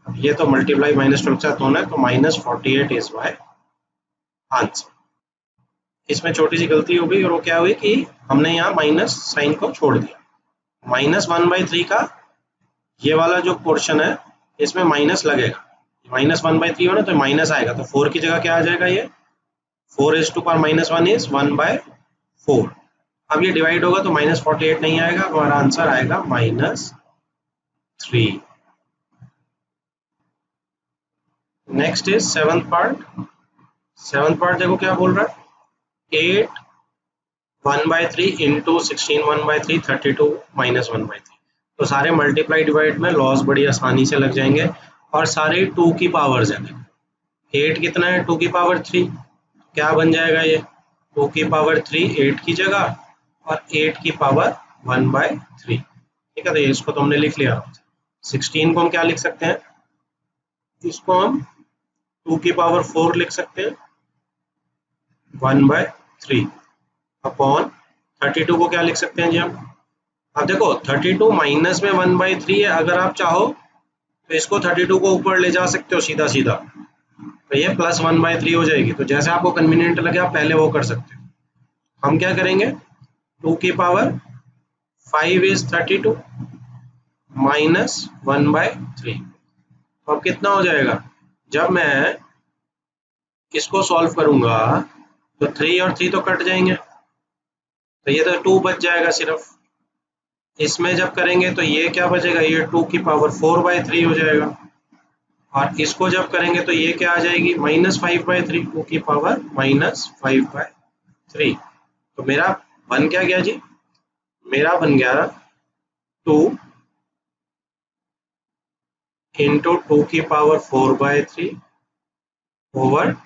अब ये तो मल्टीप्लाई -12 के साथ होना है, तो -48 इज माय आंसर। इसमें छोटी सी गलती हो गई, और वो क्या हुई कि हमने यहाँ माइनस साइन को छोड़ दिया, -1/3 का ये वाला जो पोर्शन है इसमें माइनस लगेगा, -1/3 हो ना, तो माइनस आएगा, तो 4 की जगह क्या आ जाएगा, ये 4 is to power -1 इज 1/4। अब ये डिवाइड होगा तो -48 नहीं आएगा, हमारा आंसर आएगा -3। Next is seventh part. Seventh part देखो क्या बोल रहा है, 8 1/3 इंटू 16 1/3 32 -1/3। तो सारे मल्टीप्लाई डिवाइड में लॉस बड़ी आसानी से लग जाएंगे, और सारे 2 की पावर्स हैं। 8 कितना है, 2 की पावर 3, क्या बन जाएगा ये 2 की पावर 3 8 की जगह, और 8 की पावर 1/3। ठीक है, तो इसको तो हमने लिख लिया। 16 को हम क्या लिख सकते हैं, इसको हम 2 की पावर 4 लिख सकते हैं 1/3 अपॉन 32 को क्या लिख सकते हैं जी हम। अब देखो 32 माइनस में 1/3 है, अगर आप चाहो तो इसको 32 को ऊपर ले जा सकते हो सीधा सीधा, तो ये +1/3 हो जाएगी। तो जैसे आपको कन्वीनियंट लगे आप पहले वो कर सकते हो। हम क्या करेंगे, 2 की पावर 5 इज 32 माइनस 1/3। तो अब कितना हो जाएगा, जब मैं इसको सॉल्व करूंगा तो 3 और 3 तो कट जाएंगे, तो ये तो 2 बच जाएगा सिर्फ। इसमें जब करेंगे तो ये क्या बचेगा, ये 2 की पावर 4/3 हो जाएगा, और इसको जब करेंगे तो ये क्या आ जाएगी, -5/3, 2 की पावर -5/3। तो मेरा बन क्या गया जी, मेरा बन गया 2 इंटू 2 की पावर 4/3 ओवर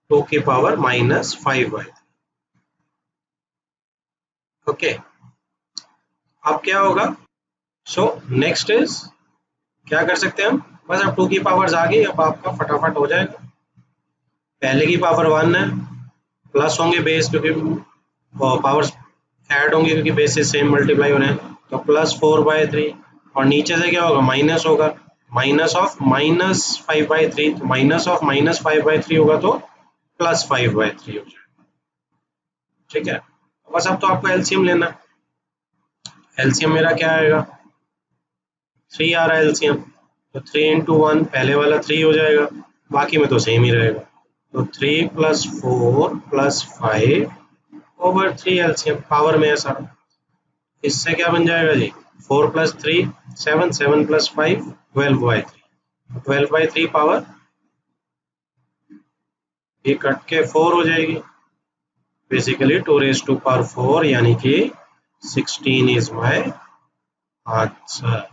2 की पावर -5/3। ओके, अब क्या होगा, सो नेक्स्ट इज क्या कर सकते हैं हम, बस अब 2 की पावर्स आ गई, अब आपका फटाफट हो जाएगा। पहले की पावर 1 है, प्लस होंगे बेस क्योंकि पावर्स ऐड होंगे क्योंकि बेस से सेम मल्टीप्लाई हो रहे हैं, तो +4/3, और नीचे से क्या होगा, माइनस होगा, माइनस ऑफ -5/3, तो माइनस ऑफ -5/3 होगा तो +5/3 हो जाएगा। ठीक है, बस अब तो आपको एलसीएम लेना है। एलसीएम मेरा क्या आएगा, 3 आ रहा है एलसीएम, तो 3 इंटू 1 पहले वाला 3 हो जाएगा, बाकी में तो सेम ही रहेगा, तो 3 + 4 + 5 ओवर 3 एलसीएम पावर में है सारा। इससे क्या बन जाएगा जी, 4 + 3 7 7 + 5 12/3, 12/3 पावर ये कट के 4 हो जाएगी, बेसिकली 2⁴ यानी कि 16 इज माय आंसर।